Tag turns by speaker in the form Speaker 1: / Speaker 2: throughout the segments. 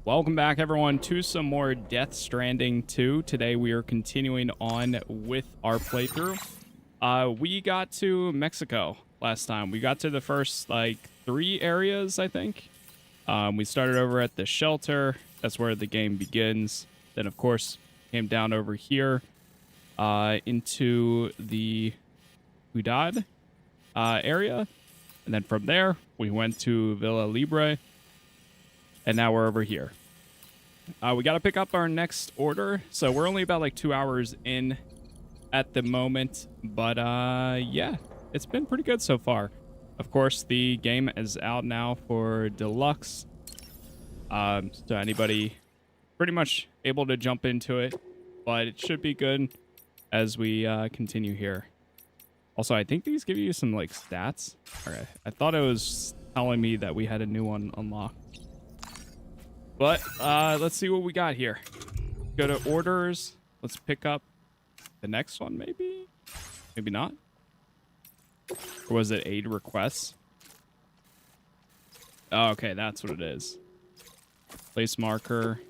Speaker 1: Welcome back, everyone, to some more Death Stranding 2. Today we are continuing on with our playthrough. We got to Mexico last time. We got to the first, like, 3 areas, I think. We started over at the shelter. That's where the game begins. Then, of course, came down over here into the Ciudad area. And then from there, we went to Villa Libre. And now we're over here. We got to pick up our next order. So we're only about like 2 hours in at the moment. But yeah, it's been pretty good so far. Of course, the game is out now for deluxe. So anybody pretty much able to jump into it. But it should be good as we continue here. Also, I think these give you some like stats. Okay, I thought it was telling me that we had a new one unlocked. But let's see what we got here. Go to orders. Let's pick up the next one, maybe? Maybe not. Or was it aid requests? Oh, okay, that's what it is. Place marker.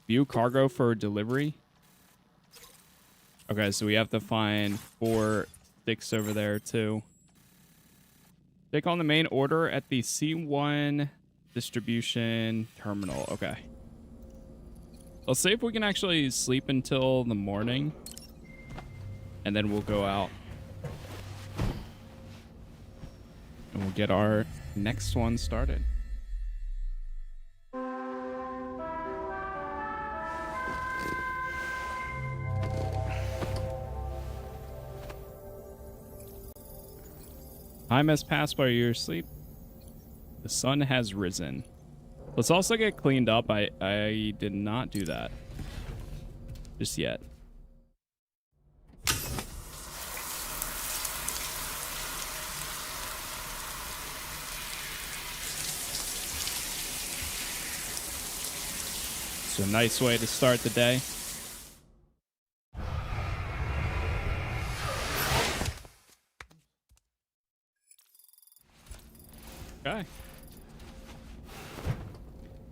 Speaker 1: View cargo for delivery. Okay, so we have to find 4 sticks over there, too. Take on the main order at the C1... distribution terminal. Okay. Let's see if we can actually sleep until the morning. And then we'll go out. And we'll get our next one started. Time has passed while you're asleep. The sun has risen. Let's also get cleaned up. I did not do that just yet. It's a nice way to start the day. Okay.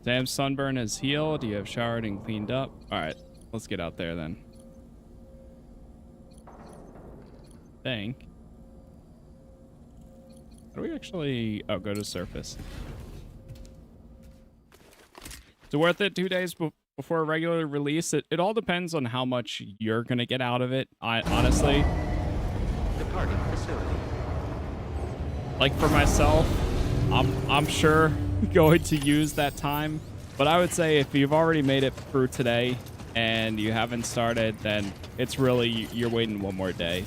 Speaker 1: Sam's sunburn has healed. You have showered and cleaned up. All right, let's get out there then. Think. How do we actually... Oh, go to surface. Is it worth it 2 days before a regular release? It all depends on how much you're going to get out of it, honestly.
Speaker 2: Departing facility.
Speaker 1: Like for myself, I'm sure going to use that time, but I would say if you've already made it through today and you haven't started, then it's really you're waiting one more day.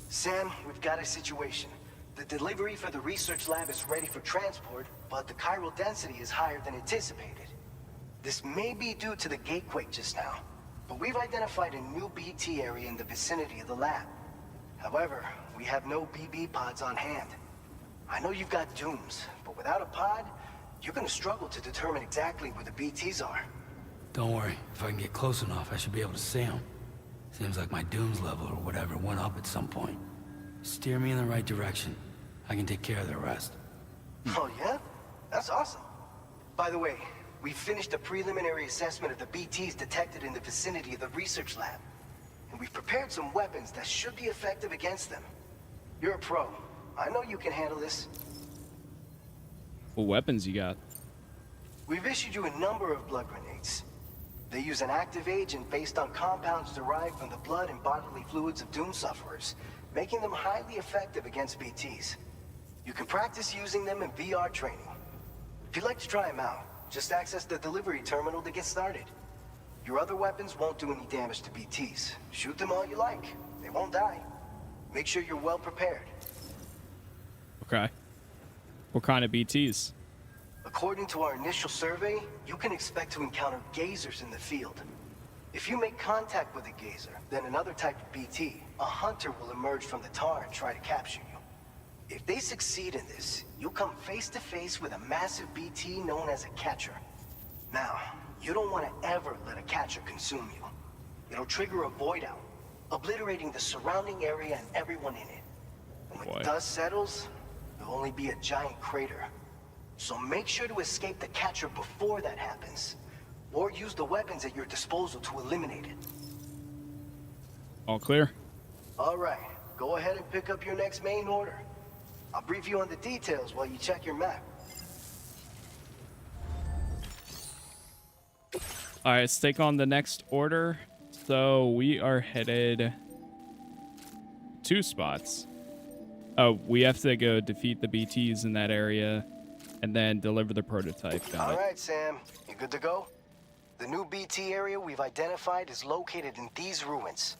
Speaker 3: Sam, we've got a situation. The delivery for the research lab is ready for transport, but the chiral density is higher than anticipated. This may be due to the gatequake just now, but we've identified a new BT area in the vicinity of the lab. However, we have no BB pods on hand. I know you've got dooms, but without a pod, you're gonna struggle to determine exactly where the BTs are.
Speaker 4: Don't worry, if I can get close enough, I should be able to see them. Seems like my dooms level or whatever went up at some point. Steer me in the right direction. I can take care of the rest.
Speaker 3: Oh yeah? That's awesome. By the way, we finished a preliminary assessment of the BTs detected in the vicinity of the research lab. And we've prepared some weapons that should be effective against them. You're a pro. I know you can handle this.
Speaker 1: What weapons you got?
Speaker 3: We've issued you a number of blood grenades. They use an active agent based on compounds derived from the blood and bodily fluids of doom sufferers, making them highly effective against BTs. You can practice using them in VR training. If you'd like to try them out, just access the delivery terminal to get started. Your other weapons won't do any damage to BTs. Shoot them all you like. They won't die. Make sure you're well prepared.
Speaker 1: Okay. What kind of BTs?
Speaker 3: According to our initial survey, you can expect to encounter gazers in the field. If you make contact with a gazer, then another type of BT, a hunter will emerge from the tar and try to capture you. If they succeed in this, you'll come face to face with a massive BT known as a catcher. Now, you don't want to ever let a catcher consume you. It'll trigger a void out, obliterating the surrounding area and everyone in it. And when the dust settles, there'll only be a giant crater, So make sure to escape the catcher before that happens. Or use the weapons at your disposal to eliminate it.
Speaker 1: All clear.
Speaker 3: All right, go ahead and pick up your next main order. I'll brief you on the details while you check your map.
Speaker 1: All right, let's take on the next order. So we are headed 2 spots. Oh, we have to go defeat the BTs in that area and then deliver the prototype. Got
Speaker 3: All
Speaker 1: it.
Speaker 3: right, Sam, you good to go? The new BT area we've identified is located in these ruins.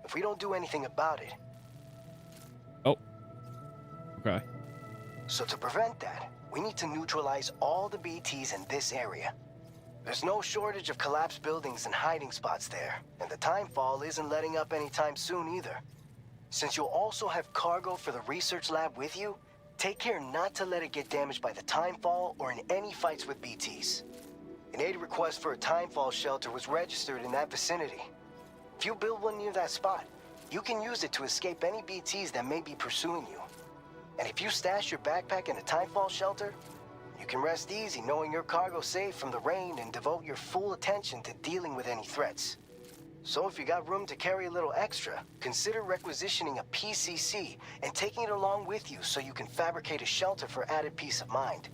Speaker 3: If we don't do anything about it...
Speaker 1: Oh. Okay.
Speaker 3: So to prevent that, we need to neutralize all the BTs in this area. There's no shortage of collapsed buildings and hiding spots there, and the timefall isn't letting up anytime soon either. Since you'll also have cargo for the research lab with you, take care not to let it get damaged by the timefall or in any fights with BTs. An aid request for a timefall shelter was registered in that vicinity. If you build one near that spot, you can use it to escape any BTs that may be pursuing you. And if you stash your backpack in a timefall shelter, you can rest easy knowing your cargo's safe from the rain and devote your full attention to dealing with any threats. So if you got room to carry a little extra, consider requisitioning a PCC and taking it along with you so you can fabricate a shelter for added peace of mind.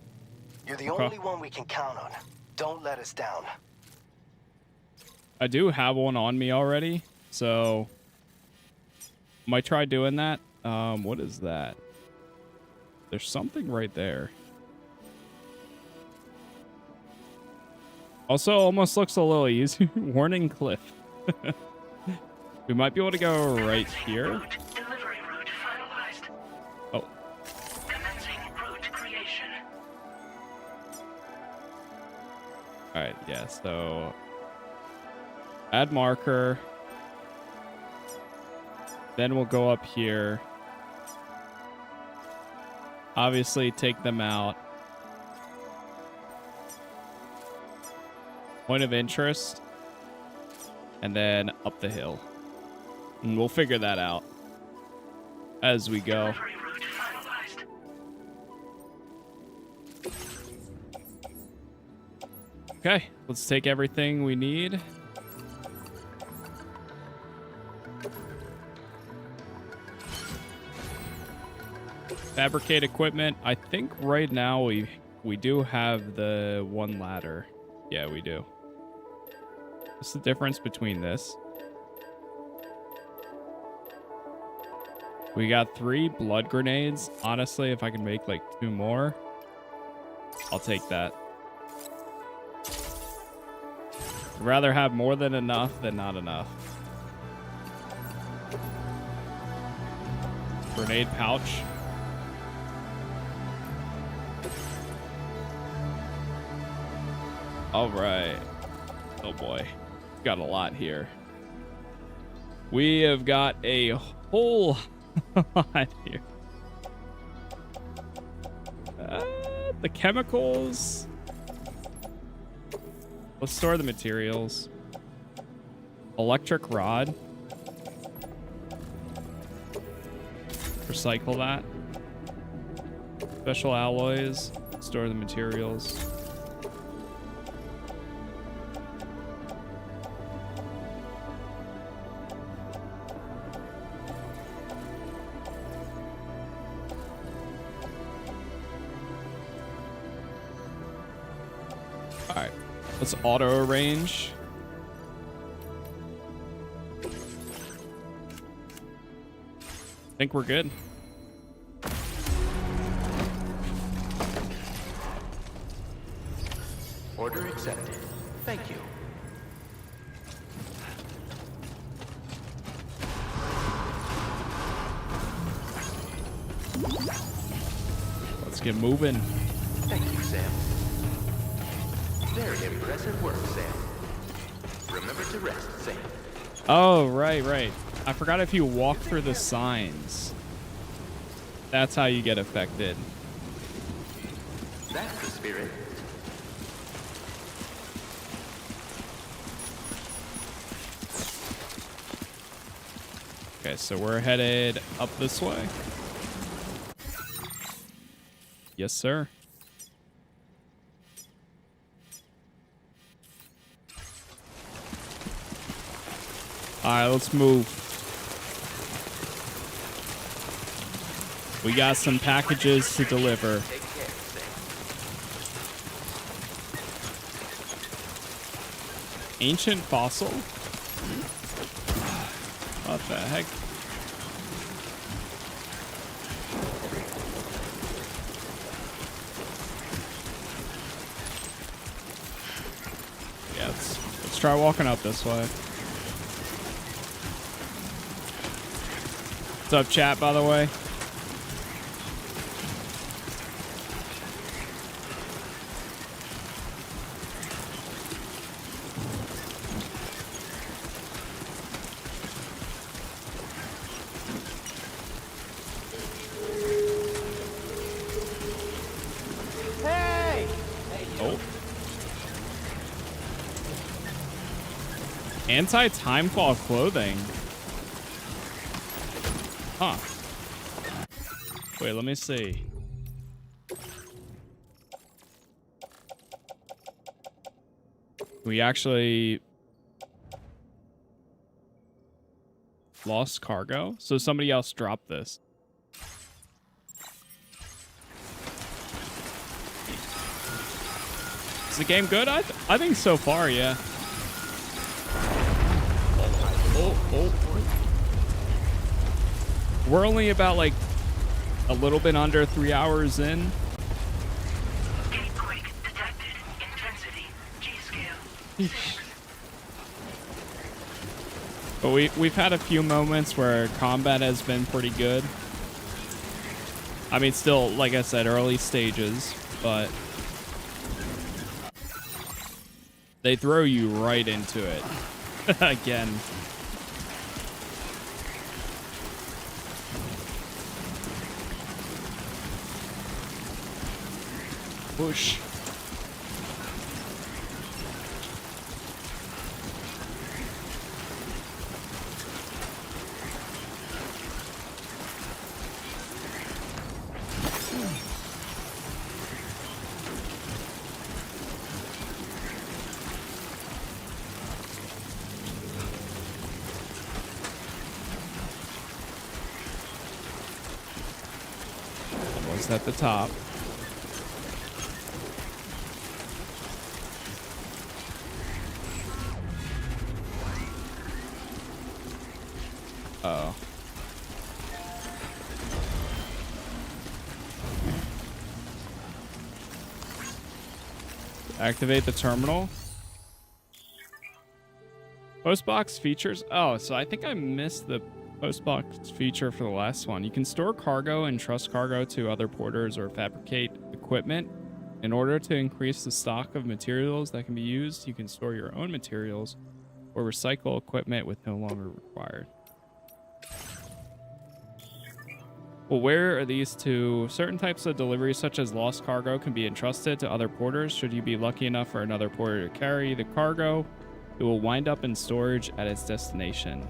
Speaker 3: You're the only one we can count on. Don't let us down.
Speaker 1: I do have one on me already, so might try doing that. What is that? There's something right there. Also, almost looks a little easy. Warning cliff. We might be able to go right here.
Speaker 5: Delivery route finalized.
Speaker 1: Oh.
Speaker 5: Commencing route creation.
Speaker 1: All right, yeah, so add marker. Then we'll go up here. Obviously, take them out. Point of interest. And then up the hill. And we'll figure that out as we go.
Speaker 5: Delivery route finalized.
Speaker 1: Okay, let's take everything we need. Fabricate equipment. I think right now we do have the one ladder. Yeah, we do. What's the difference between this? We got 3 blood grenades. Honestly, if I can make like 2 more, I'll take that. I'd rather have more than enough than not enough. Grenade pouch. All right. Oh boy. Got a lot here. We have got a whole lot here. The chemicals. Let's store the materials. Electric rod. Recycle that. Special alloys. Store the materials. Alright, let's auto arrange. I think we're good.
Speaker 2: Order accepted. Thank you.
Speaker 1: Let's get moving.
Speaker 2: Thank you, Sam. Very impressive work, Sam. Remember to rest, Sam.
Speaker 1: Oh, right. I forgot if you walk through the signs. That's how you get affected.
Speaker 2: That's the spirit.
Speaker 1: Okay, so we're headed up this way. Yes, sir. Alright, let's move. We got some packages to deliver.
Speaker 2: Take care, Sam.
Speaker 1: Ancient fossil? What the heck? Yeah, let's try walking up this way. What's up, chat, by the way? Anti-timefall clothing. Huh. Wait, let me see. We actually lost cargo, so somebody else dropped this. Is the game good? I think so far, yeah. Oh. We're only about like a little bit under 3 hours in.
Speaker 5: Earthquake detected. Intensity. G-scale.
Speaker 1: But we've had a few moments where combat has been pretty good. I mean, still, like I said, early stages, but they throw you right into it again. Whoosh. Almost at the top. Uh-oh. Activate the terminal. Postbox features. Oh, so I think I missed the postbox feature for the last one. You can store cargo and trust cargo to other porters or fabricate equipment. In order to increase the stock of materials that can be used, you can store your own materials or recycle equipment with no longer required. Well, where are these two? Certain types of deliveries, such as lost cargo, can be entrusted to other porters. Should you be lucky enough for another porter to carry the cargo, it will wind up in storage at its destination.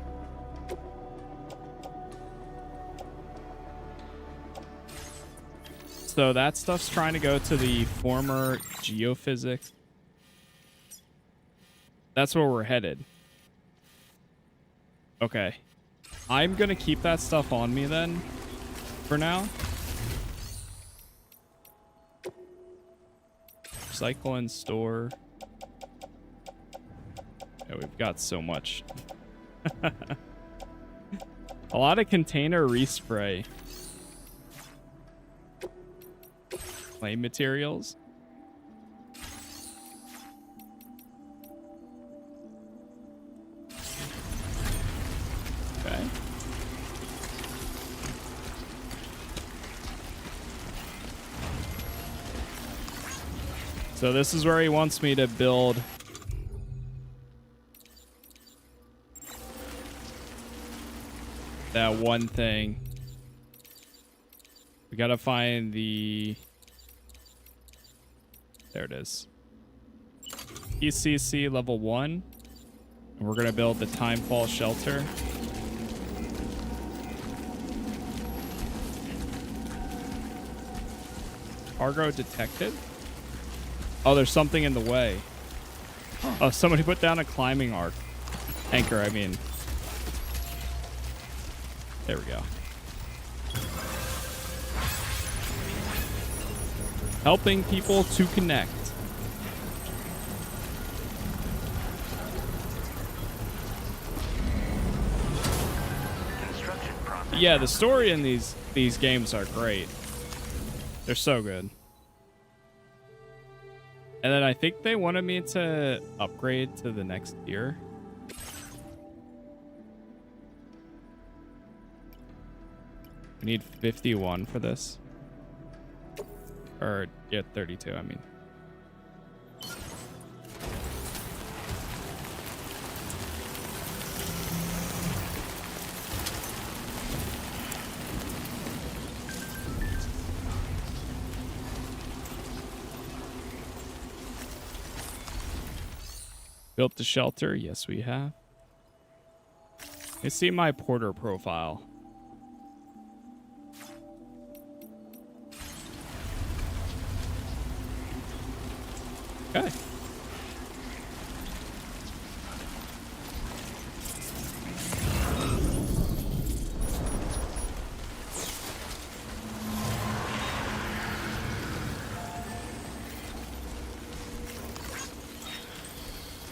Speaker 1: So that stuff's trying to go to the former geophysics. That's where we're headed. Okay. I'm going to keep that stuff on me then. For now. Recycle and store. Yeah, we've got so much. A lot of container respray. Flame materials. Okay. So this is where he wants me to build that one thing. We gotta find the... There it is. ECC level 1. And we're gonna build the timefall shelter. Cargo detected. Oh, there's something in the way. Oh, somebody put down a climbing anchor, I mean. There we go. Helping people to connect.
Speaker 2: Construction process.
Speaker 1: Yeah, the story in these games are great. They're so good. And then I think they wanted me to upgrade to the next tier. We need 51 for this. Or, yeah, 32, I mean. Built the shelter? Yes, we have. You see my porter profile. Okay.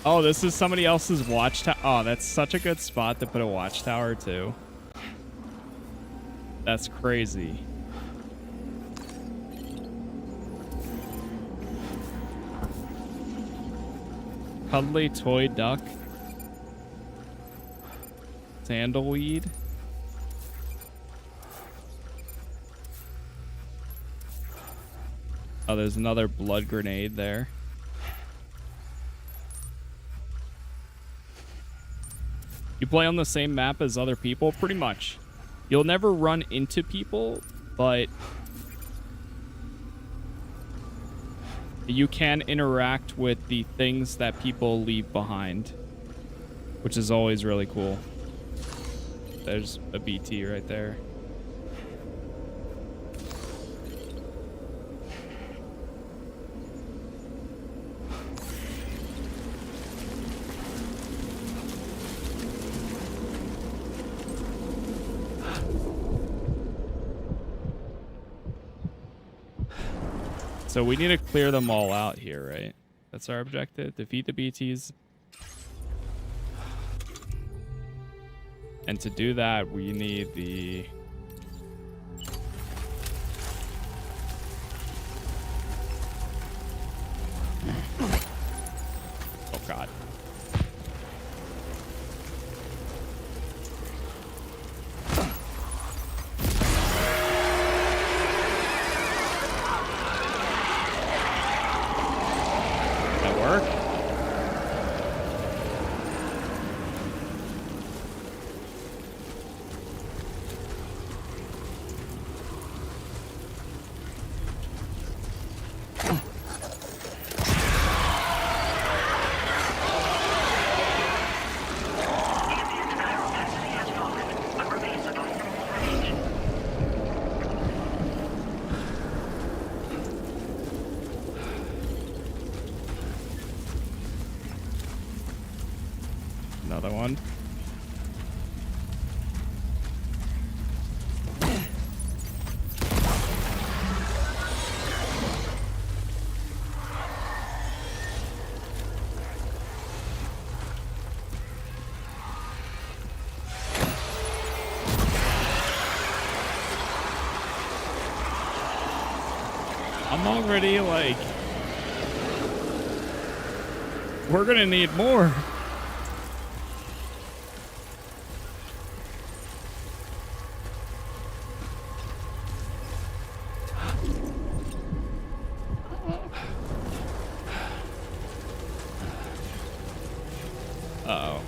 Speaker 1: Oh, this is somebody else's watchtower. Oh, that's such a good spot to put a watchtower too. That's crazy. Cuddly toy duck. Sandalweed. Oh, there's another blood grenade there. You play on the same map as other people? Pretty much. You'll never run into people, but you can interact with the things that people leave behind, which is always really cool. There's a BT right there. So we need to clear them all out here, right? That's our objective. Defeat the BTs. And to do that, we need the... Oh, God. Another one. I'm already like... We're gonna need more. Uh-oh.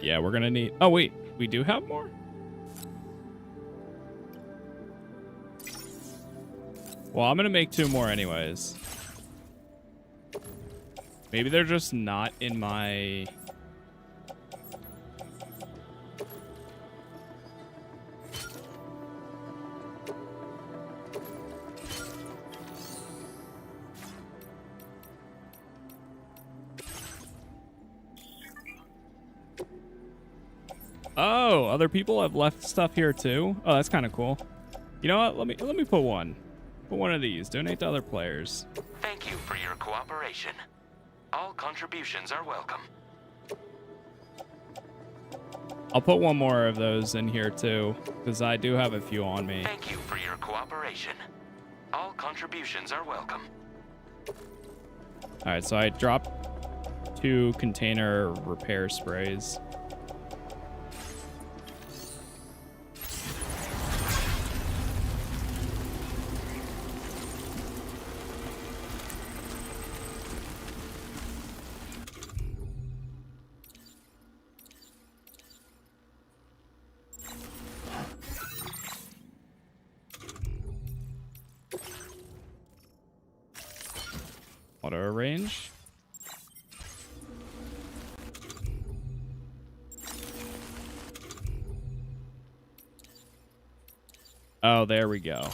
Speaker 1: Yeah, we're gonna need... Oh, wait. We do have more? Well, I'm gonna make 2 more anyways. Maybe they're just not in my... Oh, other people have left stuff here too. Oh, that's kind of cool. You know what? Let me put one. Put one of these. Donate to other players.
Speaker 2: Thank you for your cooperation. All contributions are welcome.
Speaker 1: I'll put one more of those in here too, because I do have a few on me.
Speaker 2: Thank you for your cooperation. All contributions are welcome.
Speaker 1: All right, so I dropped 2 container repair sprays. Auto arrange. Oh, there we go.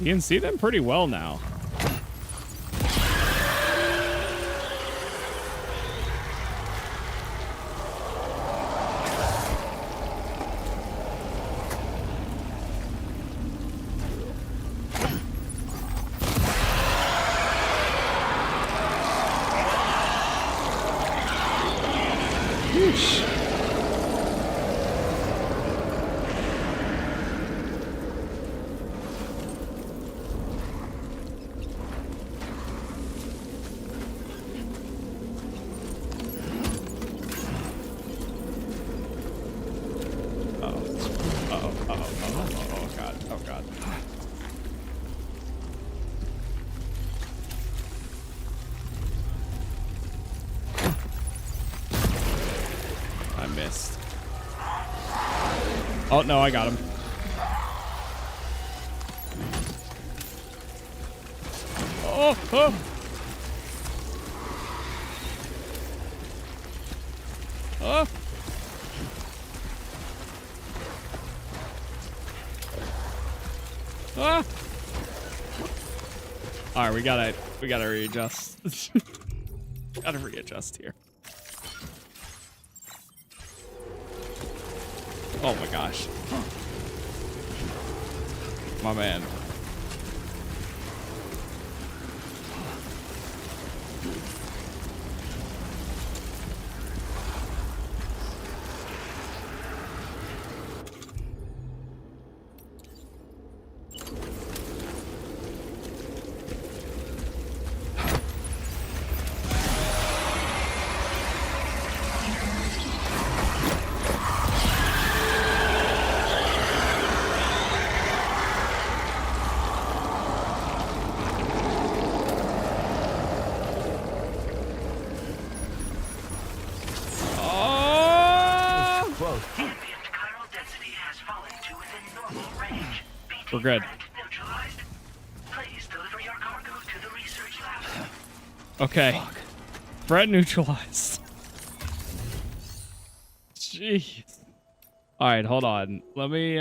Speaker 1: You can see them pretty well now. Yeesh. Oh, no, I got him. Oh, oh. Oh. Ah. All right, we gotta readjust. Gotta readjust here. Oh my gosh. My man. We're good.
Speaker 5: Please deliver your cargo to the research lab.
Speaker 1: Okay. Threat neutralized. Jeez. All right, hold on. Let me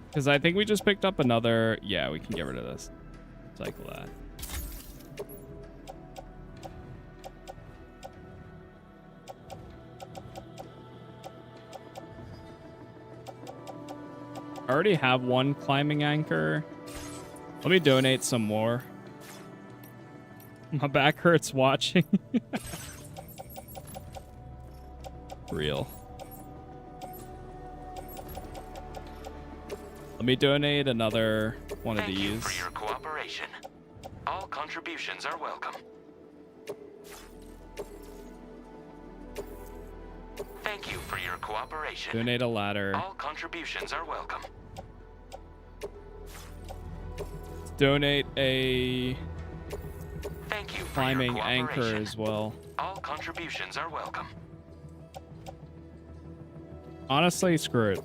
Speaker 1: because I think we just picked up another. Yeah, we can get rid of this. Cycle that. I already have one climbing anchor. Let me donate some more. My back hurts watching. Real. Let me donate another one of
Speaker 2: Thank
Speaker 1: these.
Speaker 2: you for your cooperation. All contributions are welcome. Thank you for your cooperation.
Speaker 1: Donate a ladder.
Speaker 2: All contributions are welcome.
Speaker 1: Donate a
Speaker 2: Thank you for
Speaker 1: climbing
Speaker 2: your
Speaker 1: anchor
Speaker 2: cooperation.
Speaker 1: as well.
Speaker 2: All contributions are welcome.
Speaker 1: Honestly, screw it.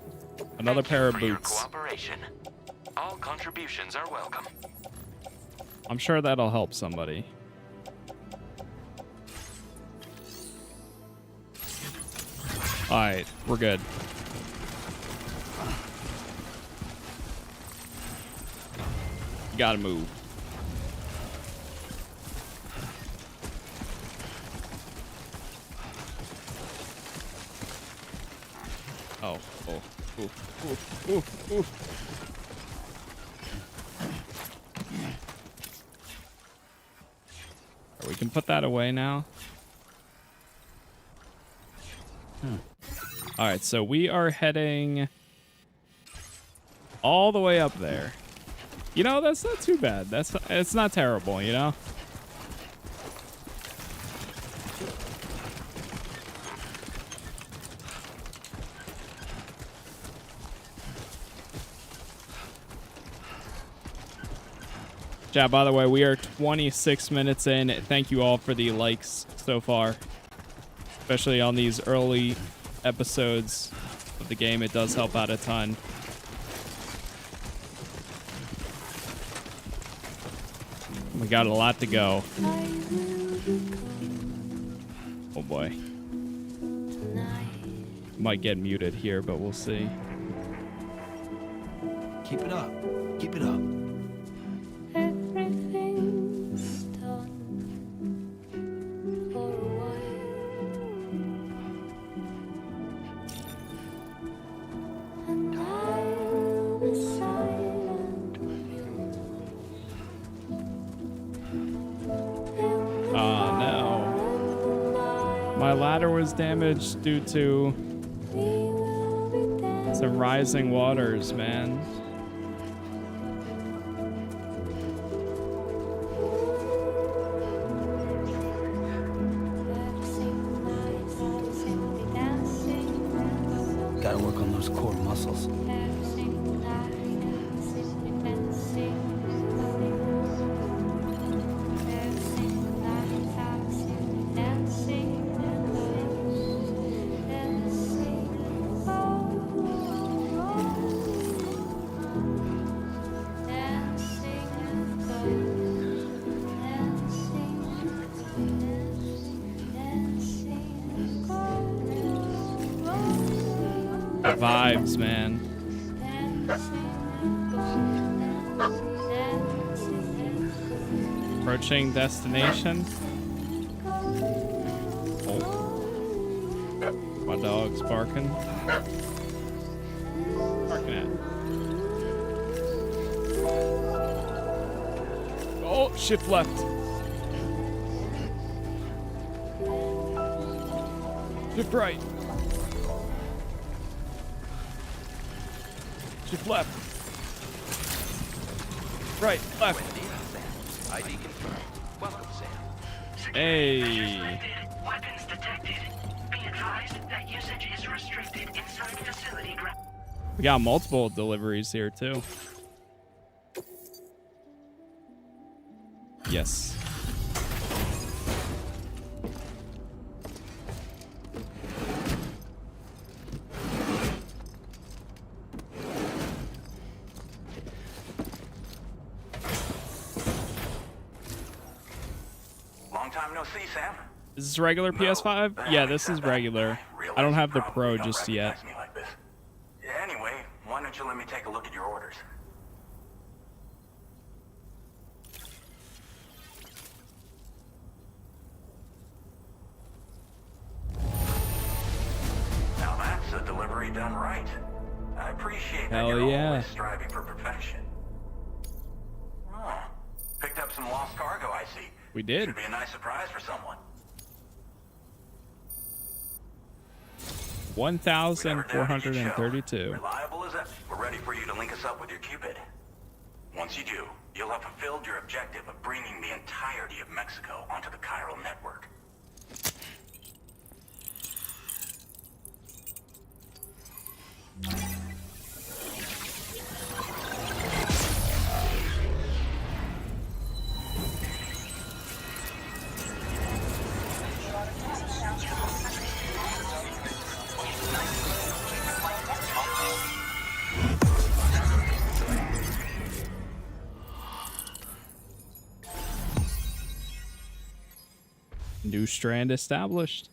Speaker 1: Another
Speaker 2: Thank you
Speaker 1: pair of
Speaker 2: for your
Speaker 1: boots.
Speaker 2: cooperation. All contributions are welcome.
Speaker 1: I'm sure that'll help somebody. Alright, we're good. Gotta move. Oh, ooh, ooh, ooh, ooh. We can put that away now. All right, so we are heading all the way up there. You know, that's not too bad. It's not terrible, you know? Yeah, by the way, we are 26 minutes in. Thank you all for the likes so far, especially on these early episodes of the game. It does help out a ton. We got a lot to go. Oh boy. Might get muted here, but we'll see.
Speaker 4: Keep it up. Keep it up.
Speaker 6: Everything's done for a while, and I'll be silent with you.
Speaker 1: Oh no. My ladder was damaged due to some rising waters, man.
Speaker 4: Gotta work on those core muscles.
Speaker 1: Vibes, man. Approaching destination. Oh. My dog's barking. Barking at. Oh, shift left. Shift right. Shift left. Right, left.
Speaker 2: ID confirmed. Welcome, Sam.
Speaker 1: Hey.
Speaker 5: Weapons detected. Be advised that usage is restricted inside facility ground.
Speaker 1: We got multiple deliveries here too. Yes.
Speaker 2: Long time no see, Sam.
Speaker 1: Is this regular PS5? Yeah, this is regular. I don't have the Pro just yet.
Speaker 2: Anyway, why don't you let me take a look at your orders? Now that's a delivery done right. I appreciate that
Speaker 1: Hell
Speaker 2: you're
Speaker 1: yeah.
Speaker 2: always striving for perfection. Oh, picked up some lost cargo, I see.
Speaker 1: We did.
Speaker 2: Should be a nice surprise for someone.
Speaker 1: 1,432.
Speaker 2: Reliable as ever. We're ready for you to link us up with your Cupid. Once you do, you'll have fulfilled your objective of bringing the entirety of Mexico onto the chiral network.
Speaker 1: New strand established.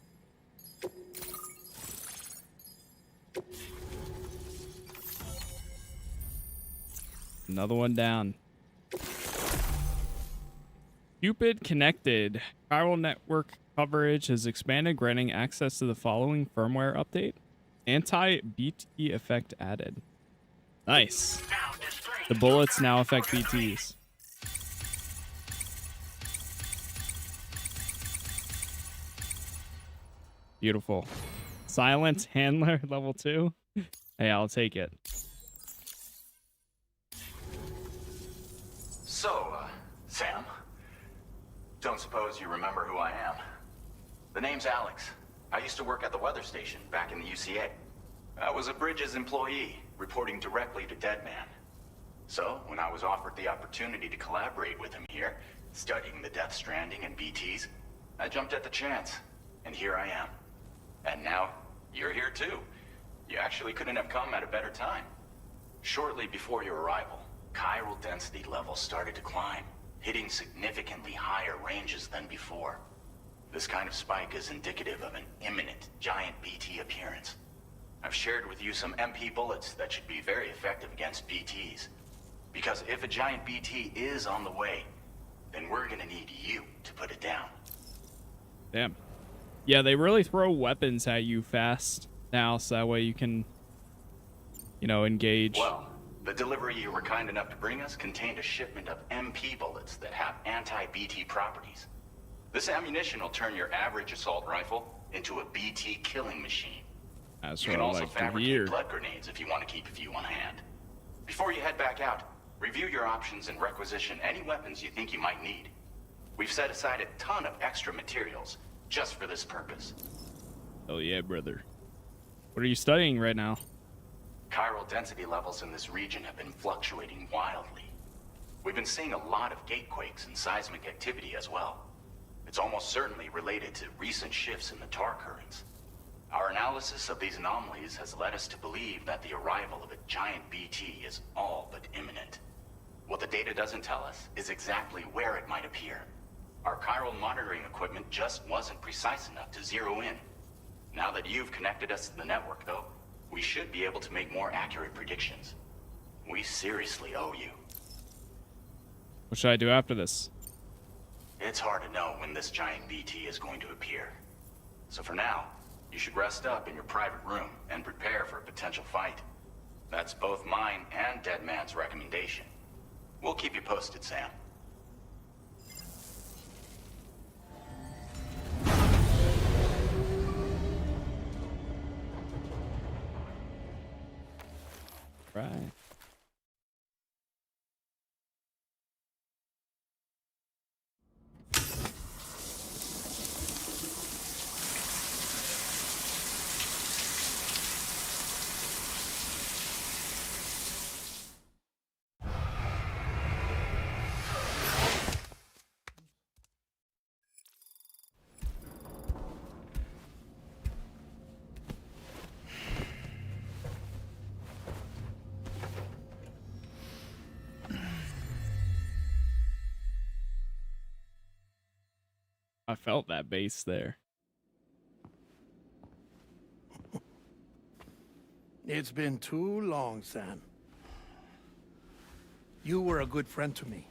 Speaker 1: Another one down. Cupid connected. Chiral network coverage has expanded, granting access to the following firmware update. Anti-BT effect added. Nice.
Speaker 5: Now display
Speaker 1: The bullets now affect BTs. Beautiful. Silent handler level 2. Hey, I'll take it.
Speaker 2: So, Sam, don't suppose you remember who I am? The name's Alex. I used to work at the weather station back in the UCA. I was a Bridges employee, reporting directly to Deadman. So, when I was offered the opportunity to collaborate with him here, studying the Death Stranding and BTs, I jumped at the chance, and here I am. And now, you're here too. You actually couldn't have come at a better time. Shortly before your arrival, chiral density levels started to climb, hitting significantly higher ranges than before. This kind of spike is indicative of an imminent giant BT appearance. I've shared with you some MP bullets that should be very effective against BTs. Because if a giant BT is on the way, then we're gonna need you to put it down.
Speaker 1: Damn. Yeah, they really throw weapons at you fast now, so that way you can, you know, engage.
Speaker 2: Well, the delivery you were kind enough to bring us contained a shipment of MP bullets that have anti-BT properties. This ammunition will turn your average assault rifle into a BT killing machine.
Speaker 1: That's
Speaker 2: You
Speaker 1: what
Speaker 2: can
Speaker 1: I
Speaker 2: also
Speaker 1: like to
Speaker 2: fabricate
Speaker 1: hear.
Speaker 2: blood grenades if you want to keep a few on hand. Before you head back out, review your options and requisition any weapons you think you might need. We've set aside a ton of extra materials just for this purpose.
Speaker 1: Oh yeah, brother. What are you studying right now?
Speaker 2: Chiral density levels in this region have been fluctuating wildly. We've been seeing a lot of gatequakes and seismic activity as well. It's almost certainly related to recent shifts in the tar currents. Our analysis of these anomalies has led us to believe that the arrival of a giant BT is all but imminent. What the data doesn't tell us is exactly where it might appear. Our chiral monitoring equipment just wasn't precise enough to zero in. Now that you've connected us to the network, though, we should be able to make more accurate predictions. We seriously owe you.
Speaker 1: What should I do after this?
Speaker 2: It's hard to know when this giant BT is going to appear. So for now, you should rest up in your private room and prepare for a potential fight. That's both mine and Deadman's recommendation. We'll keep you posted, Sam.
Speaker 1: Right. I felt that bass there.
Speaker 7: It's been too long, Sam. You were a good friend to me.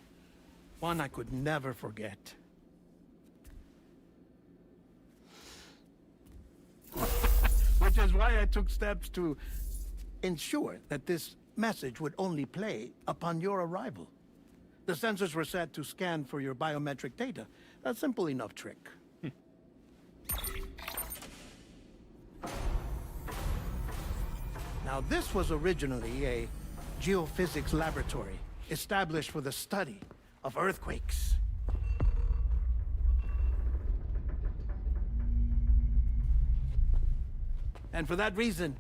Speaker 7: One I could never forget. Which is why I took steps to ensure that this message would only play upon your arrival. The sensors were set to scan for your biometric data. A simple enough trick. Now, this was originally a geophysics laboratory established for the study of earthquakes. And for that reason,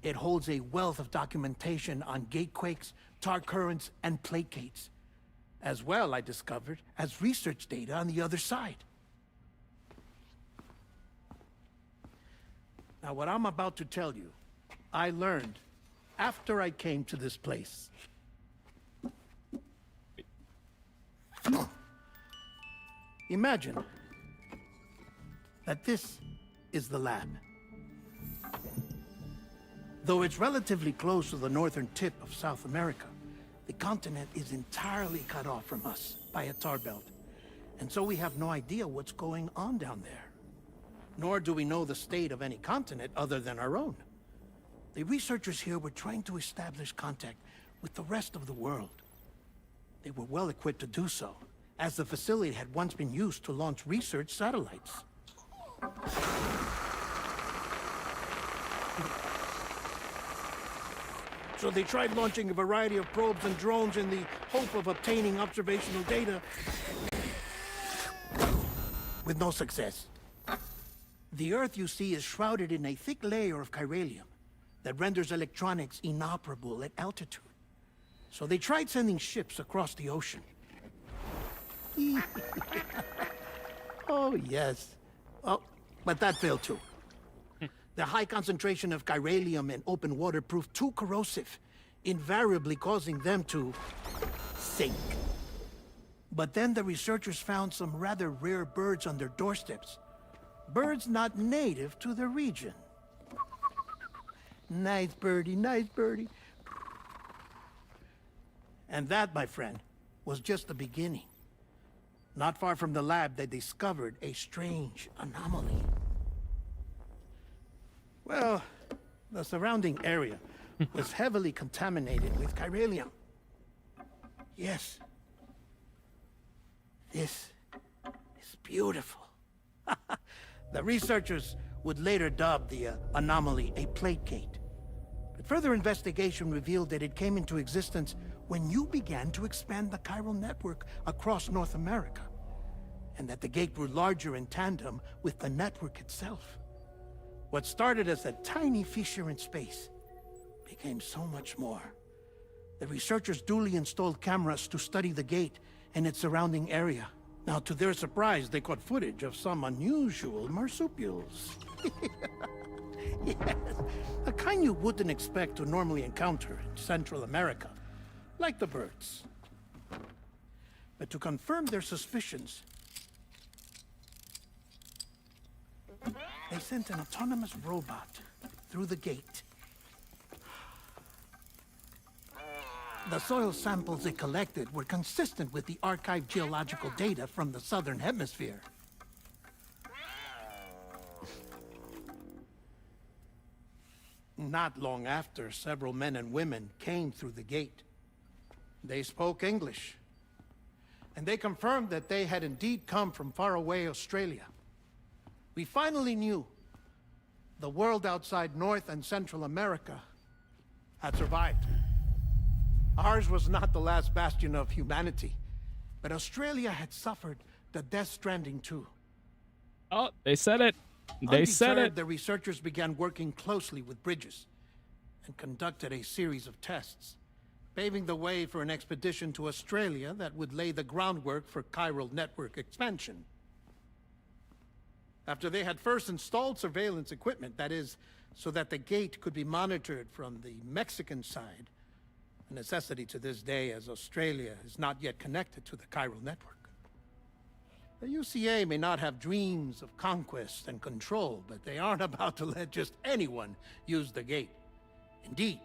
Speaker 7: it holds a wealth of documentation on gatequakes, tar currents, and placates. As well, I discovered, as research data on the other side. Now, what I'm about to tell you, I learned after I came to this place. Imagine that this is the lab. Though it's relatively close to the northern tip of South America, the continent is entirely cut off from us by a tar belt. And so we have no idea what's going on down there. Nor do we know the state of any continent other than our own. The researchers here were trying to establish contact with the rest of the world. They were well equipped to do so, as the facility had once been used to launch research satellites. So they tried launching a variety of probes and drones in the hope of obtaining observational data, with no success. The Earth, you see, is shrouded in a thick layer of chiralium that renders electronics inoperable at altitude. So they tried sending ships across the ocean. Oh, yes. Oh, but that failed too. The high concentration of chiralium in open water proved too corrosive, invariably causing them to sink. But then the researchers found some rather rare birds on their doorsteps. Birds not native to the region. Nice birdie, nice birdie. And that, my friend, was just the beginning. Not far from the lab, they discovered a strange anomaly. Well, the surrounding area was heavily contaminated with chiralium. Yes. This is beautiful. The researchers would later dub the anomaly a plate gate. But further investigation revealed that it came into existence when you began to expand the chiral network across North America, and that the gate grew larger in tandem with the network itself. What started as a tiny fissure in space became so much more. The researchers duly installed cameras to study the gate and its surrounding area. Now, to their surprise, they caught footage of some unusual marsupials. Yes, a kind you wouldn't expect to normally encounter in Central America, like the birds. But to confirm their suspicions, they sent an autonomous robot through the gate. The soil samples it collected were consistent with the archived geological data from the southern hemisphere. Not long after, several men and women came through the gate. They spoke English, and they confirmed that they had indeed come from faraway Australia. We finally knew the world outside North and Central America had survived. Ours was not the last bastion of humanity, but Australia had suffered the death stranding too.
Speaker 1: Oh, they said it. They said
Speaker 7: Undeterred,
Speaker 1: it.
Speaker 7: the researchers began working closely with Bridges and conducted a series of tests, paving the way for an expedition to Australia that would lay the groundwork for chiral network expansion. After they had first installed surveillance equipment, that is, so that the gate could be monitored from the Mexican side, a necessity to this day as Australia is not yet connected to the chiral network. The UCA may not have dreams of conquest and control, but they aren't about to let just anyone use the gate. Indeed,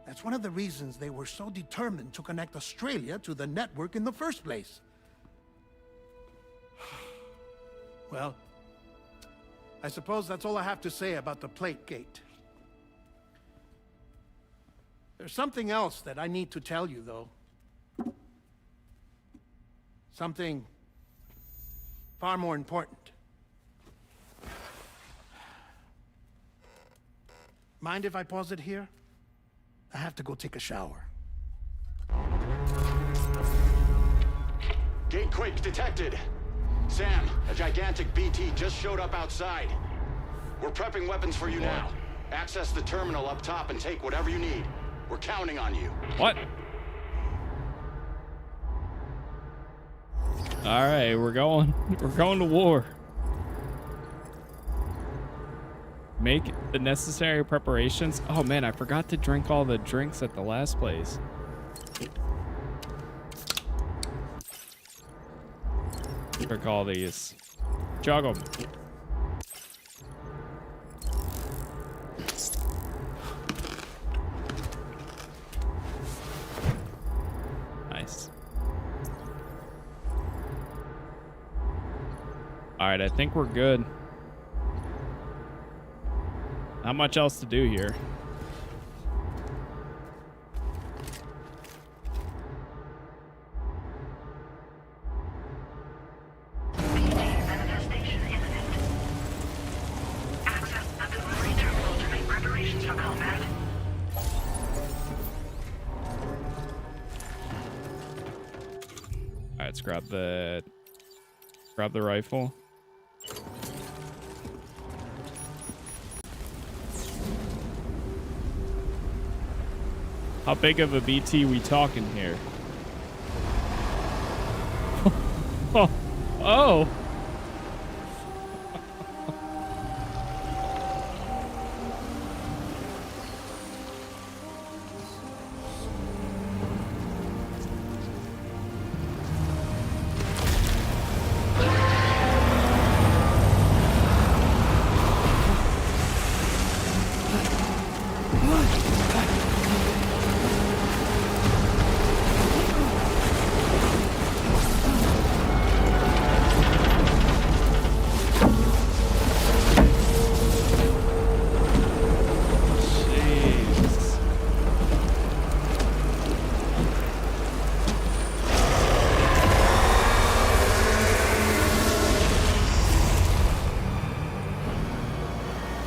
Speaker 7: that's one of the reasons they were so determined to connect Australia to the network in the first place. Well, I suppose that's all I have to say about the plate gate. There's something else that I need to tell you, though. Something far more important. Mind if I pause it here? I have to go take a shower.
Speaker 2: Gate quake detected. Sam, a gigantic BT just showed up outside. We're prepping weapons for you now. Access the terminal up top and take whatever you need. We're counting on you.
Speaker 1: What? All right, we're going to war. Make the necessary preparations. Oh man, I forgot to drink all the drinks at the last place. Drink all these. Chug 'em. Alright, I think we're good. Not much else to do here.
Speaker 5: PT manifestation imminent. Access the delivery terminal to make preparations for combat.
Speaker 1: Alright, let's grab the rifle. How big of a BT we talking here? Oh. Jeez.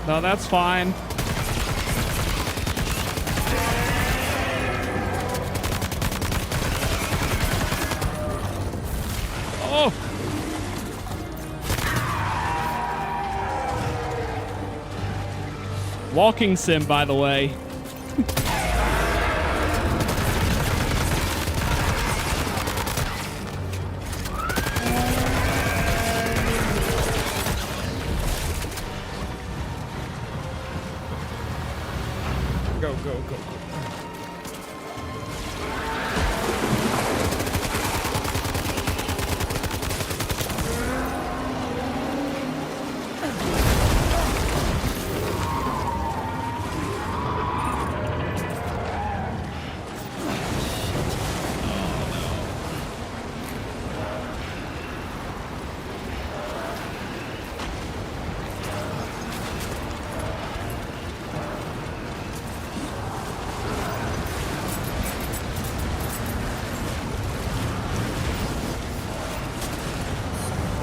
Speaker 1: No, that's fine. Oh. Walking sim, by the way. Go, go, go, go.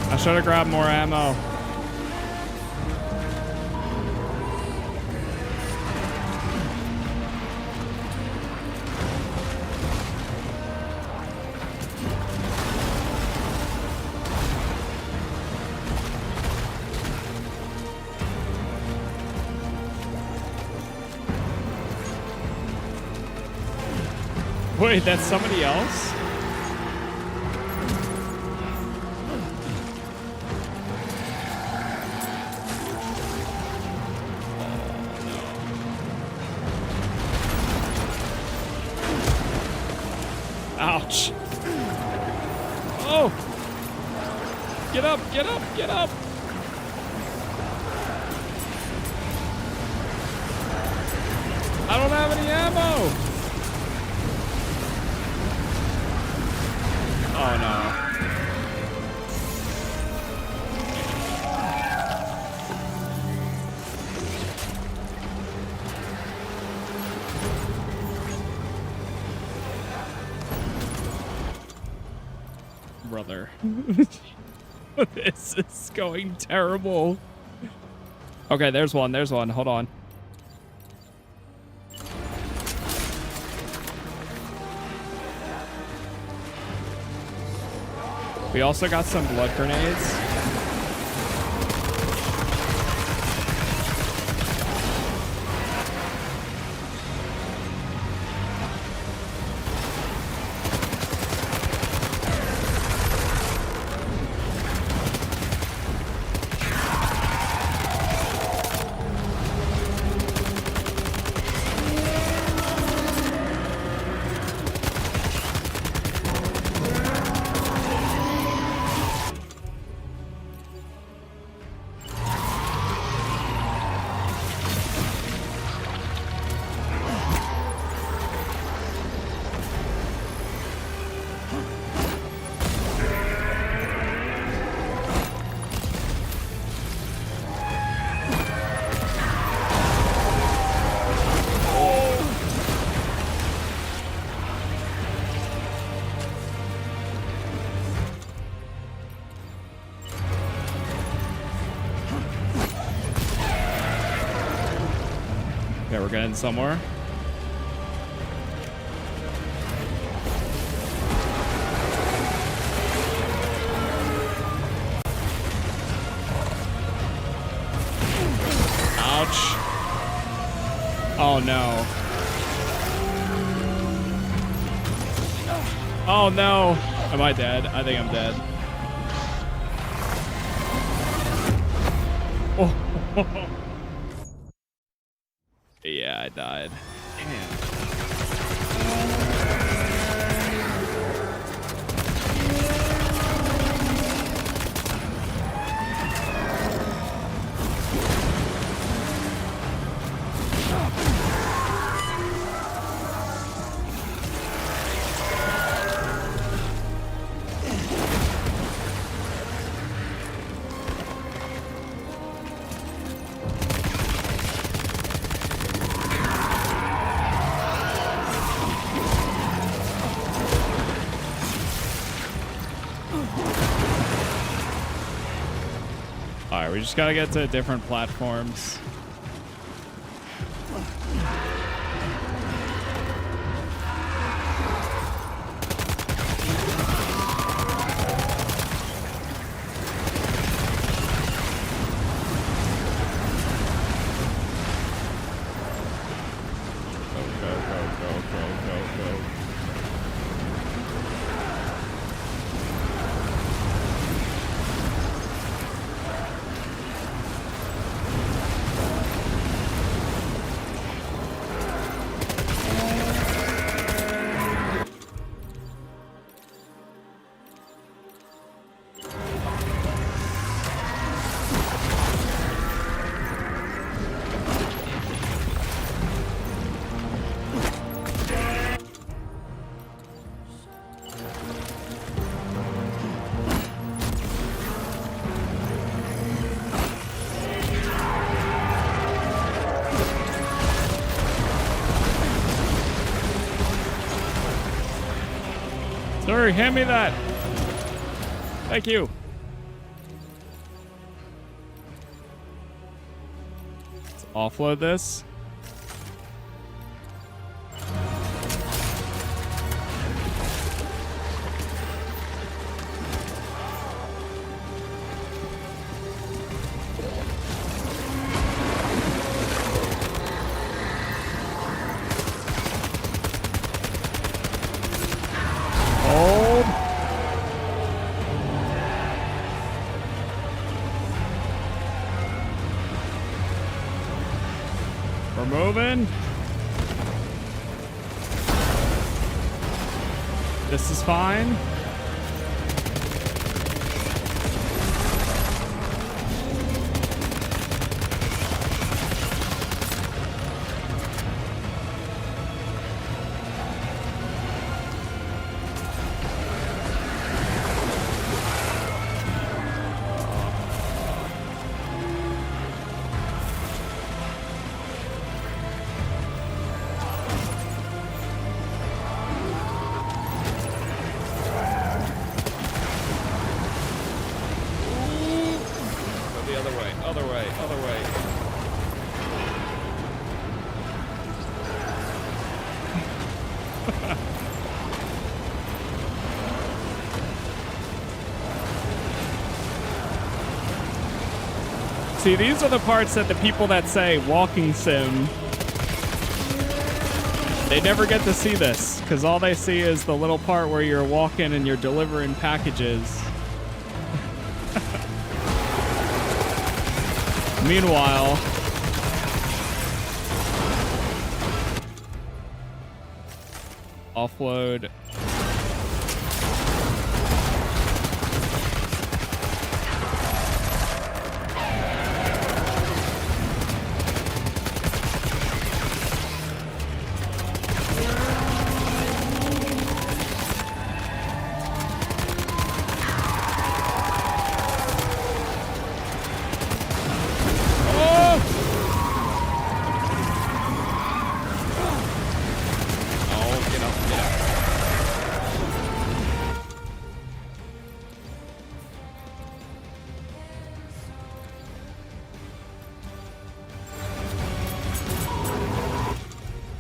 Speaker 1: I should have grabbed more ammo. Wait, that's somebody else? Ouch. Oh! Get up, get up, get up! I don't have any ammo! Oh no. Brother. This is going terrible. Okay, there's one. There's one. Hold on. We also got some blood grenades. Okay, we're getting somewhere. Ouch. Oh no. Oh no. Am I dead? I think I'm dead. Oh. Yeah, I died. Damn. Alright, we just gotta get to different platforms. Go. Sir, hand me that. Thank you. Let's offload this. We're moving. This is fine. Other way. See, these are the parts that the people that say walking sim, they never get to see this, because all they see is the little part where you're walking and you're delivering packages. Meanwhile, offload.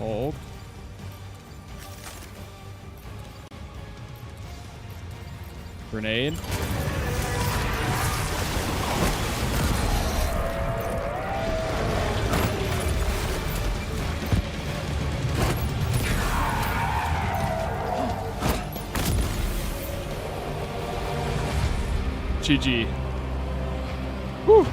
Speaker 1: hold. Grenade. GG. Whew.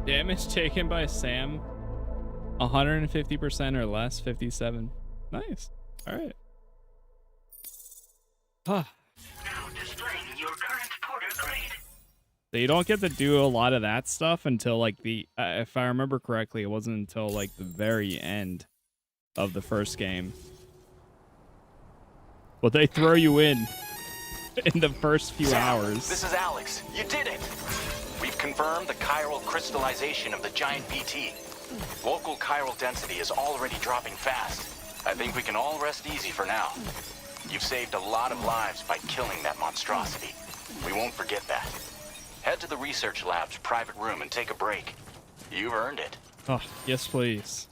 Speaker 1: Damage taken by Sam, 150% or less, 57. Nice. All right.
Speaker 5: Now displaying your current porter grade.
Speaker 1: So you don't get to do a lot of that stuff until like the, if I remember correctly, it wasn't until like the very end of the first game. But they throw you in the first few hours.
Speaker 2: This is Alex. You did it! We've confirmed the chiral crystallization of the giant BT. Local chiral density is already dropping fast. I think we can all rest easy for now. You've saved a lot of lives by killing that monstrosity. We won't forget that. Head to the research lab's private room and take a break. You've earned it.
Speaker 1: Oh, yes, please.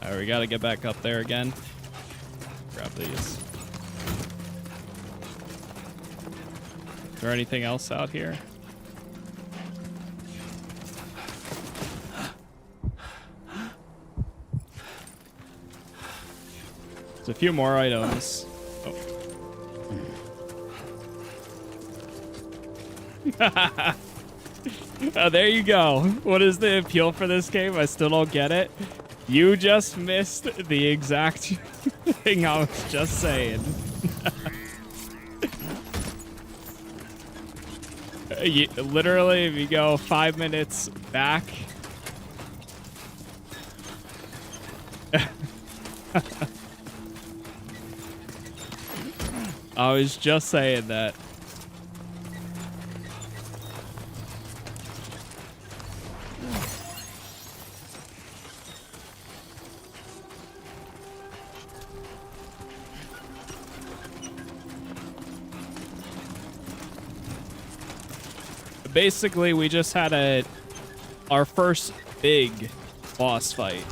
Speaker 1: All right, we got to get back up there again. Grab these. Is there anything else out here? There's a few more items. Oh. Oh, there you go. What is the appeal for this game? I still don't get it. You just missed the exact thing I was just saying. Literally, if you go 5 minutes back. I was just saying that. Basically, we just had our first big boss fight.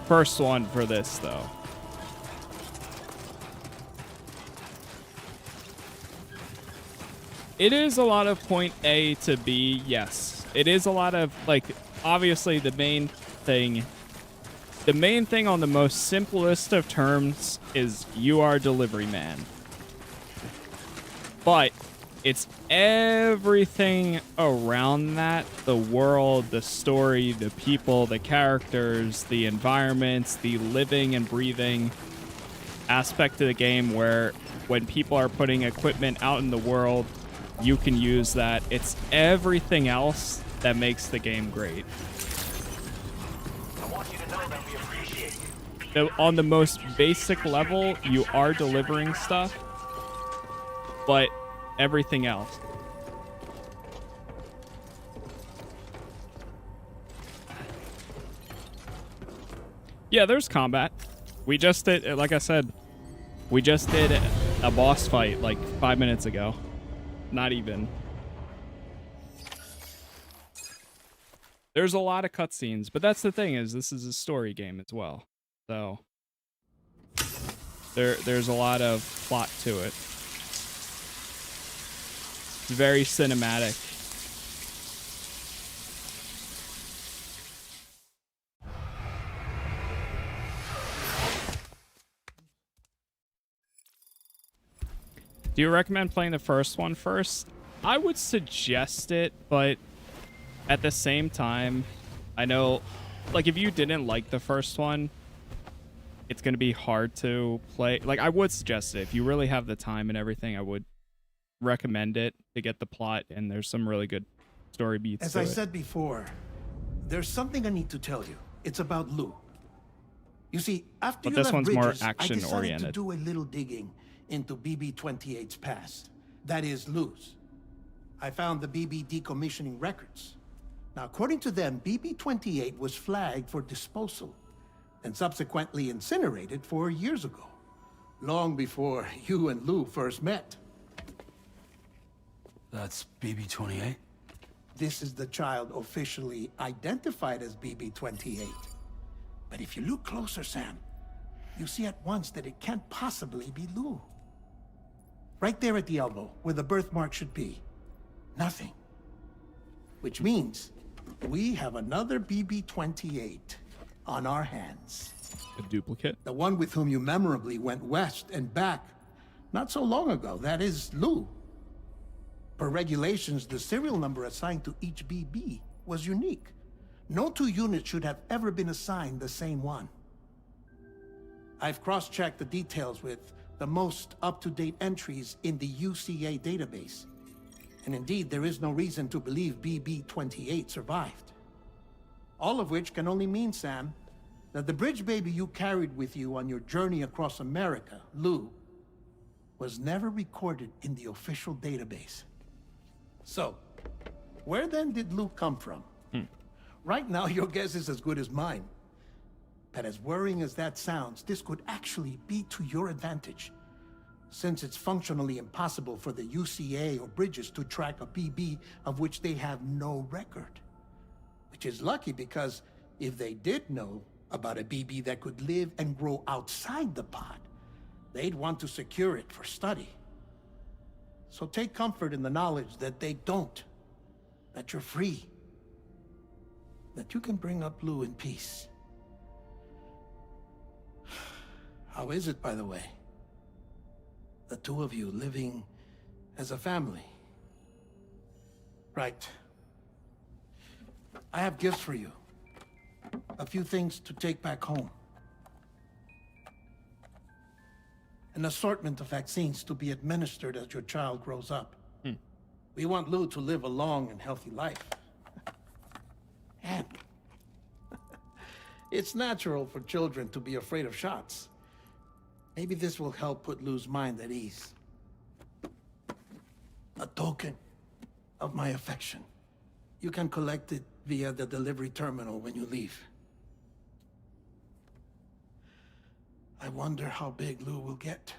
Speaker 1: First one for this, though. It is a lot of point A to B, yes. It is a lot of, like, obviously the main thing on the most simplest of terms is you are delivery man. But it's everything around that, the world, the story, the people, the characters, the environments, the living and breathing aspect of the game where when people are putting equipment out in the world, you can use that. It's everything else that makes the game great. On the most basic level, you are delivering stuff, but everything else. Yeah, there's combat. We just did, like I said, we just did a boss fight like 5 minutes ago. Not even. There's a lot of cutscenes, but that's the thing is this is a story game as well. So there's a lot of plot to it. It's very cinematic. Do you recommend playing the first one first? I would suggest it, but at the same time, I know like if you didn't like the first one, it's going to be hard to play. Like I would suggest it if you really have the time and everything. I would recommend it to get the plot, and there's some really good story beats.
Speaker 7: As
Speaker 1: to
Speaker 7: I
Speaker 1: it.
Speaker 7: said before, there's something I need to tell you. It's about Lou. You see, after
Speaker 1: But
Speaker 7: you
Speaker 1: this
Speaker 7: left
Speaker 1: one's more
Speaker 7: Bridges, I decided to
Speaker 1: action-oriented.
Speaker 7: do a little digging into BB-28's past. That is, Lou's. I found the BB decommissioning records. Now, according to them, BB-28 was flagged for disposal and subsequently incinerated 4 years ago, long before you and Lou first met.
Speaker 4: That's BB-28?
Speaker 7: This is the child officially identified as BB-28. But if you look closer, Sam, you see at once that it can't possibly be Lou. Right there at the elbow, where the birthmark should be. Nothing. Which means we have another BB-28 on our hands.
Speaker 1: A duplicate.
Speaker 7: The one with whom you memorably went west and back not so long ago. That is Lou. Per regulations, the serial number assigned to each BB was unique. No two units should have ever been assigned the same one. I've cross-checked the details with the most up-to-date entries in the UCA database. And indeed, there is no reason to believe BB-28 survived. All of which can only mean, Sam, that the bridge baby you carried with you on your journey across America, Lou, was never recorded in the official database. So, where then did Lou come from? Right now, your guess is as good as mine. But as worrying as that sounds, this could actually be to your advantage, since it's functionally impossible for the UCA or Bridges to track a BB of which they have no record. Which is lucky, because if they did know about a BB that could live and grow outside the pod, they'd want to secure it for study. So take comfort in the knowledge that they don't, that you're free, that you can bring up Lou in peace. How is it, by the way? The two of you living as a family. Right. I have gifts for you. A few things to take back home. An assortment of vaccines to be administered as your child grows up. We want Lou to live a long and healthy life. And it's natural for children to be afraid of shots. Maybe this will help put Lou's mind at ease. A token of my affection. You can collect it via the delivery terminal when you leave. I wonder how big Lou will get.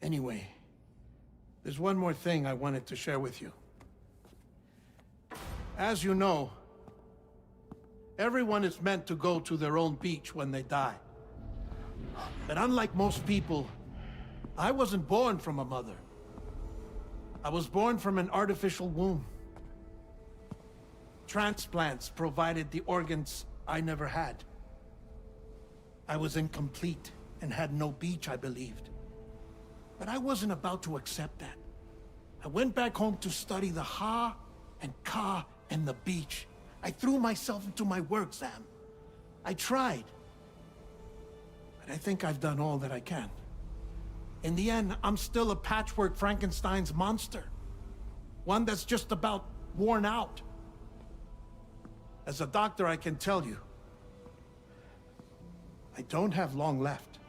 Speaker 7: Anyway, there's one more thing I wanted to share with you. As you know, everyone is meant to go to their own beach when they die. But unlike most people, I wasn't born from a mother. I was born from an artificial womb. Transplants provided the organs I never had. I was incomplete and had no beach, I believed. But I wasn't about to accept that. I went back home to study the Ha and Ka and the beach. I threw myself into my work, Sam. I tried. But I think I've done all that I can. In the end, I'm still a patchwork Frankenstein's monster. One that's just about worn out. As a doctor, I can tell you, I don't have long left.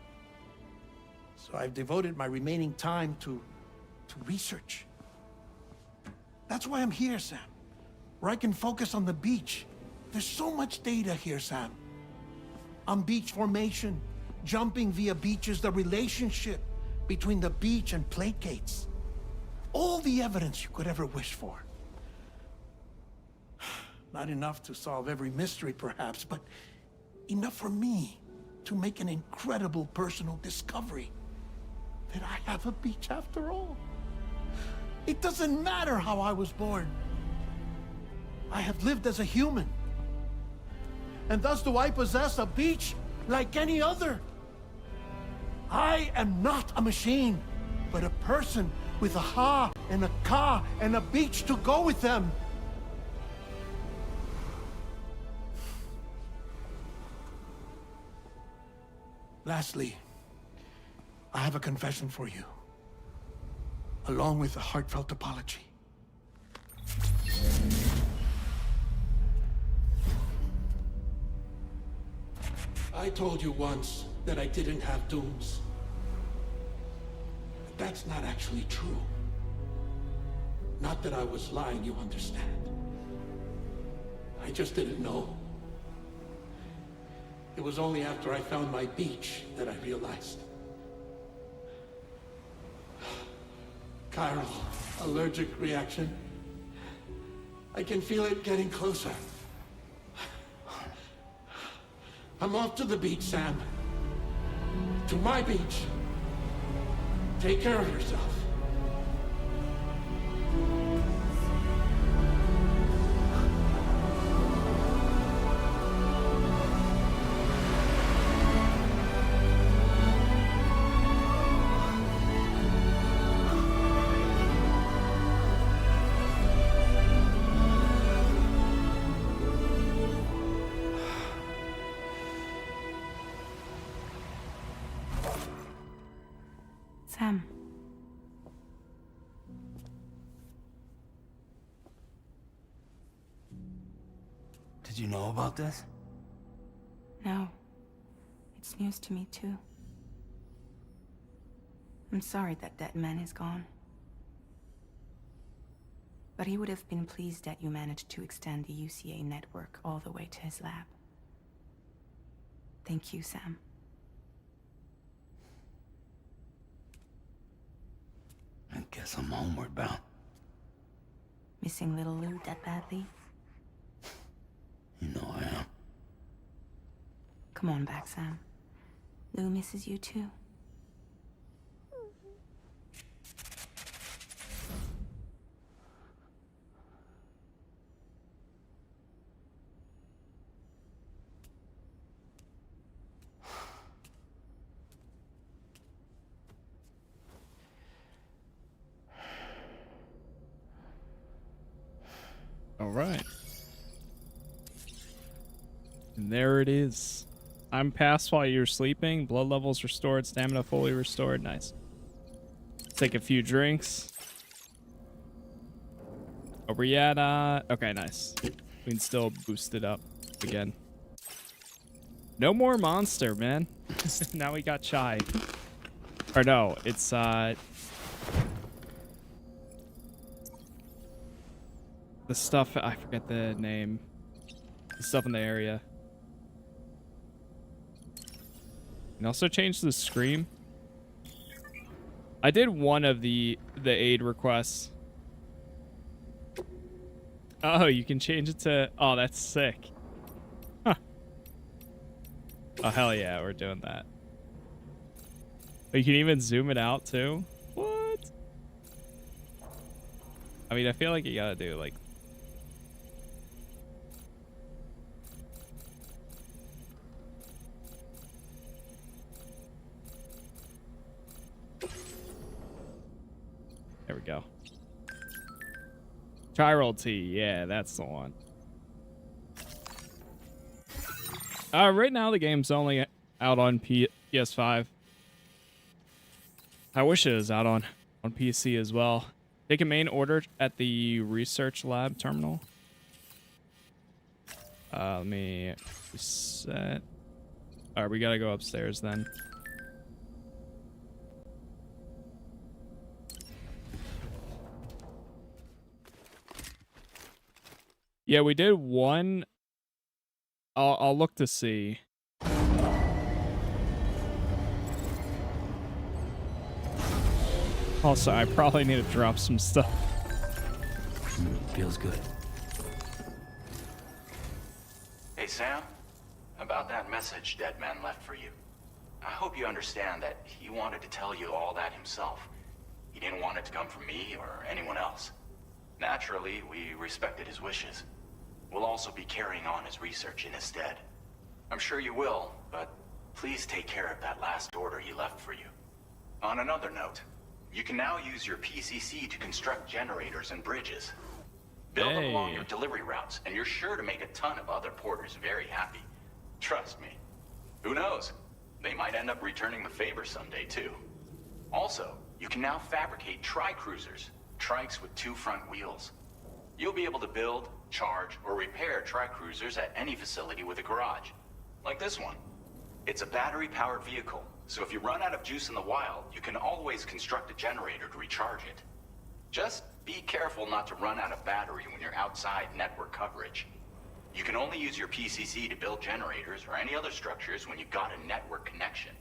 Speaker 7: So I've devoted my remaining time to research. That's why I'm here, Sam. Where I can focus on the beach. There's so much data here, Sam. On beach formation, jumping via beaches, the relationship between the beach and placates. All the evidence you could ever wish for. Not enough to solve every mystery, perhaps, but enough for me to make an incredible personal discovery. That I have a beach after all. It doesn't matter how I was born. I have lived as a human. And thus do I possess a beach like any other. I am not a machine, but a person with a Ha and a Ka and a beach to go with them. Lastly, I have a confession for you, along with a heartfelt apology. I told you once that I didn't have dooms. But that's not actually true. Not that I was lying, you understand. I just didn't know. It was only after I found my beach that I realized. Chiral allergic reaction. I can feel it getting closer. I'm off to the beach, Sam. To my beach. Take care of yourself.
Speaker 8: Sam.
Speaker 4: Did you know about this?
Speaker 8: No. It's news to me, too. I'm sorry that that man is gone. But he would have been pleased that you managed to extend the UCA network all the way to his lab. Thank you, Sam.
Speaker 4: I guess I'm homeward bound.
Speaker 8: Missing little Lou that badly?
Speaker 4: You know I am.
Speaker 8: Come on back, Sam. Lou misses you too.
Speaker 1: All right. And there it is. I'm passed while you're sleeping. Blood levels restored. Stamina fully restored. Nice. Take a few drinks. Are we at, okay, nice. We can still boost it up again. No more monster, man. Now we got Chai. Or no, it's, the stuff, I forget the name. The stuff in the area. And also change the scream. I did one of the aid requests. Oh, you can change it to... Oh, that's sick. Huh. Oh, hell yeah, we're doing that. Oh, you can even zoom it out, too? What? I mean, I feel like you gotta do, like... There we go. Chiral tea, yeah, that's the one. Right now the game's only out on PS5. I wish it was out on PC as well. Take a main order at the research lab terminal. Let me reset. All right, we gotta go upstairs then. Yeah, we did one. I'll look to see. Also, I probably need to drop some stuff.
Speaker 4: Feels good.
Speaker 2: Hey, Sam. About that message Deadman left for you. I hope you understand that he wanted to tell you all that himself. He didn't want it to come from me or anyone else. Naturally, we respected his wishes. We'll also be carrying on his research in his stead. I'm sure you will, but please take care of that last order he left for you. On another note, you can now use your PCC to construct generators and bridges. Build them along your delivery routes, and you're sure to make a ton of other porters very happy. Trust me. Who knows? They might end up returning the favor someday, too. Also, you can now fabricate tri-cruisers, trikes with 2 front wheels. You'll be able to build, charge, or repair tri-cruisers at any facility with a garage, like this one. It's a battery-powered vehicle, so if you run out of juice in the wild, you can always construct a generator to recharge it. Just be careful not to run out of battery when you're outside network coverage. You can only use your PCC to build generators or any other structures when you've got a network connection.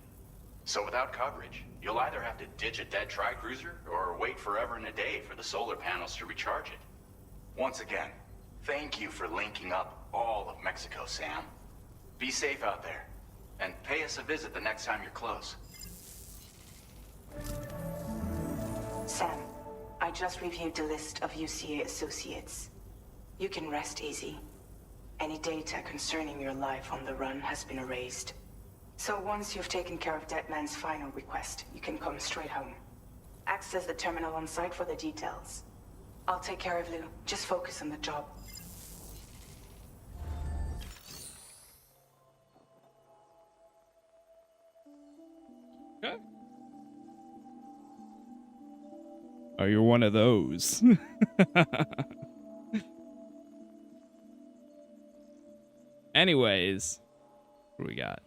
Speaker 2: So without coverage, you'll either have to ditch a dead tri-cruiser or wait forever and a day for the solar panels to recharge it. Once again, thank you for linking up all of Mexico, Sam. Be safe out there, and pay us a visit the next time you're close.
Speaker 8: Sam, I just reviewed the list of UCA associates. You can rest easy. Any data concerning your life on the run has been erased. So once you've taken care of Deadman's final request, you can come straight home. Access the terminal on site for the details. I'll take care of Lou. Just focus on the job.
Speaker 1: Okay. Oh, you're one of those. Anyways, what do we got?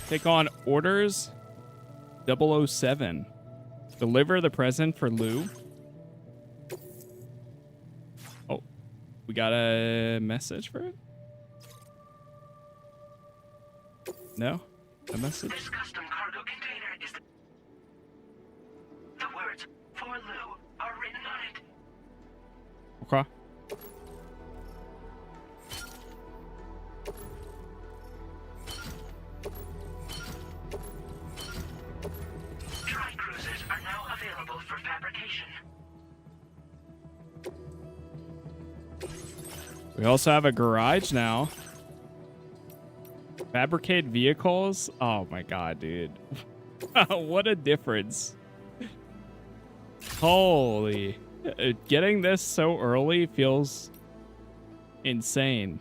Speaker 1: Take on orders 007. Deliver the present for Lou. Oh, we got a message for it? No? A message?
Speaker 5: This custom cargo container is the words "for Lou" are written on it.
Speaker 1: Okay.
Speaker 5: Tri-cruisers are now available for fabrication.
Speaker 1: We also have a garage now. Fabricate vehicles? Oh my god, dude. What a difference. Holy. Getting this so early feels insane.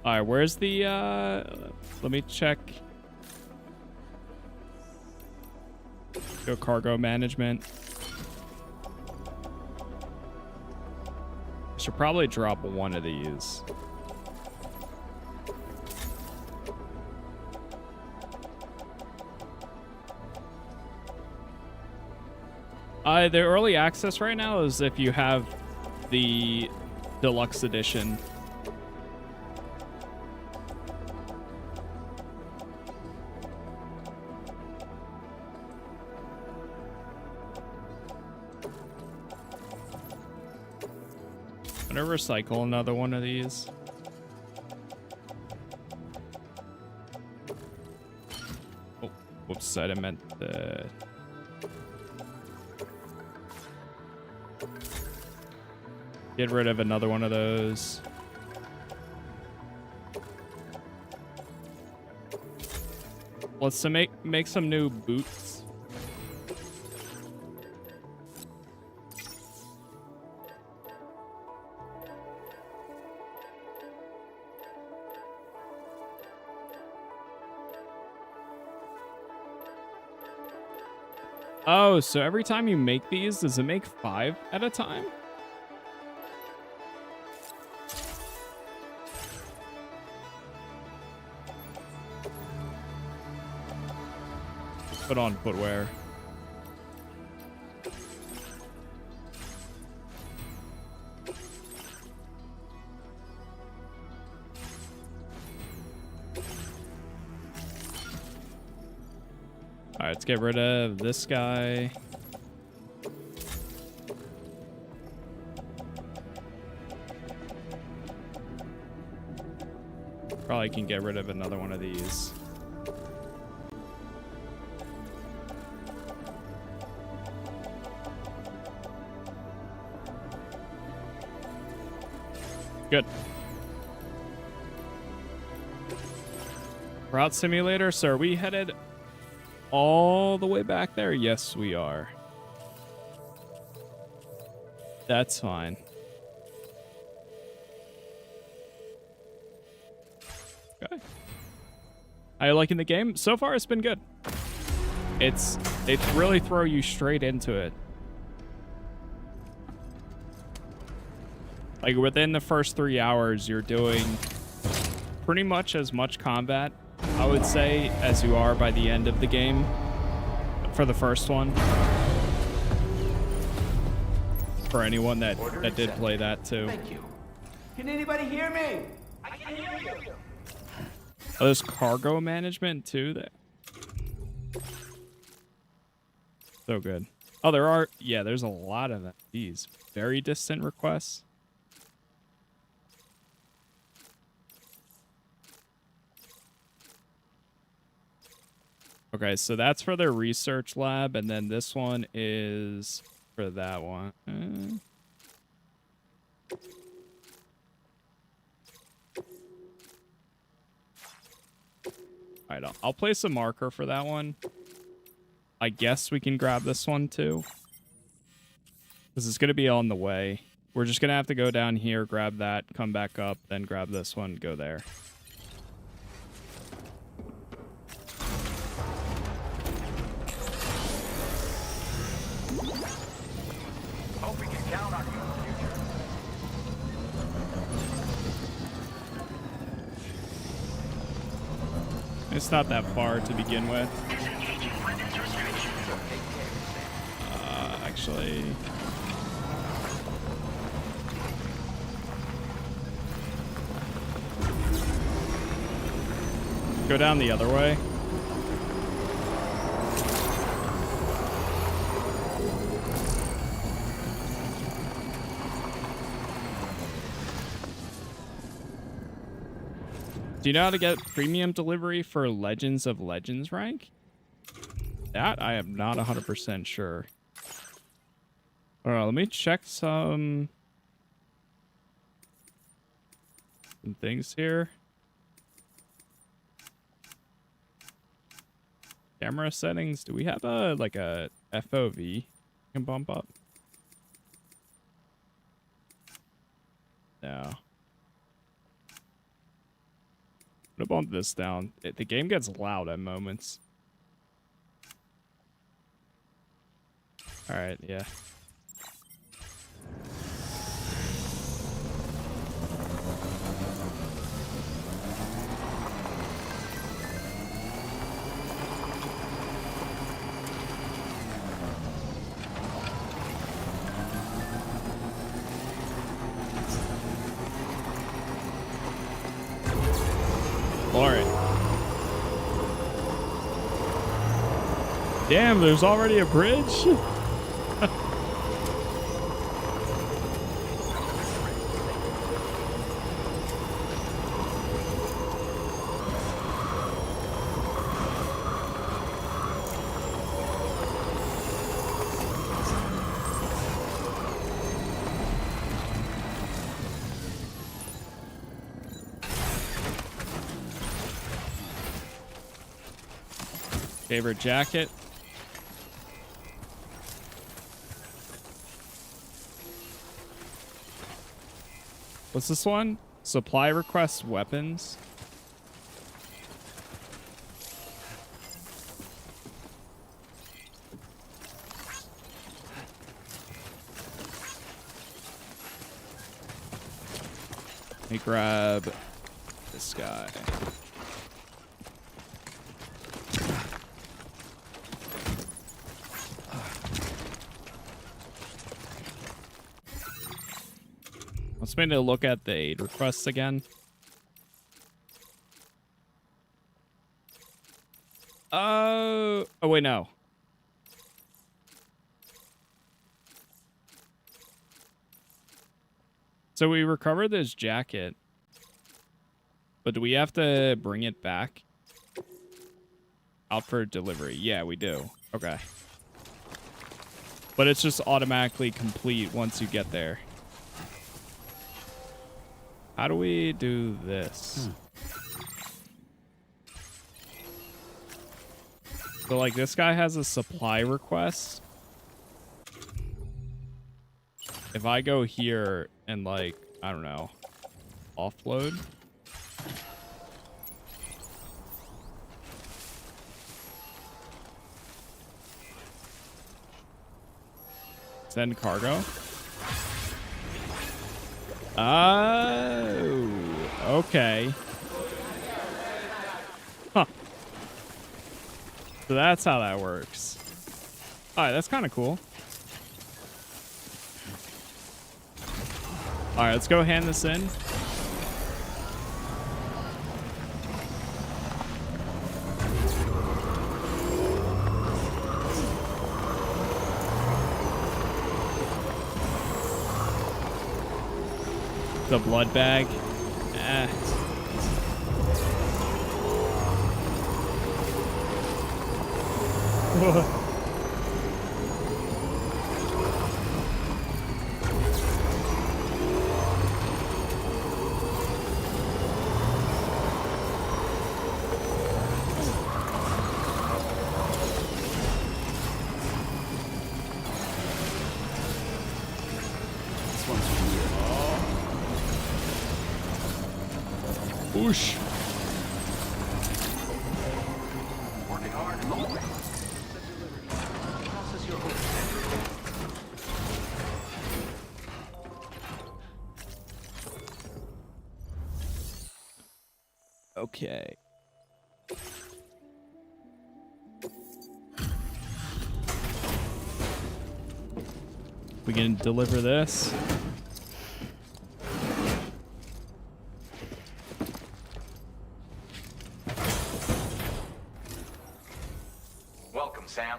Speaker 1: Alright, where's the, let me check. Go cargo management. I should probably drop one of these. The early access right now is if you have the deluxe edition. I'm gonna recycle another one of these. Oh, whoops, I didn't meant the... Get rid of another one of those. Let's make some new boots. Oh, so every time you make these, does it make 5 at a time? Put on footwear. All right, let's get rid of this guy. Probably can get rid of another one of these. Good. Route simulator. So are we headed all the way back there? Yes, we are. That's fine. Okay. How you liking the game? So far, it's been good. It's really throw you straight into it. Like within the first 3 hours, you're doing pretty much as much combat, I would say, as you are by the end of the game for the first one. For anyone that did play that too.
Speaker 9: Thank you. Can anybody hear me? I can hear you.
Speaker 1: Oh, there's cargo management too. That so good. Oh, there's a lot of these very distant requests. Okay, so that's for their research lab, and then this one is for that one. All right, I'll place a marker for that one. I guess we can grab this one too, because it's going to be on the way. We're just going to have to go down here, grab that, come back up, then grab this one, go there.
Speaker 2: Hope we can count on you in the future.
Speaker 1: It's not that far to begin with.
Speaker 5: Disengaging weapons restrictions.
Speaker 1: Actually... Go down the other way. Do you know how to get premium delivery for Legends of Legends rank? That I am not 100% sure. Alright, let me check some things here. Camera settings. Do we have a FOV we can bump up? No. I'm gonna bump this down. The game gets loud at moments. Alright, yeah. Alright. Damn, there's already a bridge? Favorite jacket. What's this one? Supply requests weapons. Let me grab this guy. Let's maybe look at the aid requests again. Oh wait, no. So we recovered this jacket, but do we have to bring it back out for delivery? Yeah, we do. Okay. But it's just automatically complete once you get there. How do we do this? So, like, this guy has a supply request. if I go here and like, I don't know, offload. Send cargo. Oh, okay. Huh. So that's how that works. All right, that's kind of cool. All right, let's go hand this in. The blood bag. Eh.
Speaker 4: This one's for you.
Speaker 1: Whoosh.
Speaker 2: Working hard as always.
Speaker 9: Process your order.
Speaker 1: Okay. We can deliver this.
Speaker 2: Welcome, Sam.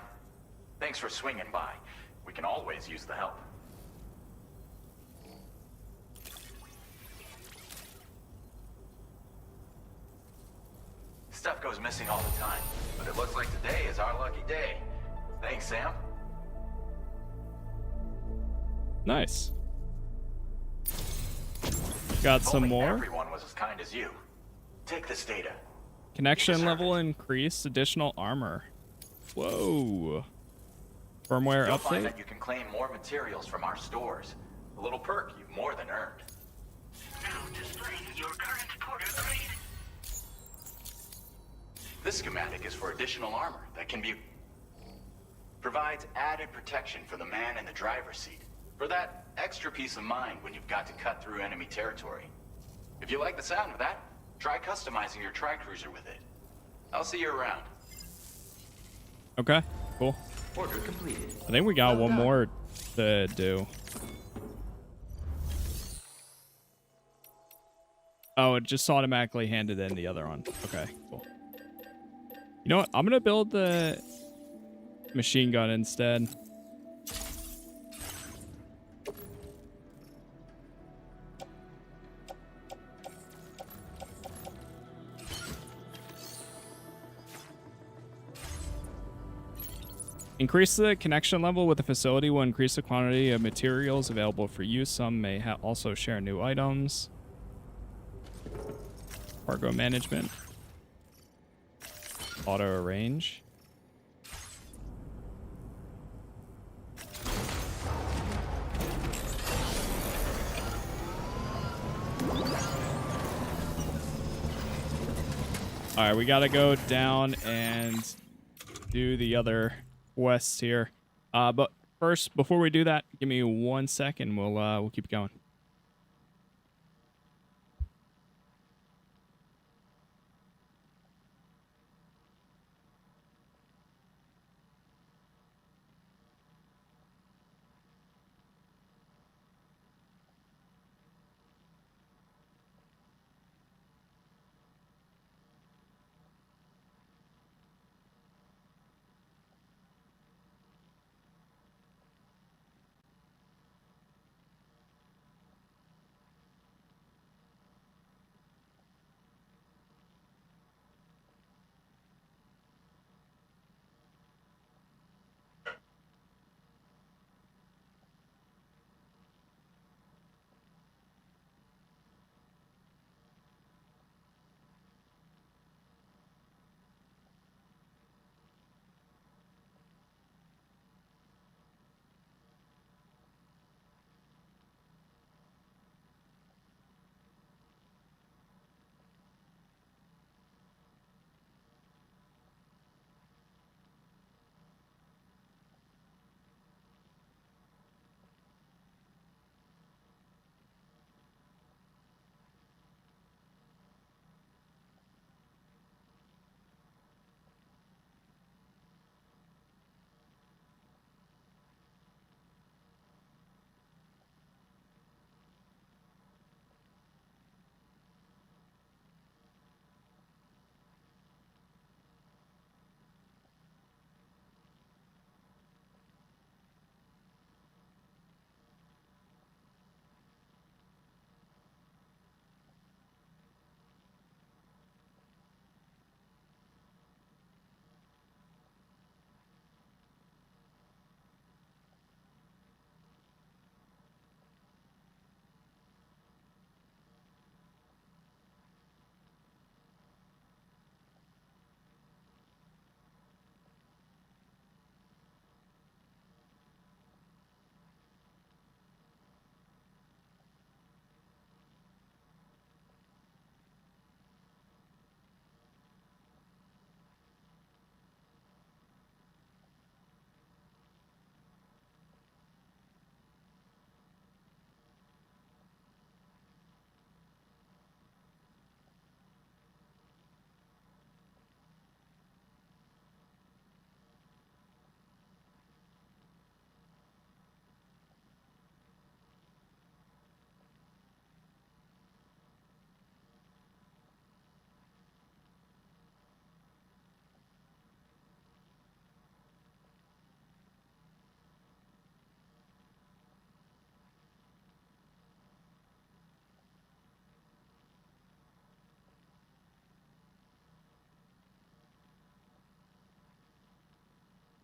Speaker 2: Thanks for swinging by. We can always use the help. Stuff goes missing all the time, but it looks like today is our lucky day. Thanks, Sam.
Speaker 1: Nice. Got
Speaker 2: If
Speaker 1: some
Speaker 2: only
Speaker 1: more.
Speaker 2: Everyone was as kind as you. Take this data.
Speaker 1: Connection level increased. Additional armor. Whoa. Firmware
Speaker 2: You'll find
Speaker 1: update.
Speaker 2: that you can claim more materials from our stores. A little perk you've more than earned.
Speaker 5: Now displaying your current porter grade.
Speaker 2: This schematic is for additional armor that can be... provides added protection for the man in the driver's seat. For that extra peace of mind when you've got to cut through enemy territory. If you like the sound of that, try customizing your tri-cruiser with it. I'll see you around.
Speaker 1: Okay, cool.
Speaker 9: Order completed.
Speaker 1: I think we got
Speaker 9: Well
Speaker 1: one
Speaker 9: done.
Speaker 1: more to do. Oh, it just automatically handed in the other one. Okay, cool. You know what? I'm gonna build the machine gun instead. Increase the connection level with the facility will increase the quantity of materials available for use. Some may also share new items. Cargo management. Auto arrange. All right, we got to go down and do the other quests here. But first, before we do that, give me 1 second. We'll keep going.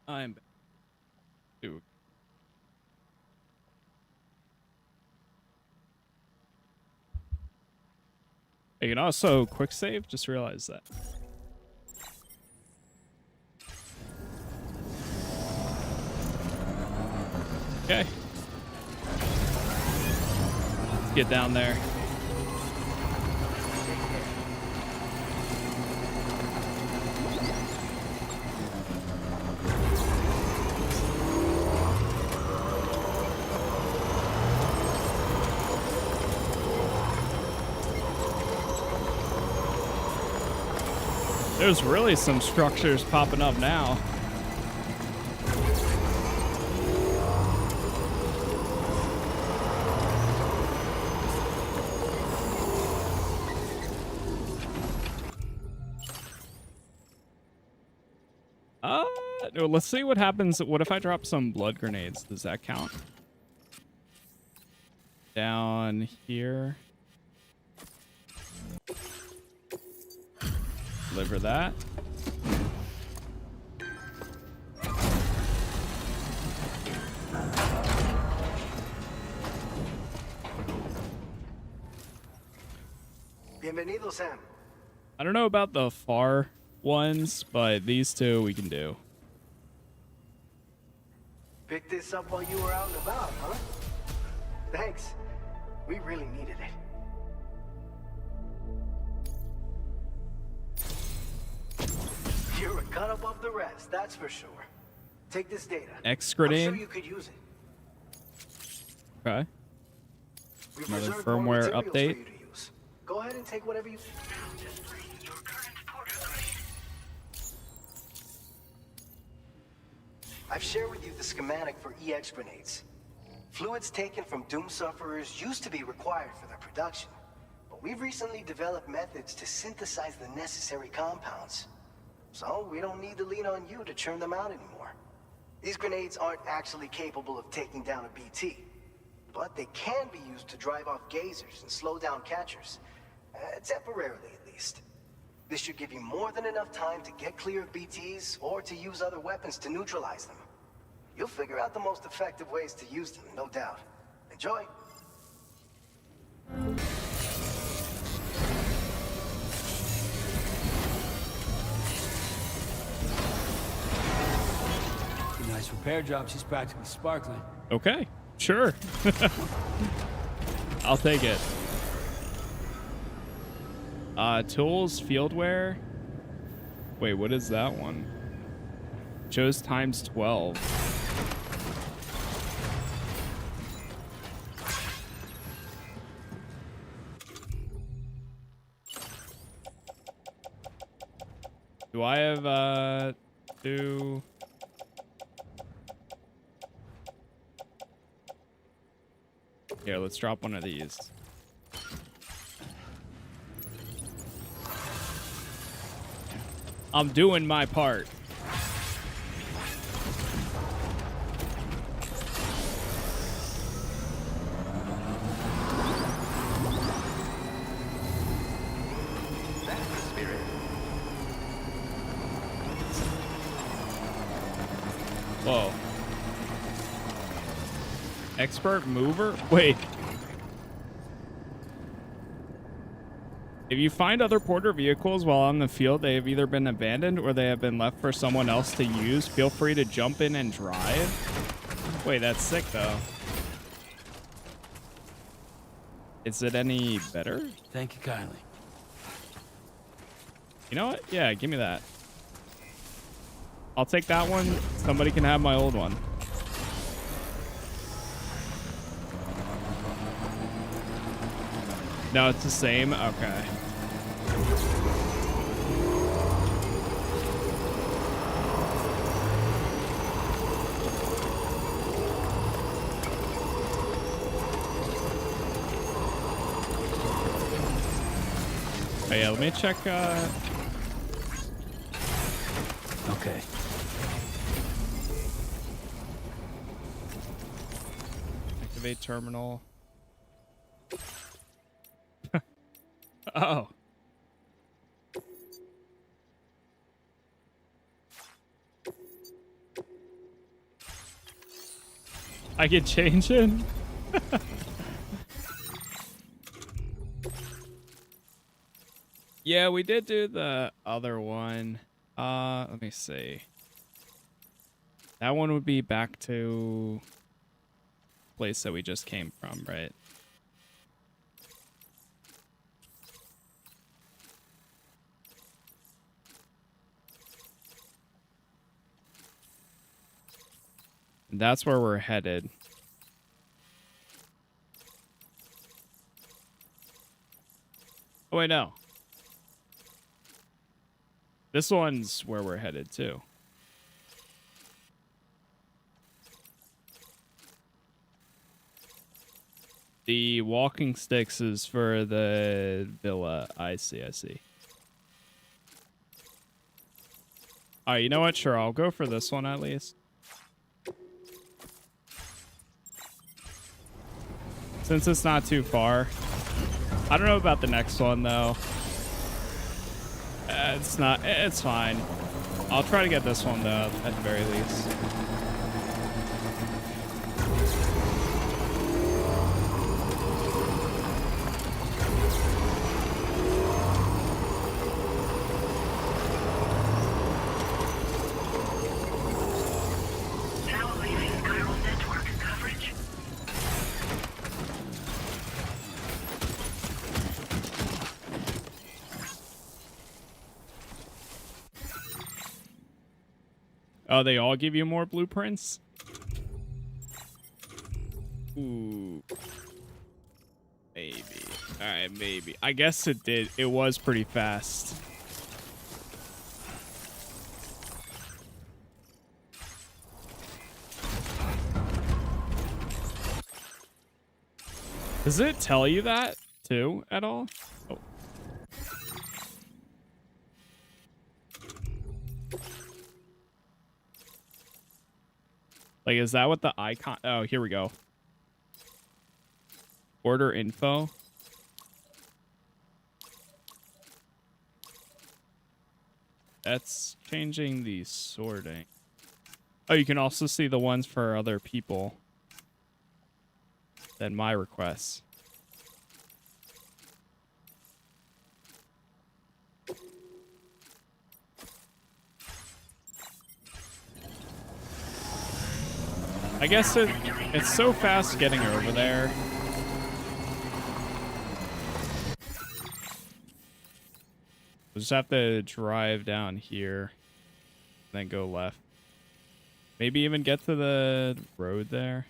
Speaker 1: I'm back. Dude. You can also quick save. Just realized that. Okay. Let's get down there. There's really some structures popping up now. No, let's see what happens. What if I drop some blood grenades? Does that count? Down here. Deliver that.
Speaker 3: Bienvenido, Sam.
Speaker 1: I don't know about the far ones, but these two we can do.
Speaker 3: Picked this up while you were out and about, huh? Thanks. We really needed it. You're a cut above the rest, that's for sure. Take this data.
Speaker 1: X
Speaker 3: I'm
Speaker 1: grenade.
Speaker 3: sure you could use it.
Speaker 1: Okay.
Speaker 3: We've
Speaker 1: Another
Speaker 3: reserved more
Speaker 1: firmware
Speaker 3: materials
Speaker 1: update.
Speaker 3: for you to use. Go ahead and take whatever you...
Speaker 5: Now displaying your current portal grade.
Speaker 3: I've shared with you the schematic for EX grenades. Fluids taken from doom sufferers used to be required for their production, but we've recently developed methods to synthesize the necessary compounds. So we don't need to lean on you to churn them out anymore. These grenades aren't actually capable of taking down a BT, but they can be used to drive off gazers and slow down catchers, temporarily at least. This should give you more than enough time to get clear of BTs or to use other weapons to neutralize them. You'll figure out the most effective ways to use them, no doubt. Enjoy.
Speaker 4: Nice repair job. She's practically sparkling.
Speaker 1: Okay. Sure. I'll take it. Tools, fieldware. Wait, what is that one? Shows times 12. Do I have, two? Here, let's drop one of these. I'm doing my part.
Speaker 2: That's the spirit.
Speaker 1: Whoa. Expert mover? Wait. If you find other porter vehicles while on the field, they have either been abandoned or they have been left for someone else to use. Feel free to jump in and drive. Wait, that's sick though. Is it any better?
Speaker 4: Thank you kindly.
Speaker 1: You know what? Yeah, give me that. I'll take that one. Somebody can have my old one. No, it's the same? Okay. Oh yeah, let me check,
Speaker 4: Okay.
Speaker 1: activate terminal. Oh. I can change it. Yeah, we did do the other one. Let me see. That one would be back to place that we just came from, right? And that's where we're headed. Oh, wait, no. This one's where we're headed, too. The walking sticks is for the villa. I see, I see. Alright, you know what? Sure, I'll go for this one at least. Since it's not too far. I don't know about the next one, though. It's fine. I'll try to get this one, though, at the very least.
Speaker 5: Now leaving chiral network coverage.
Speaker 1: Oh, they all give you more blueprints? Ooh. Maybe. Alright, maybe. I guess it did. It was pretty fast. Does it tell you that, too, at all? Oh. Like, is that what the icon... Oh, here we go. Order info. That's changing the sorting. Oh, you can also see the ones for other people than my requests. I guess it's so fast getting over there. We'll just have to drive down here, then go left. Maybe even get to the road there.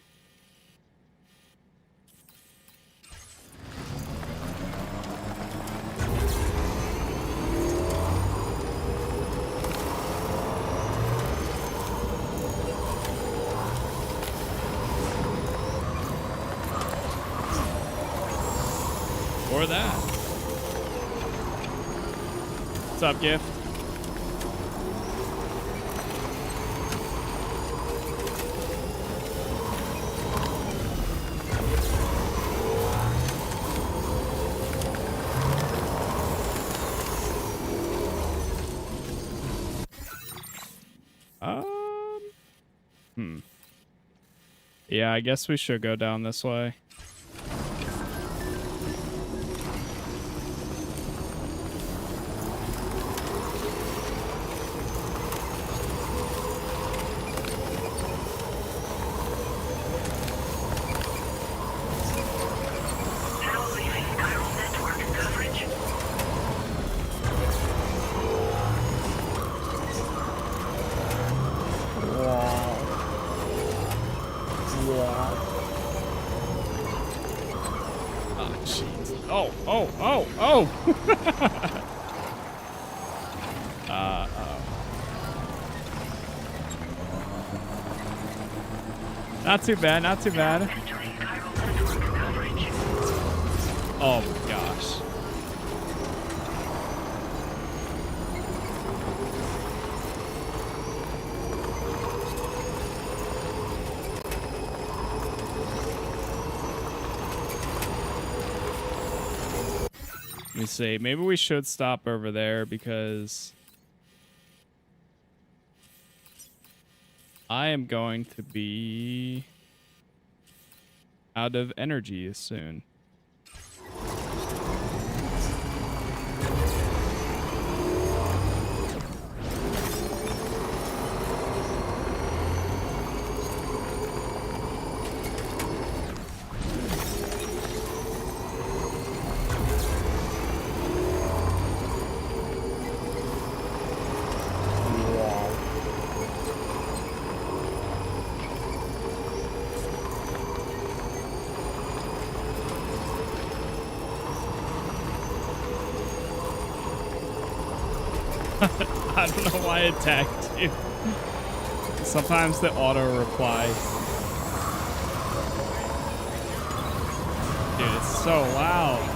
Speaker 1: Or that. What's up, Gift? Yeah, I guess we should go down this way. Not too bad, not too bad. Oh my gosh. Let me see. Maybe we should stop over there because I am going to be out of energy soon. I don't know why it attacked you. Sometimes the auto reply. Dude, it's so loud.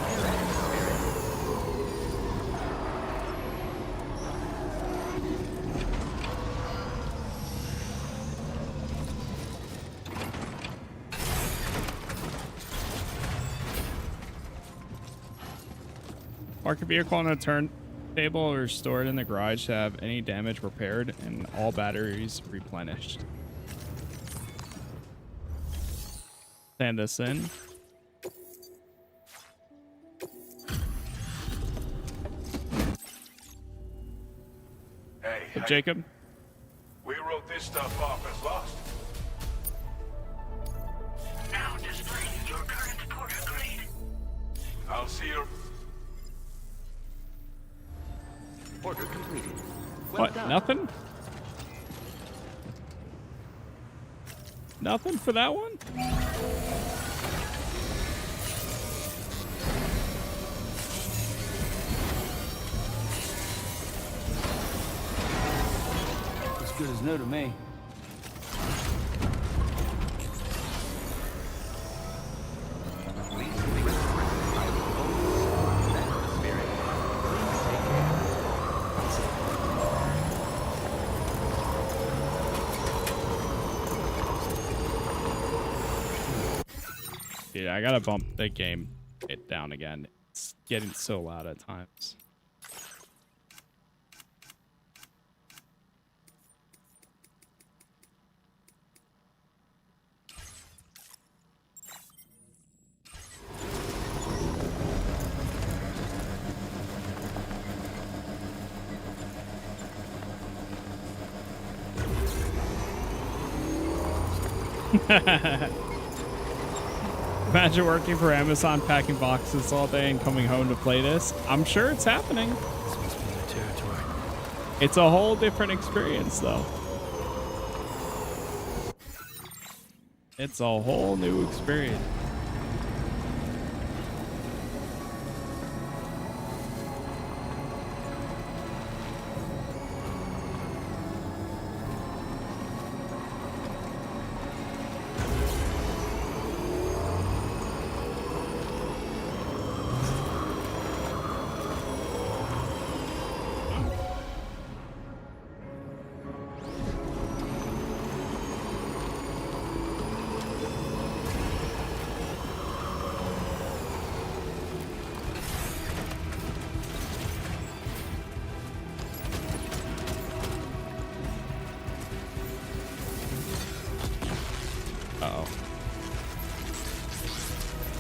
Speaker 1: Park a vehicle on a turntable or store it in the garage to have any damage repaired and all batteries replenished. Sand this in.
Speaker 10: Hey,
Speaker 1: Jacob.
Speaker 10: we wrote this stuff off as lost.
Speaker 5: Now display your current porter grade.
Speaker 10: I'll see you.
Speaker 9: Order completed. Well
Speaker 1: What?
Speaker 9: done.
Speaker 1: Nothing? Nothing for that one?
Speaker 4: As good as new to me.
Speaker 1: Dude, I gotta bump the game it down again. It's getting so loud at times. Imagine working for Amazon, packing boxes all day and coming home to play this. I'm sure it's happening.
Speaker 4: This must be new territory.
Speaker 1: It's a whole different experience, though. It's a whole new experience. Uh-oh.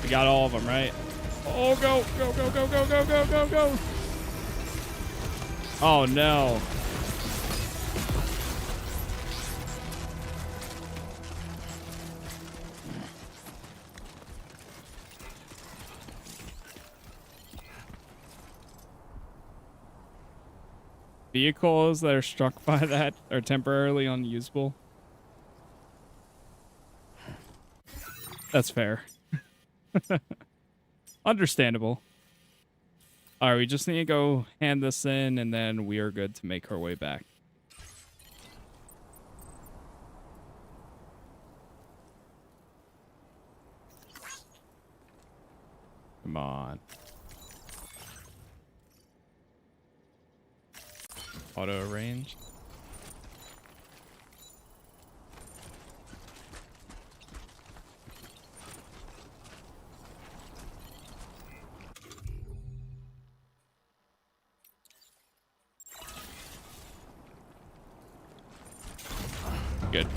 Speaker 1: We got all of them, right? Oh, go, go, go, go, go, go, go, go, go. Oh, no. Vehicles that are struck by that are temporarily unusable. That's fair. Understandable. All right, we just need to go hand this in, and then we are good to make our way back. Come on. Auto arrange. Good.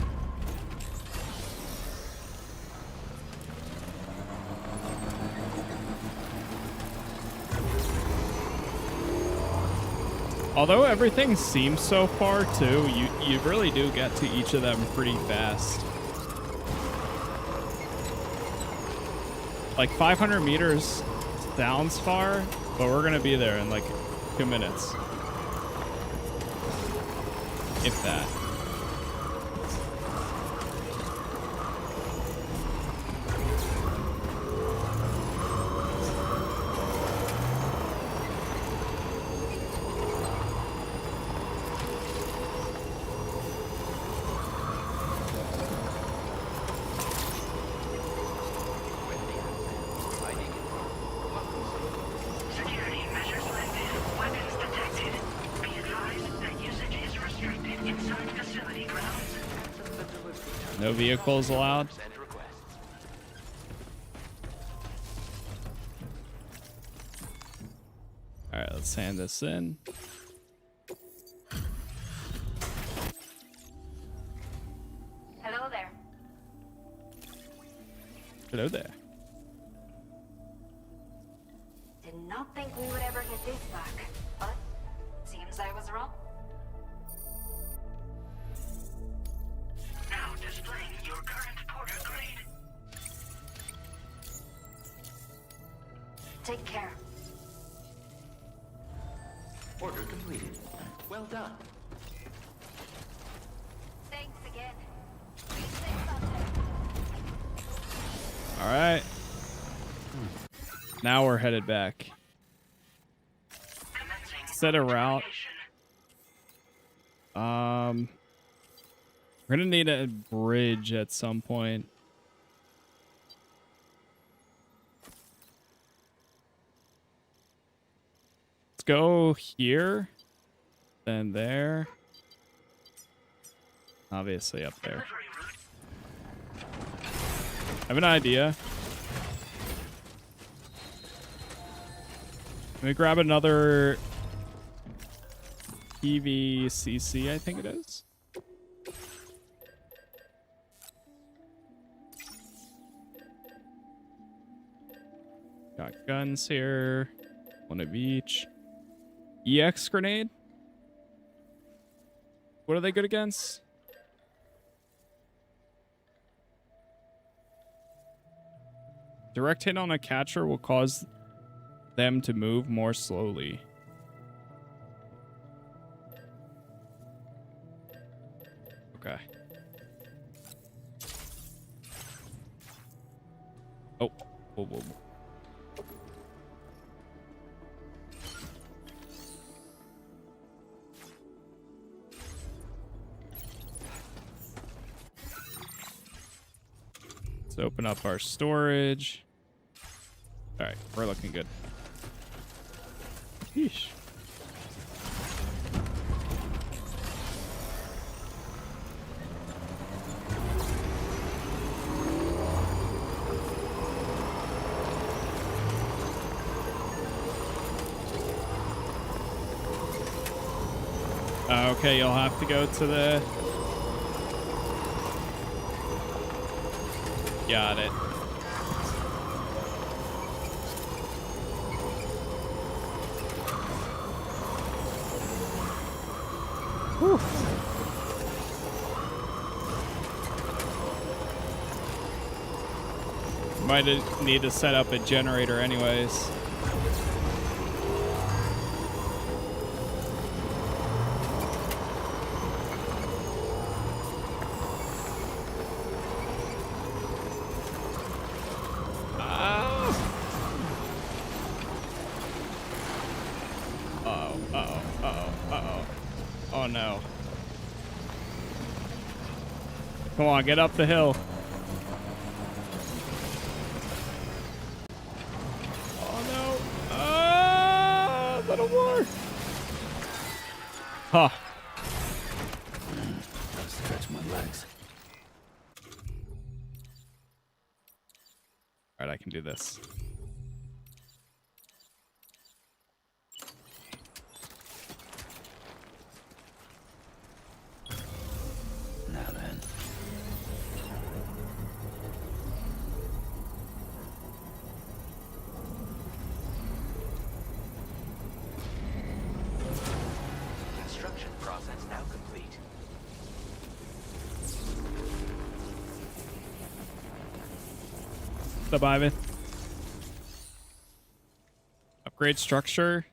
Speaker 1: Although everything seems so far too, you really do get to each of them pretty fast. Like 500 meters sounds far, but we're gonna be there in like 2 minutes. If that.
Speaker 5: Security measures lifted. Weapons detected. Be advised that usage is restricted inside facility grounds.
Speaker 1: No vehicles allowed. All right, let's hand this in.
Speaker 11: Hello there.
Speaker 1: Hello there.
Speaker 11: Did not think we would ever get this back, but seems I was wrong.
Speaker 5: Now displaying your current porter grade.
Speaker 11: Take care.
Speaker 12: Order completed. Well done.
Speaker 11: Thanks again. Be safe out there.
Speaker 1: All right. Now we're headed back. Set a route. We're gonna need a bridge at some point. Let's go here, then there. Obviously up there. I have an idea. Let me grab another PVCC, I think it is. Got guns here. One of each. EX grenade. What are they good against? Direct hit on a catcher will cause them to move more slowly. Okay. Oh. Whoa, whoa, whoa. Let's open up our storage. All right, we're looking good. Yeesh. Okay, you'll have to go to the... Got it. Whew. Might need to set up a generator anyways. Oh no. Come on, get up the hill. Oh no. Ah, little more. Huh.
Speaker 4: Gotta stretch my legs.
Speaker 1: All right, I can do this.
Speaker 4: Now then.
Speaker 1: Surviving. Upgrade structure.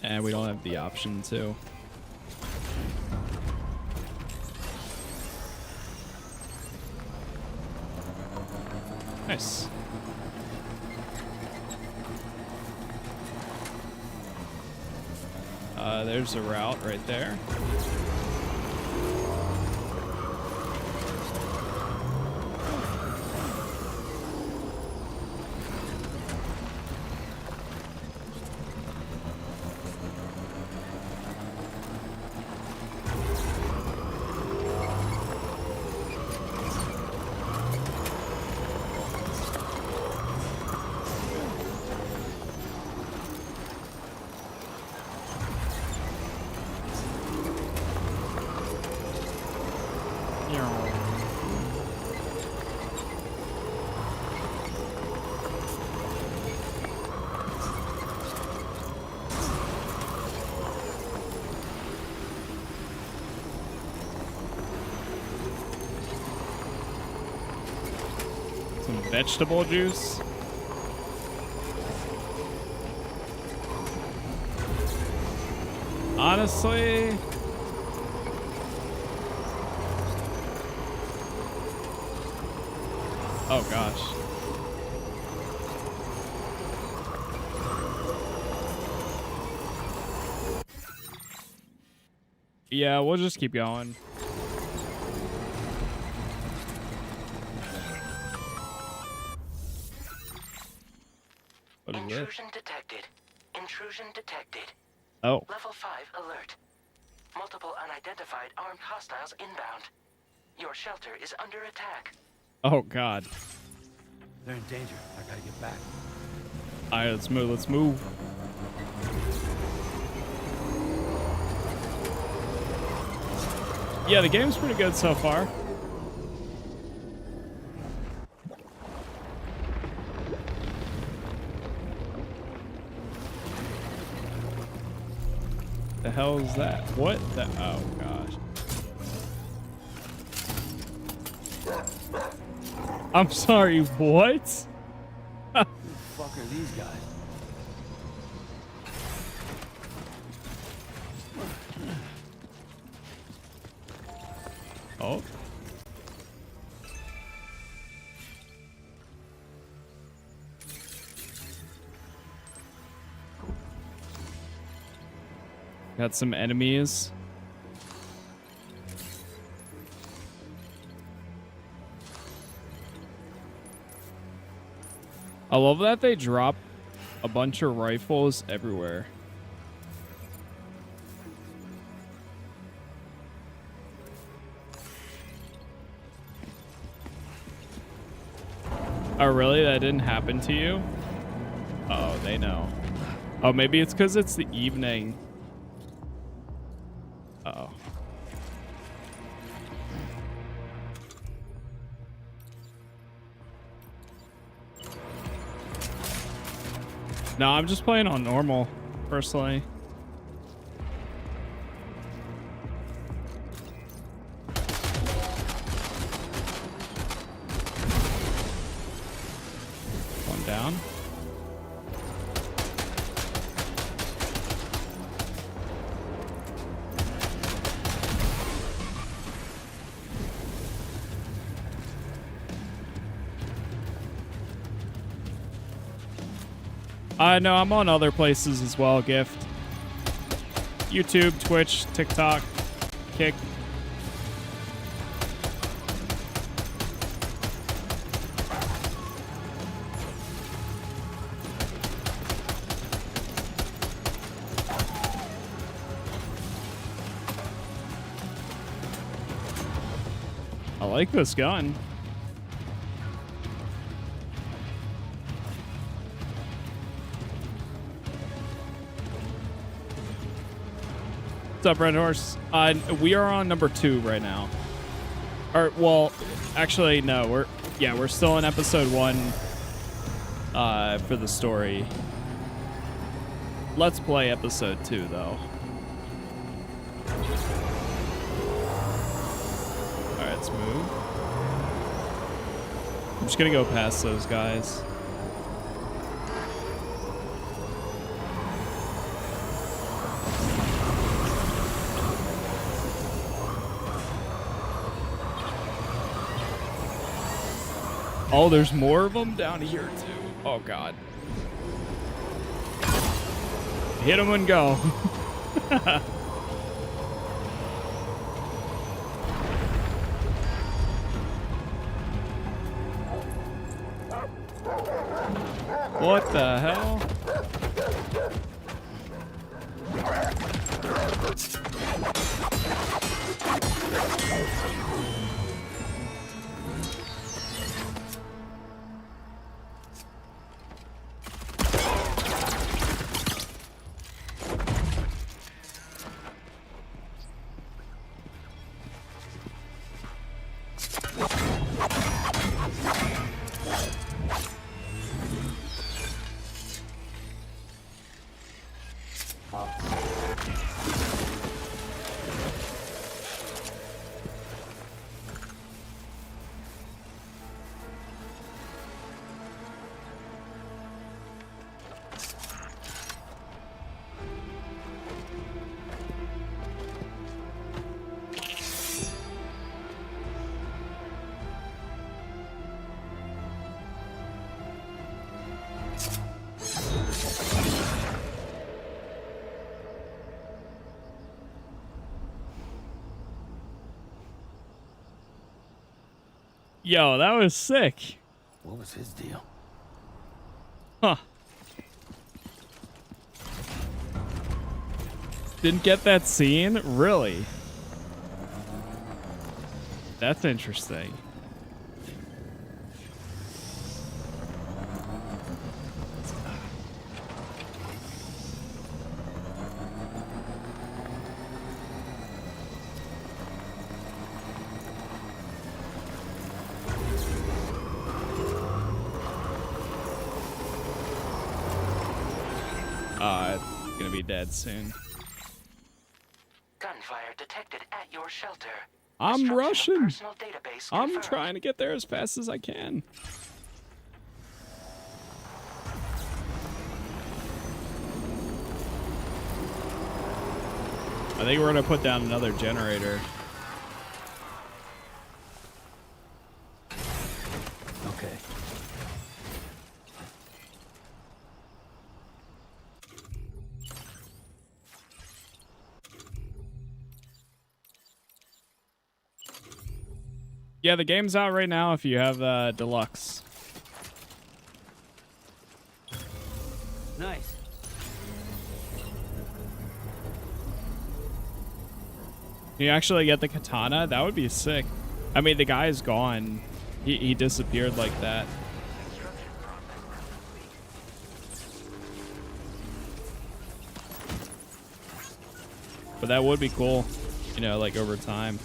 Speaker 1: And we don't have the option to. Nice. There's a route right there. Some vegetable juice. Honestly, oh gosh. Yeah, we'll just keep going. What is this?
Speaker 5: Intrusion detected. Intrusion detected.
Speaker 1: Oh.
Speaker 5: Level 5 alert. Multiple unidentified armed hostiles inbound. Your shelter is under attack.
Speaker 1: Oh god.
Speaker 4: They're in danger. I gotta get back.
Speaker 1: Alright, let's move, let's move. Yeah, the game's pretty good so far. The hell is that? What the? Oh gosh. I'm sorry, what?
Speaker 4: Who the fuck are these guys?
Speaker 1: Oh. Got some enemies. I love that they drop a bunch of rifles everywhere. Oh, really? That didn't happen to you? Oh, they know. Oh, maybe it's because it's the evening. Uh-oh. No, I'm just playing on normal, personally. One down. No, I'm on other places as well, Gift. YouTube, Twitch, TikTok, Kick. I like this gun. What's up, Red Horse? We are on number 2 right now. Or, well, actually, no. We're still in episode 1 for the story. Let's play episode 2, though. All right, let's move. I'm just gonna go past those guys. Oh, there's more of them down here too. Oh god. Hit them and go. What the hell? Yo, that was sick.
Speaker 4: What was his deal?
Speaker 1: Huh. Didn't get that scene? Really? That's interesting. It's gonna be dead soon.
Speaker 5: Gunfire detected at your shelter.
Speaker 1: I'm
Speaker 5: Destruction of
Speaker 1: rushing.
Speaker 5: personal database
Speaker 1: I'm
Speaker 5: confirmed.
Speaker 1: trying to get there as fast as I can. I think we're gonna put down another generator.
Speaker 4: Okay.
Speaker 1: Yeah, the game's out right now if you have deluxe.
Speaker 4: Nice.
Speaker 1: You actually get the katana? That would be sick. I mean, the guy's gone. He disappeared like that. But that would be cool, you know, like over time.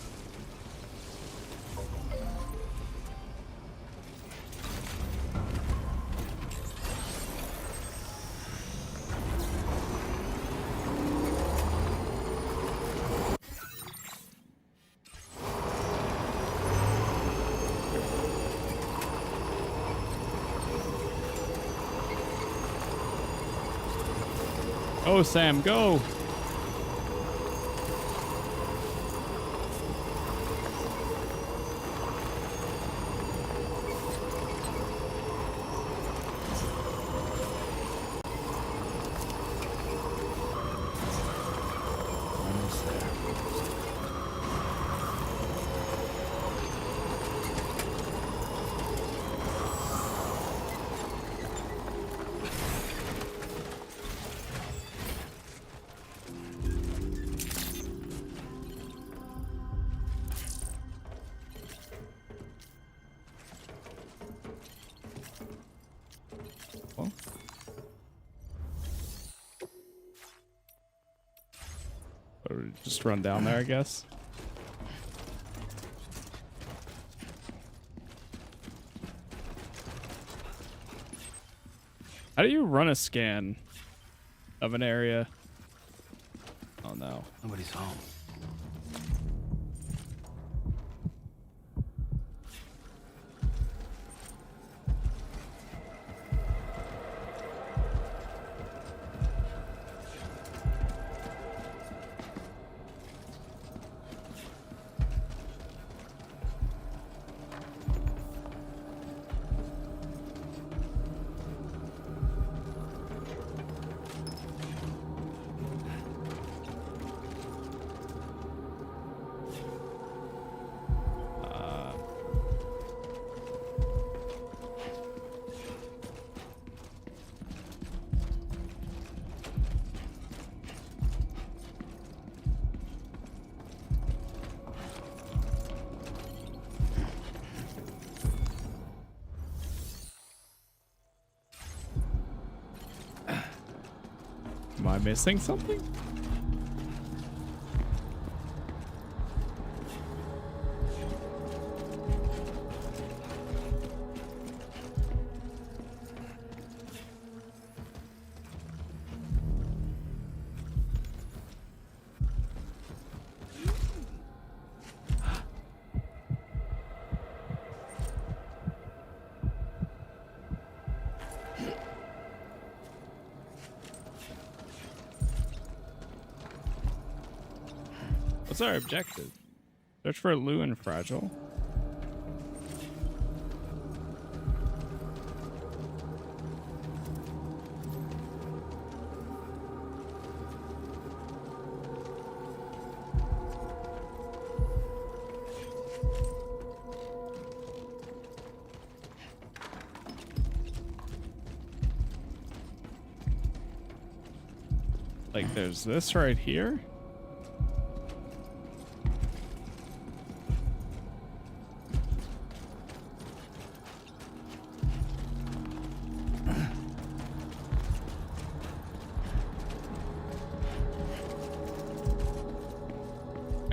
Speaker 1: Oh, Sam, go!
Speaker 4: Almost there.
Speaker 1: Well. Or just run down there, I guess. How do you run a scan of an area? Oh no.
Speaker 4: Nobody's home.
Speaker 1: Am I missing something? What's our objective? Search for Lou and Fragile. Like, there's this right here.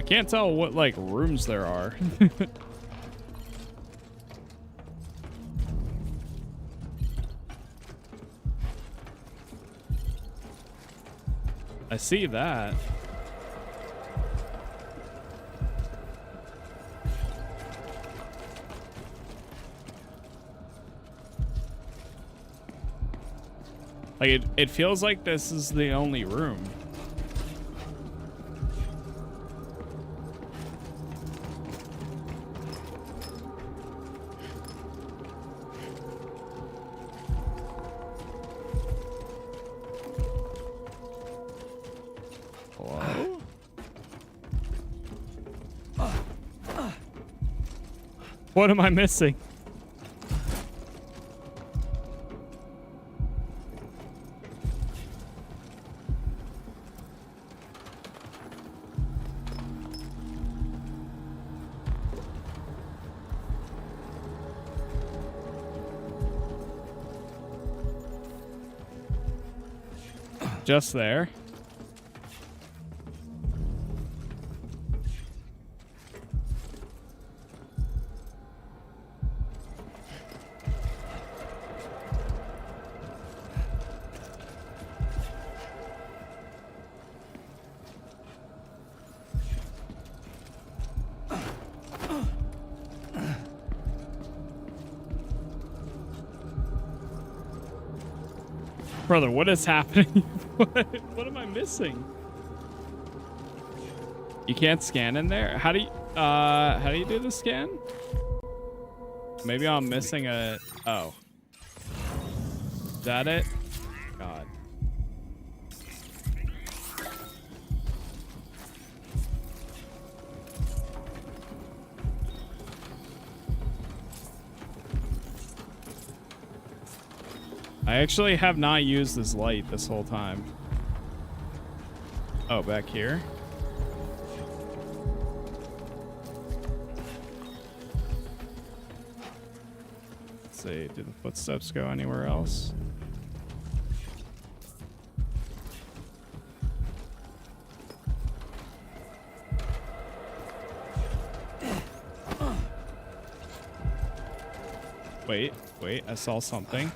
Speaker 1: Can't tell what like rooms there are. I see that. Like it feels like this is the only room. What am I missing? Just there. Brother, what is happening? What am I missing? You can't scan in there? How do you do the scan? Maybe I'm missing a... Oh. Is that it? God. I actually have not used this light this whole time. Oh, back here? Let's see, do the footsteps go anywhere else? Wait, I saw something.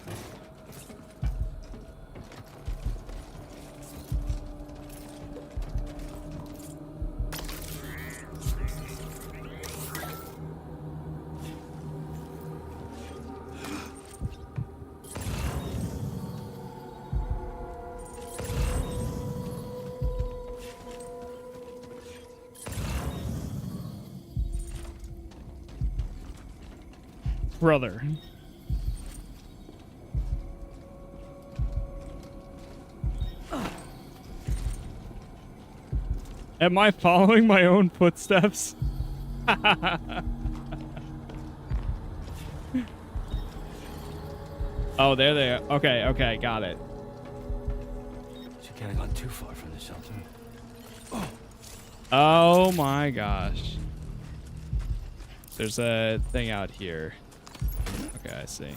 Speaker 1: Brother. Am I following my own footsteps? Oh, there they are. Okay, got it.
Speaker 4: She can't have gone too far from the shelter.
Speaker 1: Oh my gosh. There's a thing out here. Okay, I see.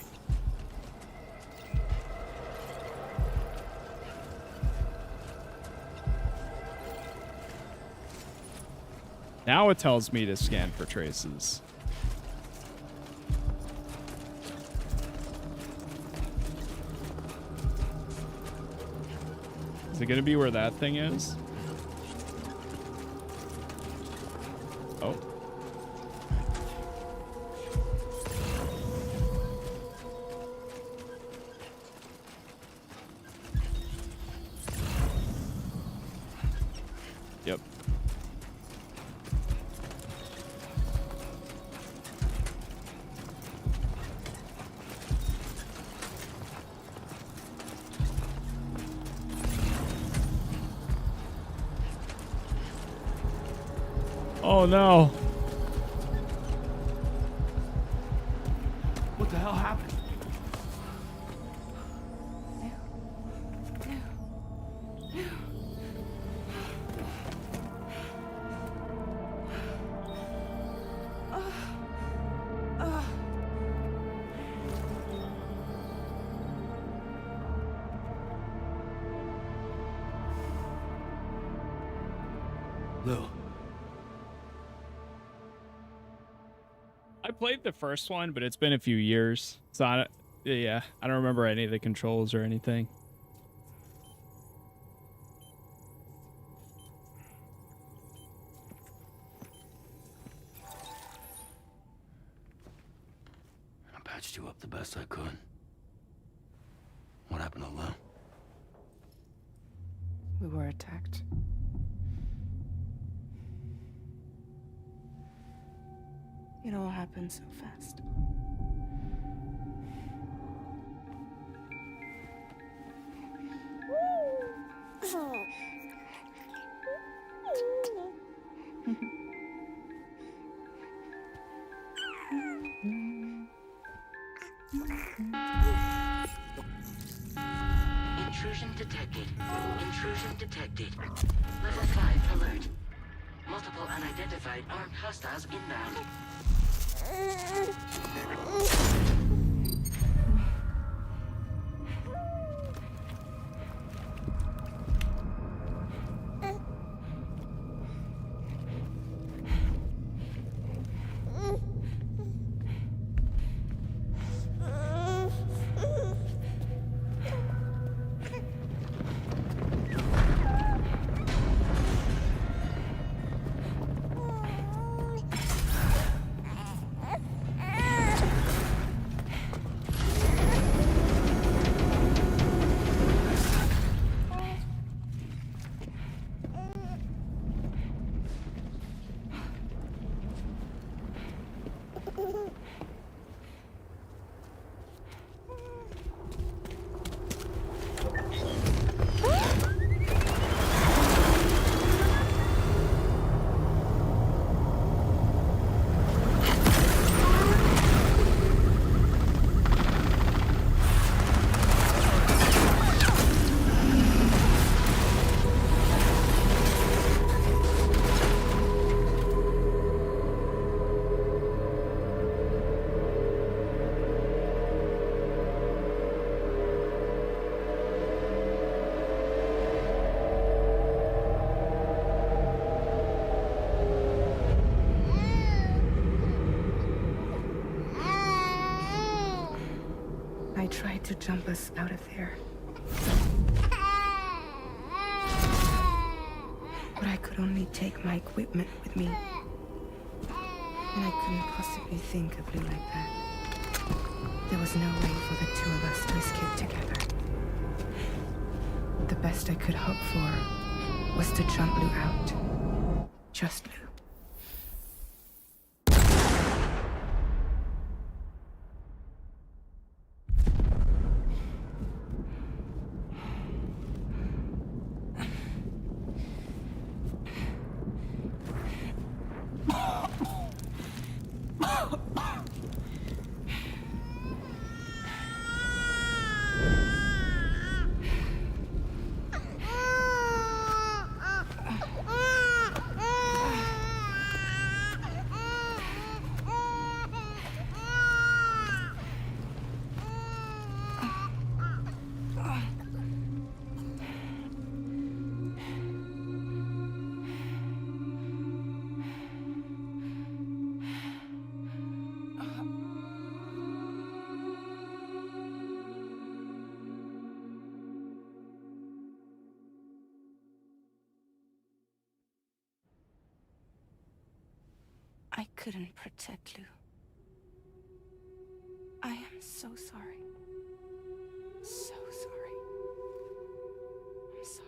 Speaker 1: Now it tells me to scan for traces. Is it gonna be where that thing is? Oh. Yep. Oh no.
Speaker 4: What the hell happened? Lou.
Speaker 1: I played the first one, but it's been a few years. So yeah, I don't remember any of the controls or anything.
Speaker 4: I patched you up the best I could. What happened to Lou?
Speaker 8: We were attacked. It all happened so fast.
Speaker 5: Intrusion detected. Intrusion detected. Level 5 alert. Multiple unidentified armed hostiles inbound. I tried to jump us out of there. But I could only take my equipment with me. And I couldn't possibly think of Lou like that. There was no way for the two of us to escape together. The best I could hope for was to jump Lou out. Just Lou. couldn't protect Lou. I am so sorry. So sorry. I'm sorry.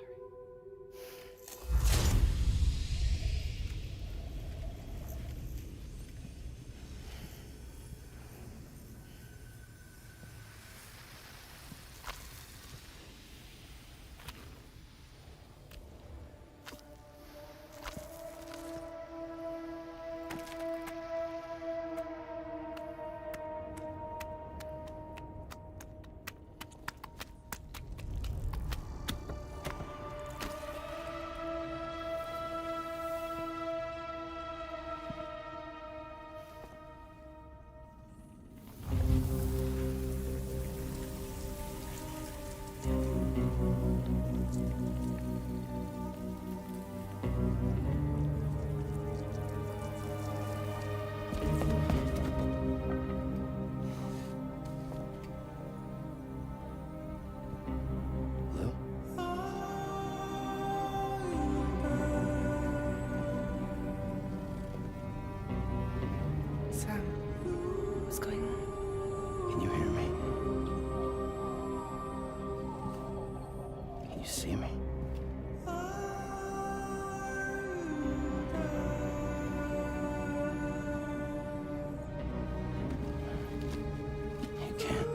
Speaker 5: Sam, what's going on?
Speaker 3: Can you hear me? Can you see me? You can't.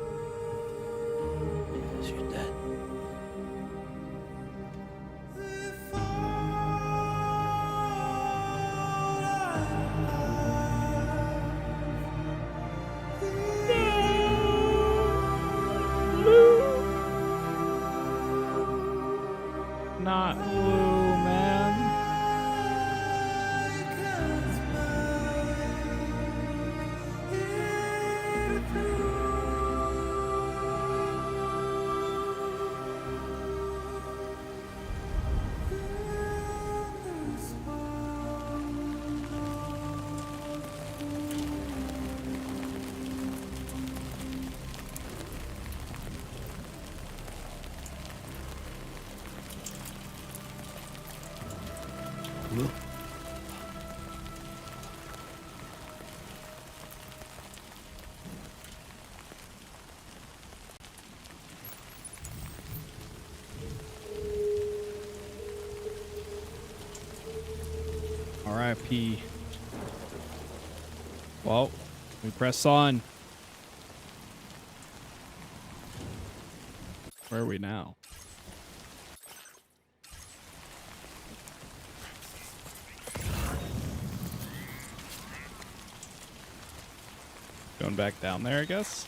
Speaker 3: Because you're dead.
Speaker 1: Not Lou, man.
Speaker 3: Lou?
Speaker 1: R.I.P. Well, we press on. Where are we now? Going back down there, I guess.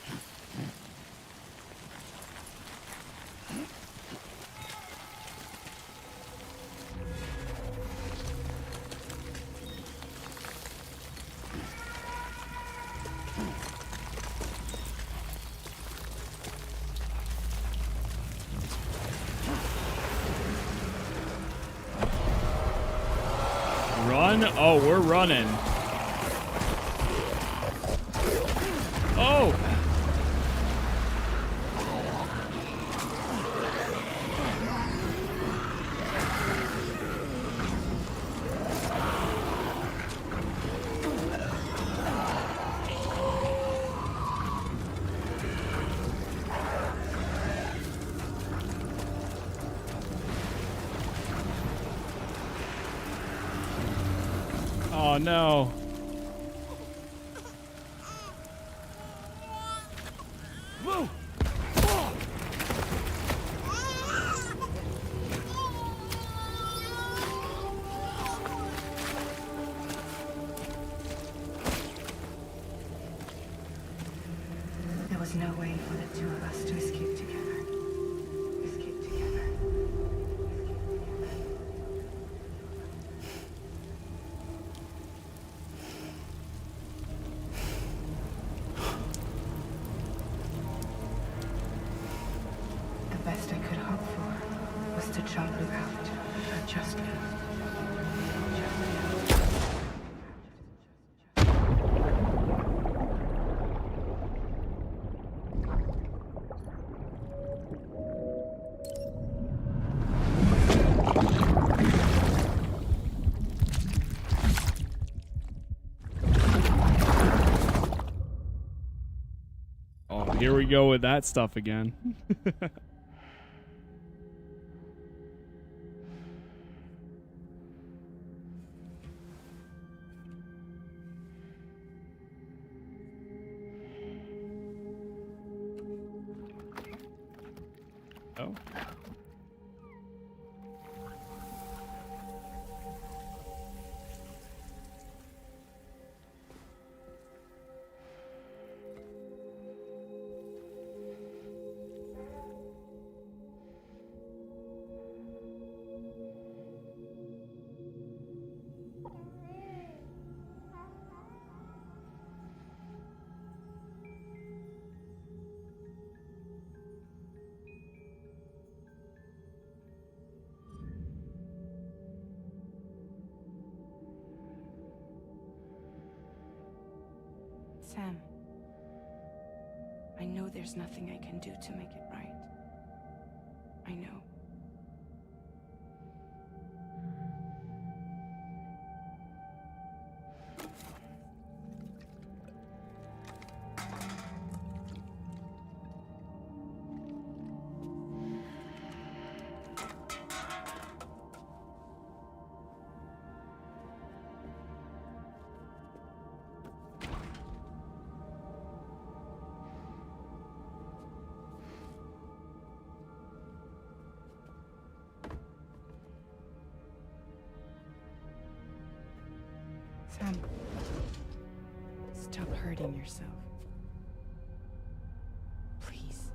Speaker 1: Run? Oh, we're running. Oh! Oh no.
Speaker 6: Whoa!
Speaker 5: There was no way for the two of us to escape together. Escape together. The best I could hope for was to jump Lou out. Just Lou.
Speaker 1: Here we go with that stuff again. Oh.
Speaker 5: Sam, I know there's nothing I can do to make it right. I know. Sam, stop hurting yourself. Please.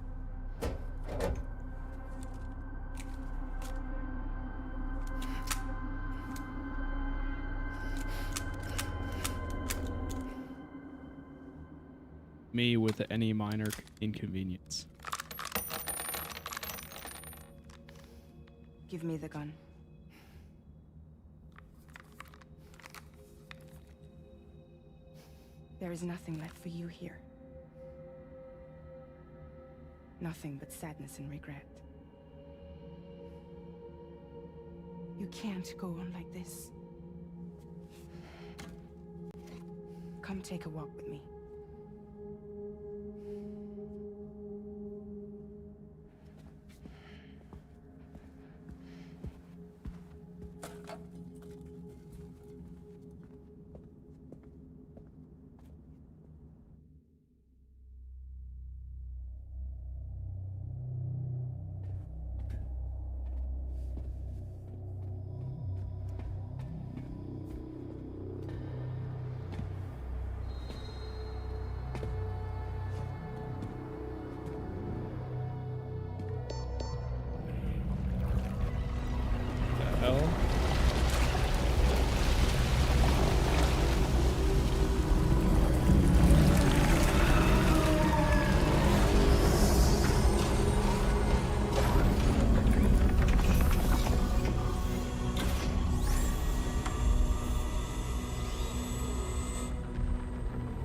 Speaker 1: Me with any minor inconvenience.
Speaker 5: Give me the gun. There is nothing left for you here. Nothing but sadness and regret. You can't go on like this. Come take a walk with me.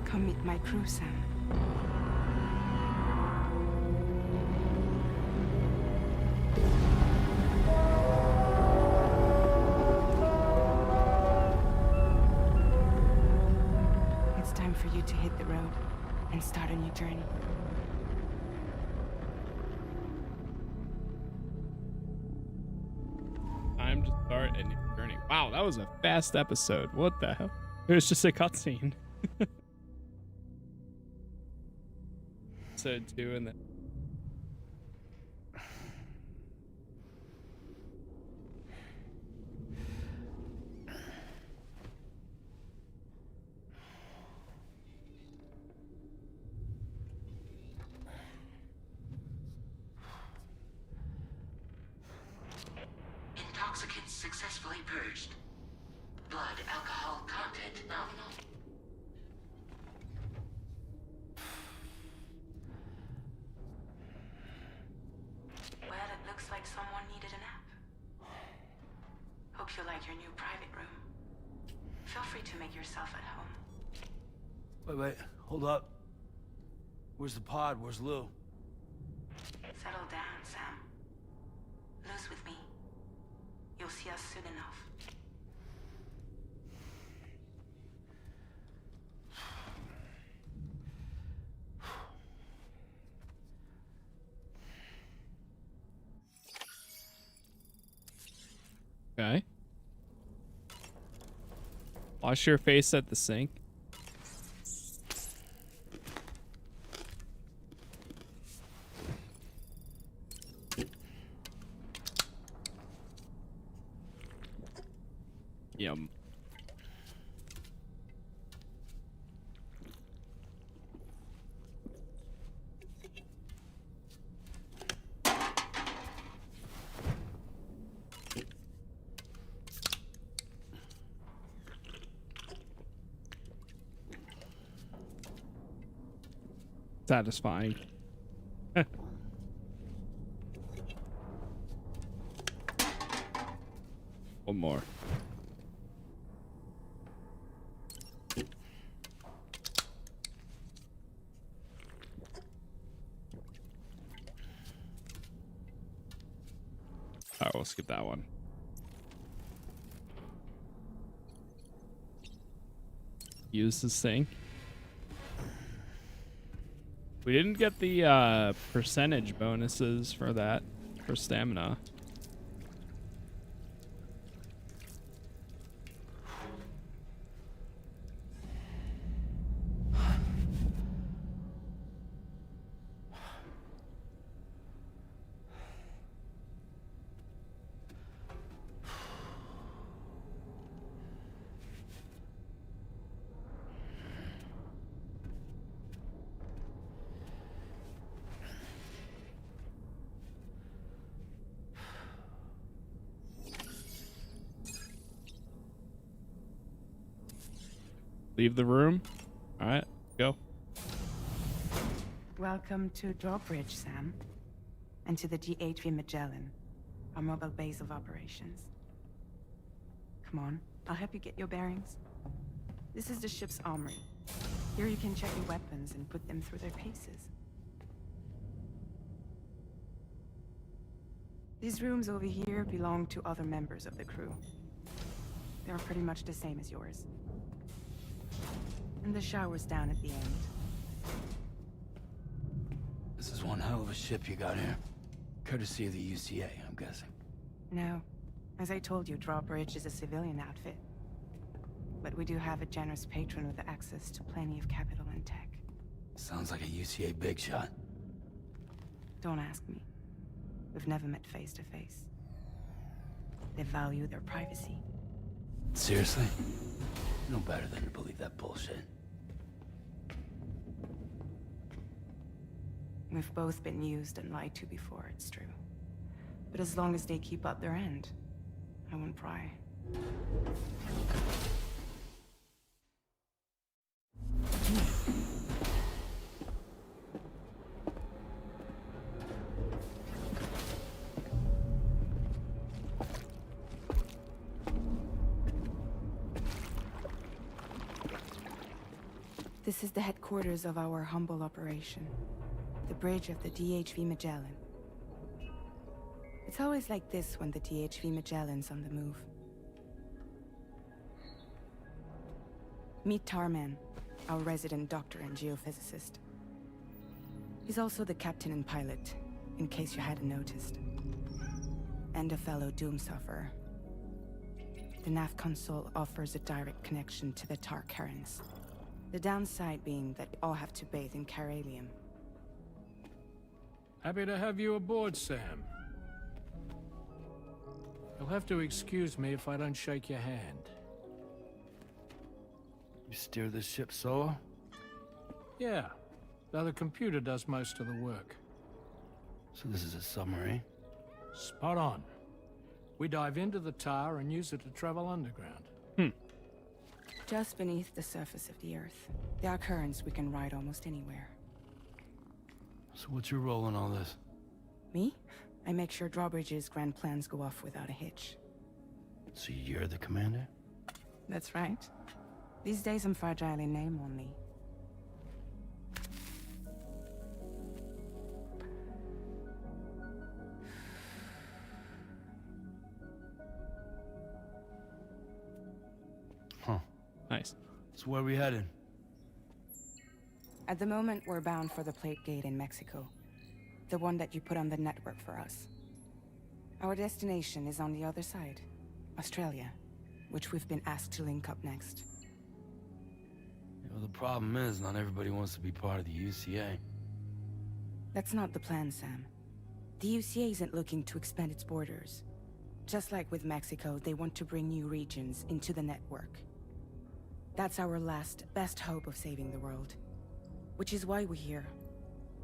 Speaker 5: Come meet my crew, Sam. It's time for you to hit the road and start a new journey.
Speaker 1: Time to start a new journey. Wow, that was a fast episode. What the hell? It was just a cutscene. Episode 2 and then
Speaker 12: Intoxicants successfully purged. Blood alcohol content nominal.
Speaker 8: Well, it looks like someone needed a nap. Hope you like your new private room. Feel free to make yourself at home.
Speaker 4: Wait, hold up. Where's the pod? Where's Lou?
Speaker 8: Settle down, Sam. Lou's with me. You'll see us soon enough.
Speaker 1: Wash your face at the sink. Yum. Satisfying. One more. Alright, we'll skip that one. Use the sink. We didn't get the percentage bonuses for that, for stamina. Leave the room. All right, go.
Speaker 5: Welcome to Drawbridge, Sam. And to the GHV Magellan, our mobile base of operations. Come on, I'll help you get your bearings. This is the ship's armory. Here you can check your weapons and put them through their paces. These rooms over here belong to other members of the crew. They're pretty much the same as yours. And the shower's down at the end.
Speaker 4: This is one hell of a ship you got here. Courtesy of the UCA, I'm guessing.
Speaker 5: No. As I told you, Drawbridge is a civilian outfit. But we do have a generous patron with access to plenty of capital and tech.
Speaker 4: Sounds like a UCA big shot.
Speaker 5: Don't ask me. We've never met face to face. They value their privacy.
Speaker 4: Seriously? No better than to believe that bullshit.
Speaker 5: We've both been used and lied to before, it's true. But as long as they keep up their end, I won't pry. This is the headquarters of our humble operation. The bridge of the DHV Magellan. It's always like this when the DHV Magellan's on the move. Meet Tarman, our resident doctor and geophysicist. He's also the captain and pilot, in case you hadn't noticed. And a fellow doom sufferer. The nav console offers a direct connection to the tar currents. The downside being that we all have to bathe in caralium.
Speaker 13: Happy to have you aboard, Sam. You'll have to excuse me if I don't shake your hand.
Speaker 4: You steer this ship solo?
Speaker 13: Yeah, though the computer does most of the work.
Speaker 4: So this is a submarine?
Speaker 13: Spot on. We dive into the tar and use it to travel underground.
Speaker 5: Just beneath the surface of the Earth, there are currents we can ride almost anywhere.
Speaker 4: So what's your role in all this?
Speaker 5: Me? I make sure Drawbridge's grand plans go off without a hitch.
Speaker 4: So you're the commander?
Speaker 5: That's right. These days I'm fragile in name only.
Speaker 4: Huh.
Speaker 1: Nice.
Speaker 4: So where are we headed?
Speaker 5: At the moment, we're bound for the Plate Gate in Mexico. The one that you put on the network for us. Our destination is on the other side, Australia. which we've been asked to link up next.
Speaker 4: You know, the problem is not everybody wants to be part of the UCA.
Speaker 5: That's not the plan, Sam. The UCA isn't looking to expand its borders. Just like with Mexico, they want to bring new regions into the network. That's our last, best hope of saving the world. Which is why we're here.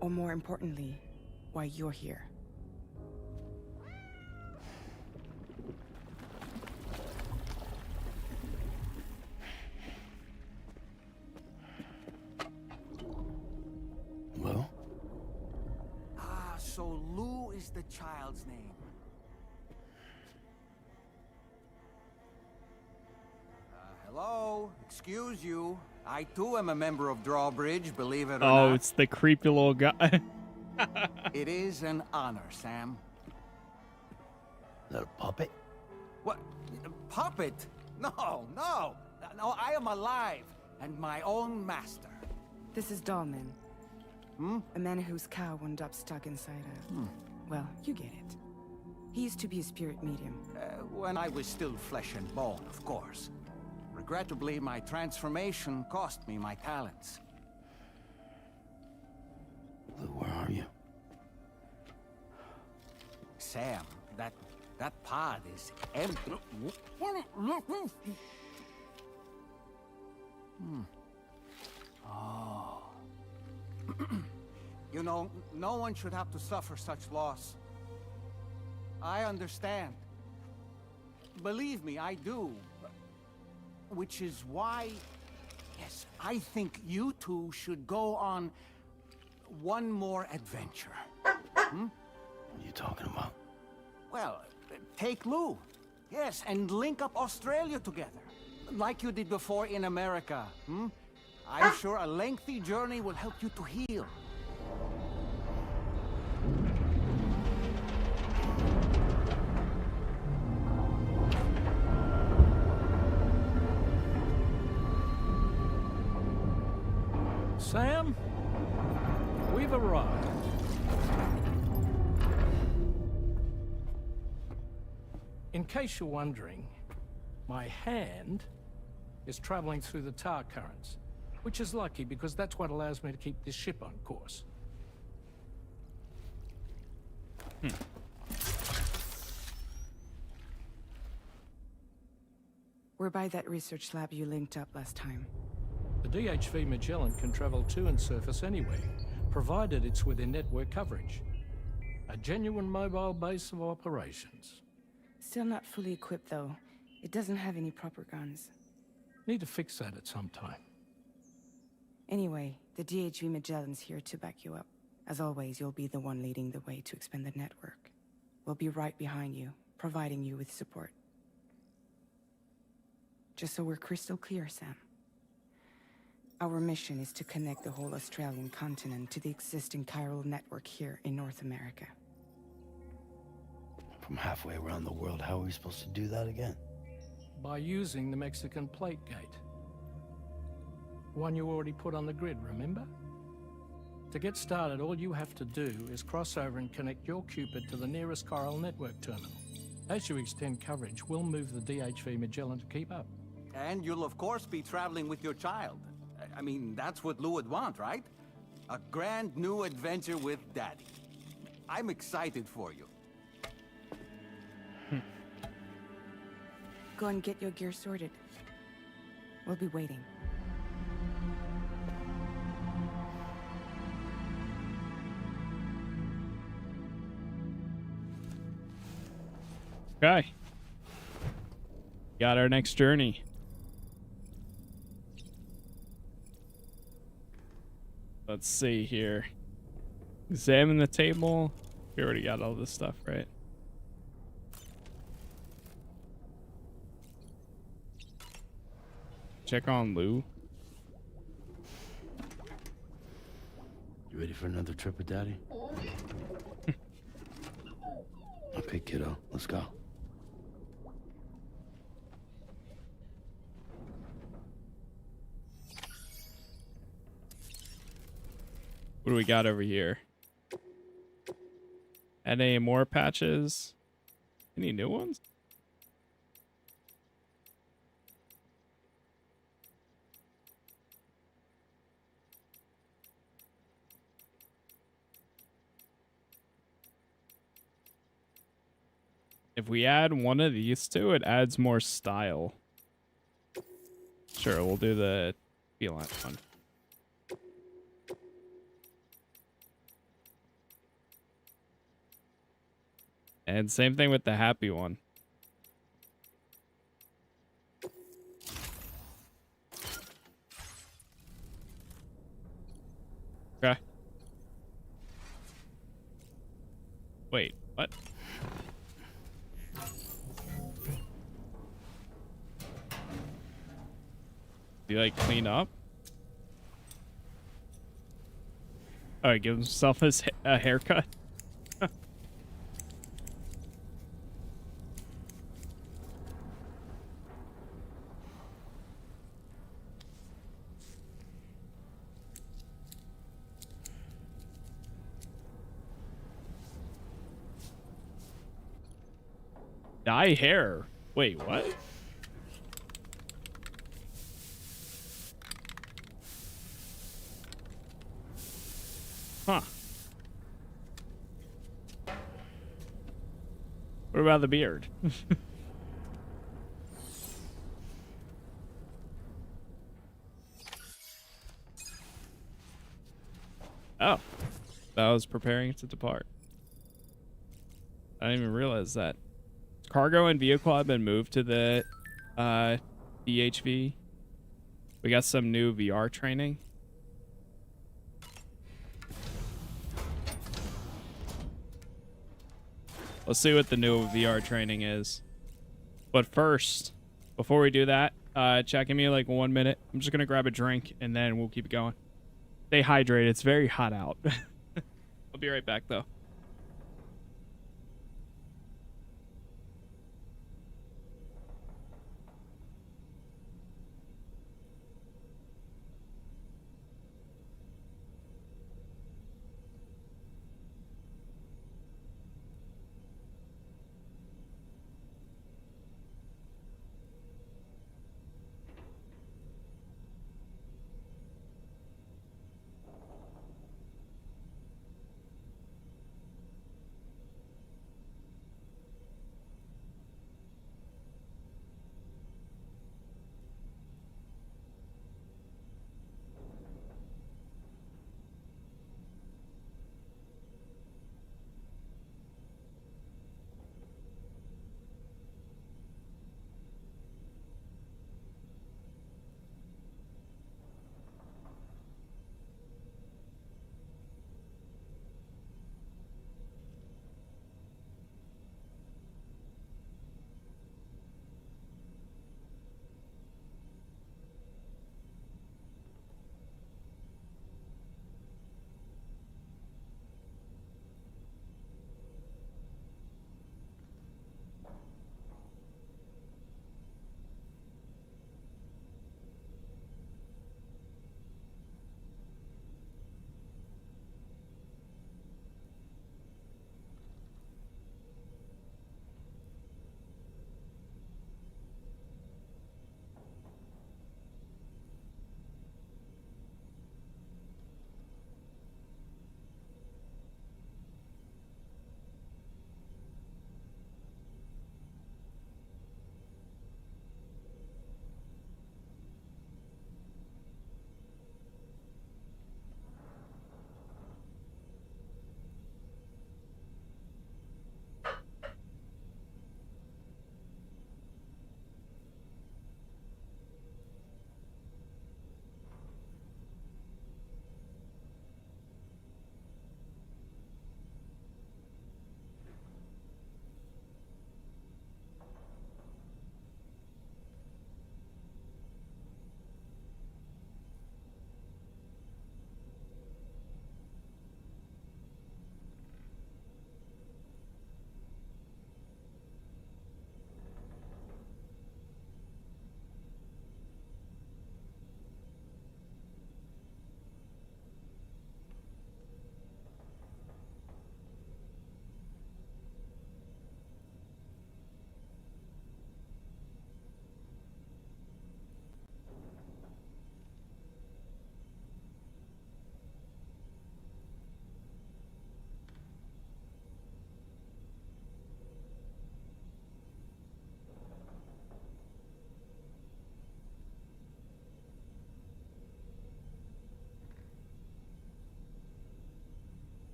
Speaker 5: Or more importantly, why you're here.
Speaker 4: Well?
Speaker 9: Ah, so Lou is the child's name. Hello? Excuse you. I too am a member of Drawbridge, believe it or not.
Speaker 1: Oh, it's the creepy little guy.
Speaker 9: It is an honor, Sam.
Speaker 4: Is that a puppet?
Speaker 9: What? Puppet? No, no. No, I am alive and my own master.
Speaker 5: This is Dahlman.
Speaker 9: Hmm?
Speaker 5: A man whose cow wound up stuck inside a... Well, you get it. He used to be a spirit medium.
Speaker 9: When I was still flesh and bone, of course. Regrettably, my transformation cost me my talents.
Speaker 4: Lou, where are you?
Speaker 9: Sam, that pod is empty. Oh. You know, no one should have to suffer such loss. I understand. Believe me, I do. Which is why, yes, I think you two should go on one more adventure. Hmm?
Speaker 4: What are you talking about?
Speaker 9: Well, take Lou. Yes, and link up Australia together. Like you did before in America. Hmm? I'm sure a lengthy journey will help you to heal.
Speaker 13: Sam, we've arrived. In case you're wondering, my hand is traveling through the tar currents, which is lucky because that's what allows me to keep this ship on course.
Speaker 5: We're by that research lab you linked up last time.
Speaker 13: The DHV Magellan can travel to and surface anywhere, provided it's within network coverage. A genuine mobile base of operations.
Speaker 5: Still not fully equipped, though. It doesn't have any proper guns.
Speaker 13: Need to fix that at some time.
Speaker 5: Anyway, the DHV Magellan's here to back you up. As always, you'll be the one leading the way to expand the network. We'll be right behind you, providing you with support. Just so we're crystal clear, Sam. Our mission is to connect the whole Australian continent to the existing chiral network here in North America.
Speaker 4: From halfway around the world, how are we supposed to do that again?
Speaker 13: By using the Mexican plate gate. One you already put on the grid, remember? To get started, all you have to do is cross over and connect your Cupid to the nearest chiral network terminal. As you extend coverage, we'll move the DHV Magellan to keep up.
Speaker 9: And you'll of course be traveling with your child. I mean, that's what Lou would want, right? A grand new adventure with Daddy. I'm excited for you.
Speaker 5: Go and get your gear sorted. We'll be waiting.
Speaker 1: Okay. Got our next journey. Let's see here. Examine the table. We already got all this stuff, right? Check on Lou.
Speaker 4: You ready for another trip with Daddy? Okay, kiddo, let's go.
Speaker 1: What do we got over here? Add any more patches? Any new ones? If we add one of these two, it adds more style. Sure, we'll do the feline one. And same thing with the happy one. Okay. Wait, what? Do you like clean up? Oh, he gives himself a haircut. Dye hair. Wait, what? Huh. What about the beard? Oh. I was preparing to depart. I didn't even realize that. Cargo and vehicle have been moved to the DHV. We got some new VR training. Let's see what the new VR training is. But first, before we do that, check in me like 1 minute. I'm just going to grab a drink and then we'll keep it going. Stay hydrated. It's very hot out. I'll be right back though.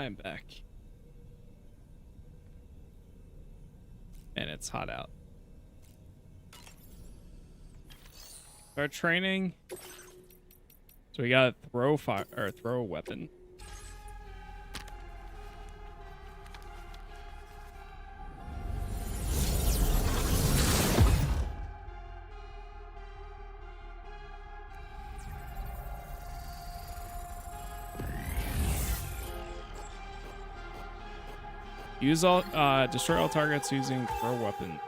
Speaker 1: I'm back. And it's hot out. Start training. So we got throw fire or throw a weapon. Use all destroy all targets using throw weapons.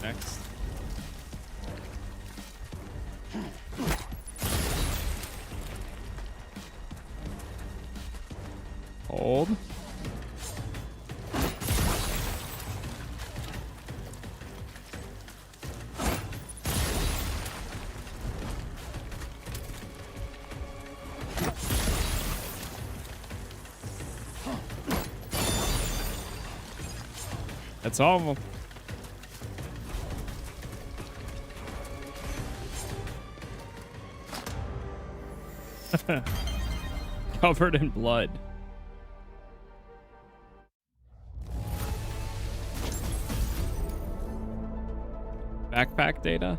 Speaker 1: Next. Hold. That's all of them. Covered in blood. Backpack data.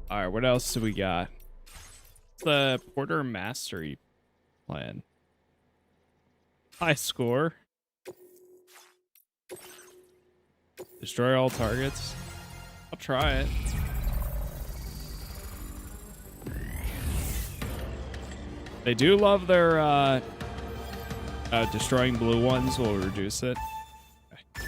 Speaker 1: All right, what else do we got? The Porter Mastery plan. High score. Destroy all targets. I'll try it. They do love their destroying blue ones will reduce it. Okay.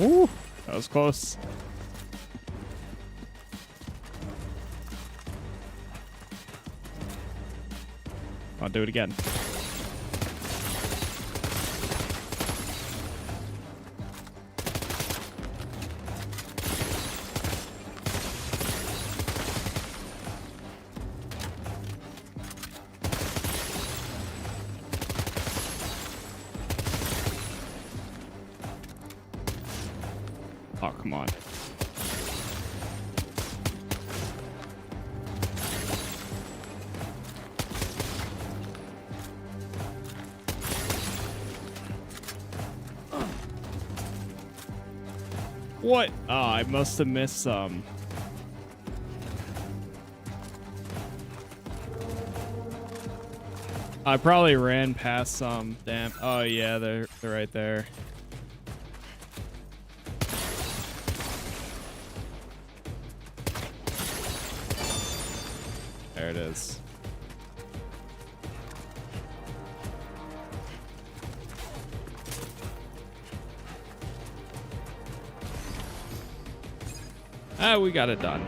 Speaker 1: Ooh, that was close. I'll do it again. Oh, come on. What? Oh, I must have missed some. I probably ran past some. Damn. Oh, yeah, they're right there. There it is. Ah, we got it done.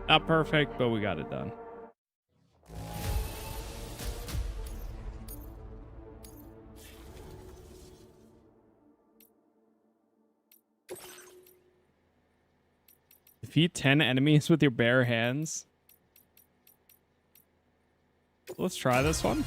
Speaker 1: Not perfect, but we got it done. Defeat 10 enemies with your bare hands. Let's try this one.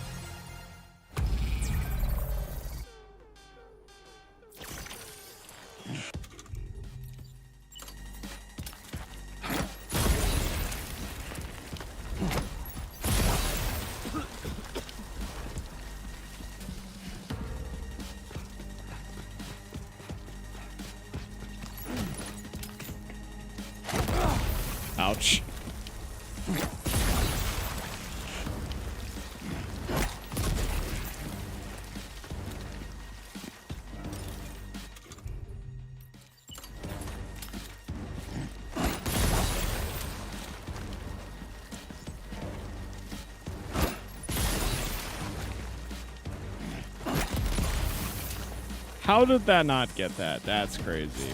Speaker 1: How did that not get that? That's crazy.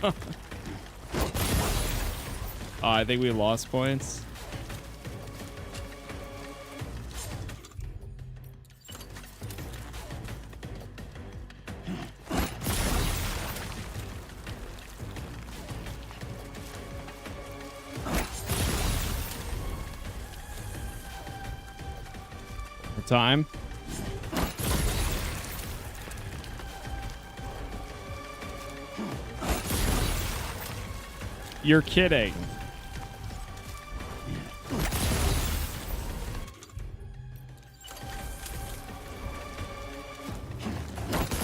Speaker 1: Oh, I think we lost points. Time. You're kidding.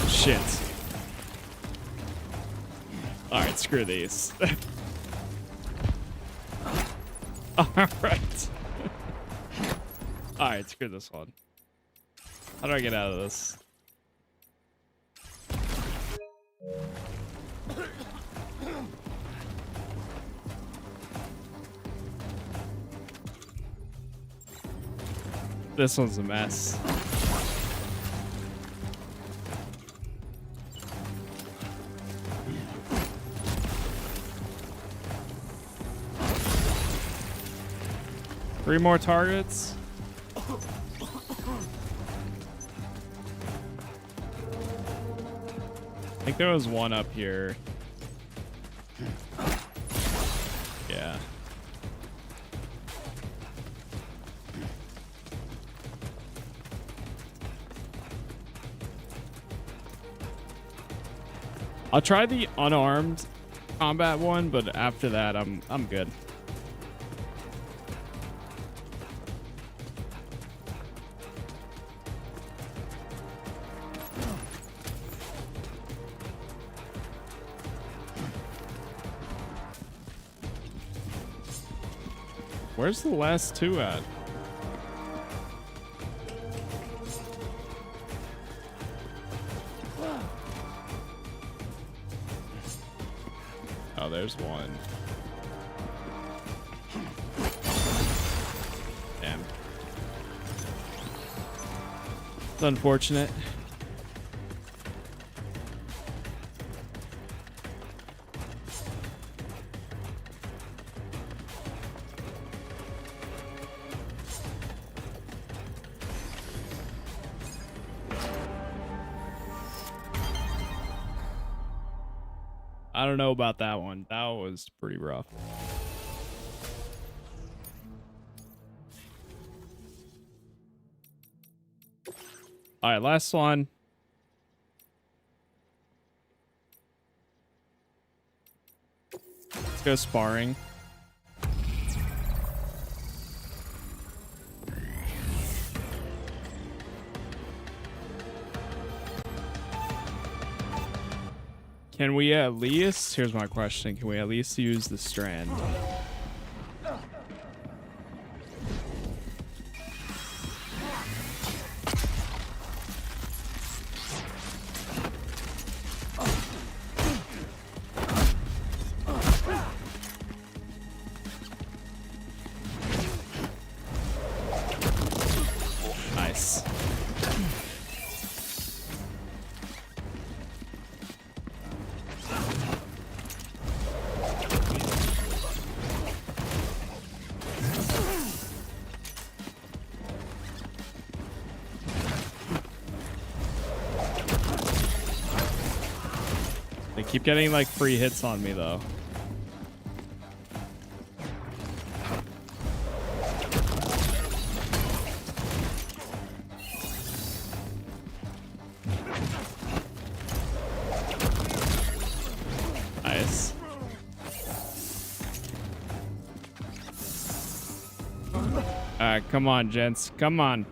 Speaker 1: Shit. All right, screw these. All right. All right, screw this one. How do I get out of this? This one's a mess. Three more targets. I think there was one up here. Yeah. I'll try the unarmed combat one, but after that I'm good. Where's the last two at? Oh, there's one. Damn. It's unfortunate. I don't know about that one. That was pretty rough. All right, last one. Let's go sparring. Can we at least, here's my question, can we at least use the strand? Nice. They keep getting like free hits on me though. Nice. Alright, come on, gents. Come on.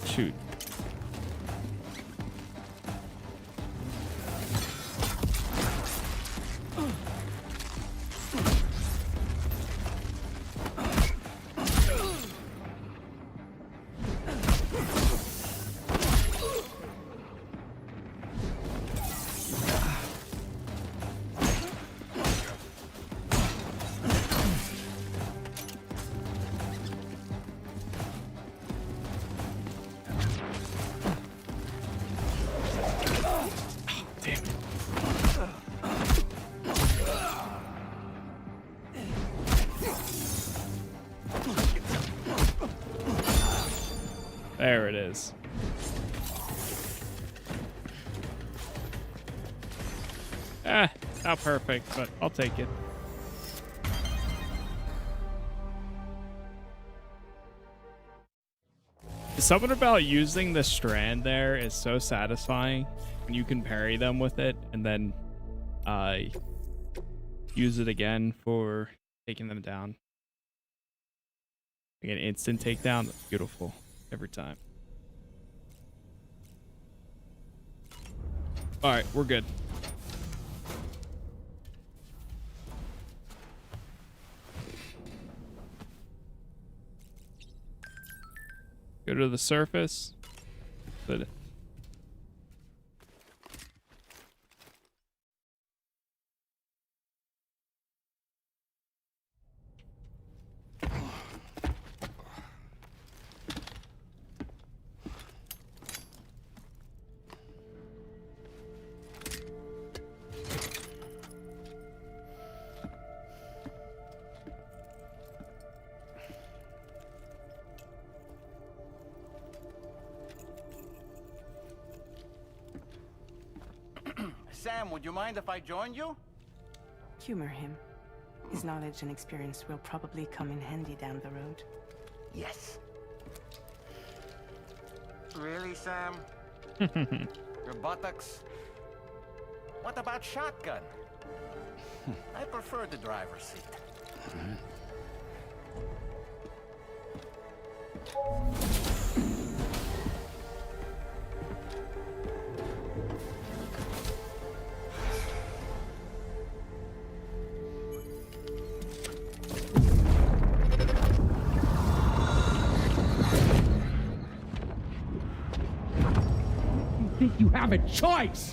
Speaker 1: Shoot. is. Not perfect, but I'll take it. Something about using the strand there is so satisfying when you can parry them with it and then use it again for taking them down. Like an instant takedown. That's beautiful every time. All right, we're good. Go to the surface. But
Speaker 9: Sam, would you mind if I joined you?
Speaker 5: Humor him. His knowledge and experience will probably come in handy down the road.
Speaker 9: Yes. Really, Sam? Your buttocks? What about shotgun? I prefer the driver's seat.
Speaker 14: Think you have a choice?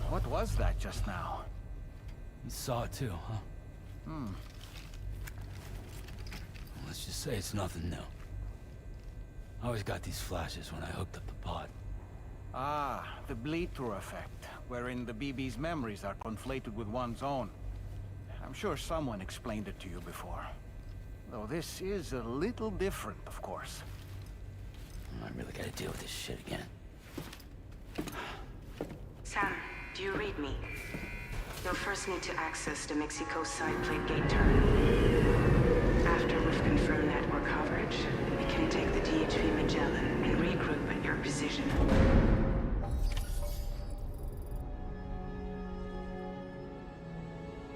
Speaker 9: What was that just now?
Speaker 4: You saw it too, huh? Let's just say it's nothing new. I always got these flashes when I hooked up the pod.
Speaker 9: Ah, the bleed-through effect, wherein the BB's memories are conflated with one's own. I'm sure someone explained it to you before. Though this is a little different, of course.
Speaker 4: I really gotta deal with this shit again.
Speaker 8: Sam, do you read me? You'll first need to access the Mexico side plate gate terminal. After we've confirmed network coverage, we can take the DHV Magellan and regroup at your position.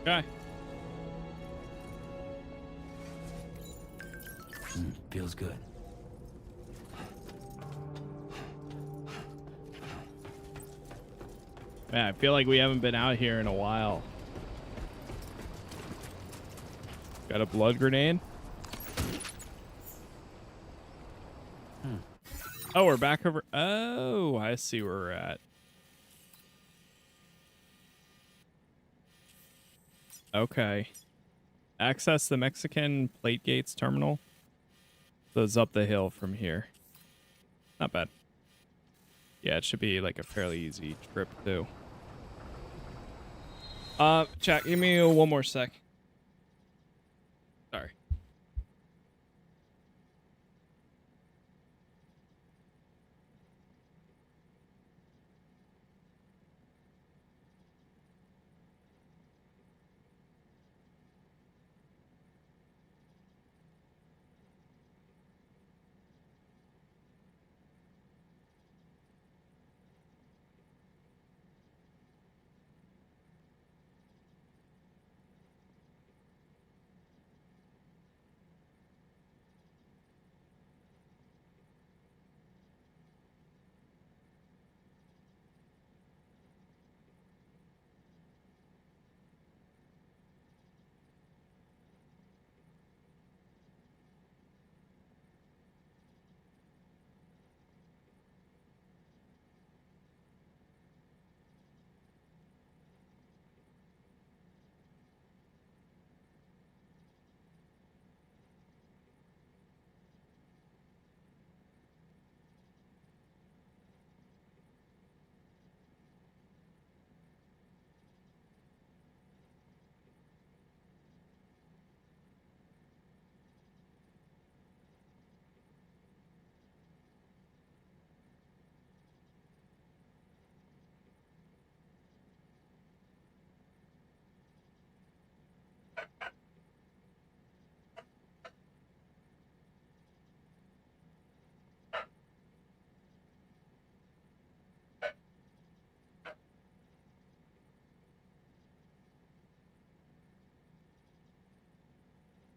Speaker 1: Okay.
Speaker 4: Feels good.
Speaker 1: Man, I feel like we haven't been out here in a while. Got a blood grenade. Oh, we're back over. Oh, I see where we're at. Okay. Access the Mexican plate gates terminal. So it's up the hill from here. Not bad. Yeah, it should be like a fairly easy trip too. Chat, give me one more sec. Sorry.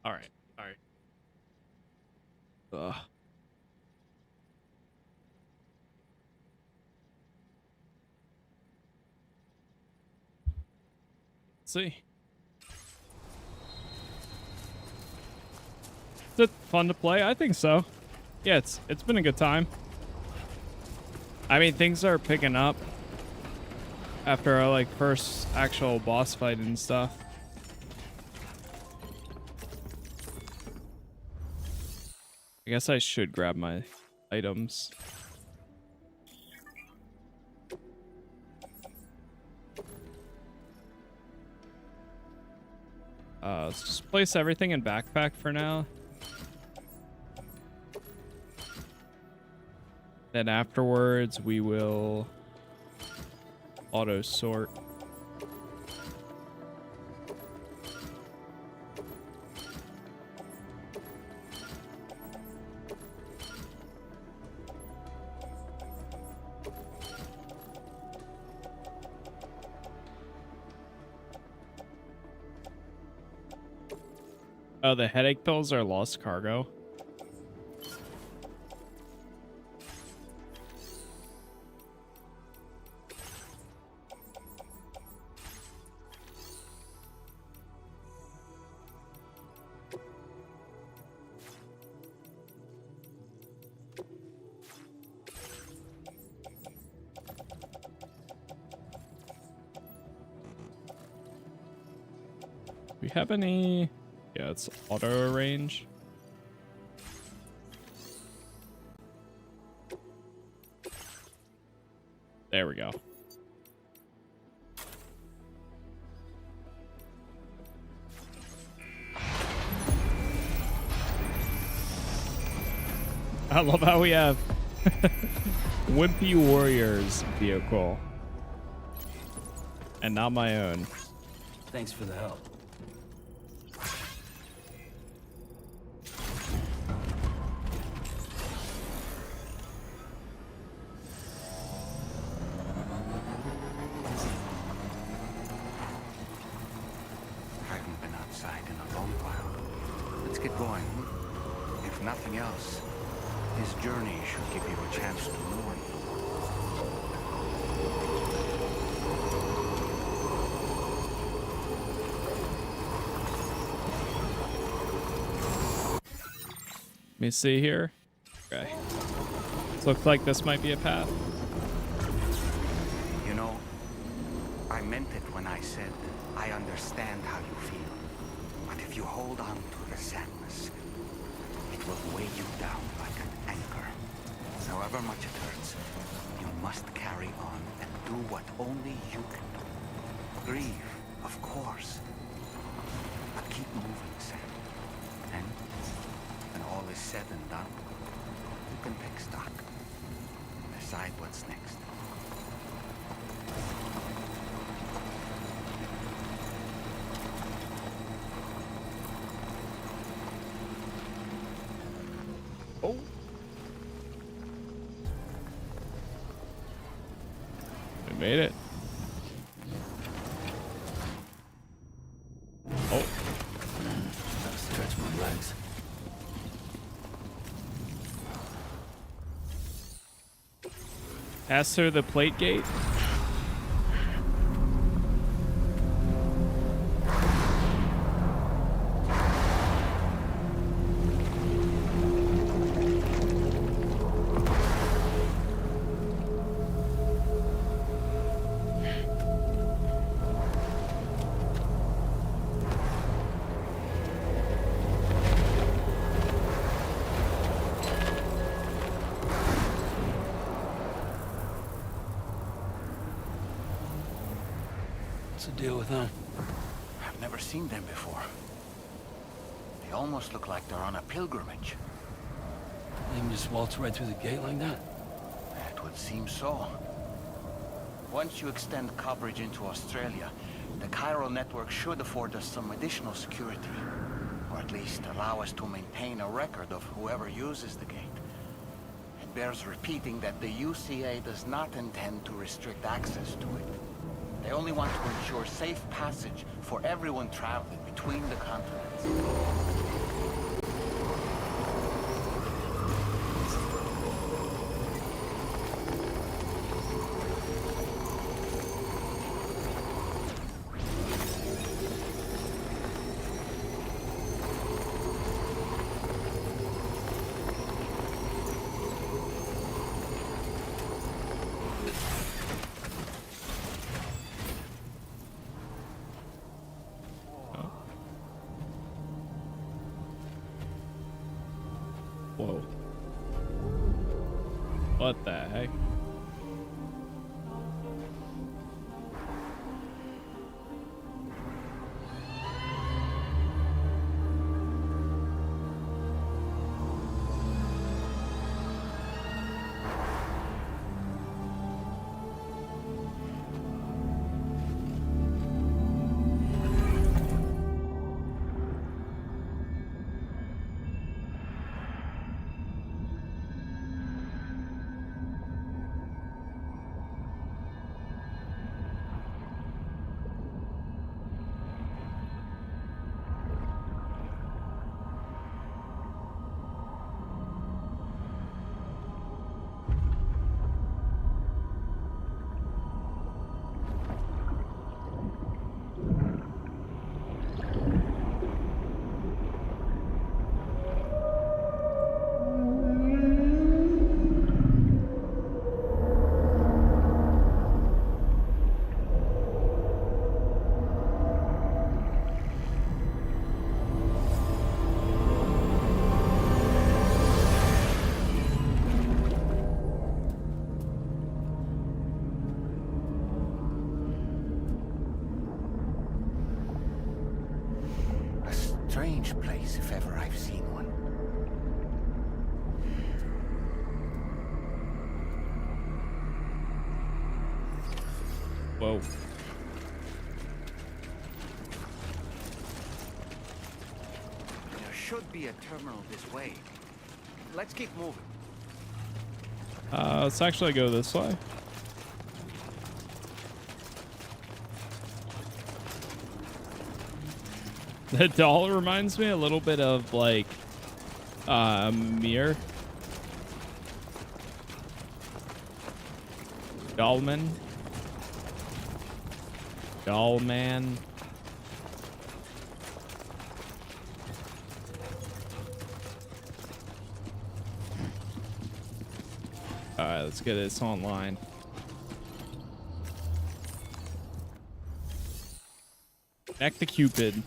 Speaker 1: All right. All right. Ugh. Let's see. Is it fun to play? I think so. Yeah, it's been a good time. I mean, things are picking up after our like first actual boss fight and stuff. I guess I should grab my items. Let's just place everything in backpack for now. Then afterwards, we will auto sort. Oh, the headache pills are lost cargo. Do we have any? Yeah, it's auto arrange. There we go. I love how we have Wimpy Warriors vehicle. And not my own.
Speaker 4: Thanks for the help.
Speaker 9: Haven't been outside in a long while. Let's get going. If nothing else, this journey should give you a chance to mourn.
Speaker 1: Let me see here. Okay. Looks like this might be a path.
Speaker 9: You know, I meant it when I said I understand how you feel. But if you hold on to the sadness, it will weigh you down like an anchor. However much it hurts, you must carry on and do what only you can do. Grieve, of course. But keep moving, Sam. And when all is said and done, you can take stock. Decide what's next.
Speaker 1: Oh. We made it. Oh.
Speaker 4: Gotta stretch my legs.
Speaker 1: Pass through the plate gate.
Speaker 4: What's the deal with them?
Speaker 9: I've never seen them before. They almost look like they're on a pilgrimage.
Speaker 4: They can just waltz right through the gate like that?
Speaker 9: It would seem so. Once you extend coverage into Australia, the chiral network should afford us some additional security. Or at least allow us to maintain a record of whoever uses the gate. It bears repeating that the UCA does not intend to restrict access to it. They only want to ensure safe passage for everyone traveling between the continents.
Speaker 1: What the heck?
Speaker 9: Strange place, if ever I've seen one.
Speaker 1: Whoa.
Speaker 9: There should be a terminal this way. Let's keep moving.
Speaker 1: Let's actually go this way. The doll reminds me a little bit of like Mir. Dollman. Dollman. Alright, let's get this online. Back to Cupid.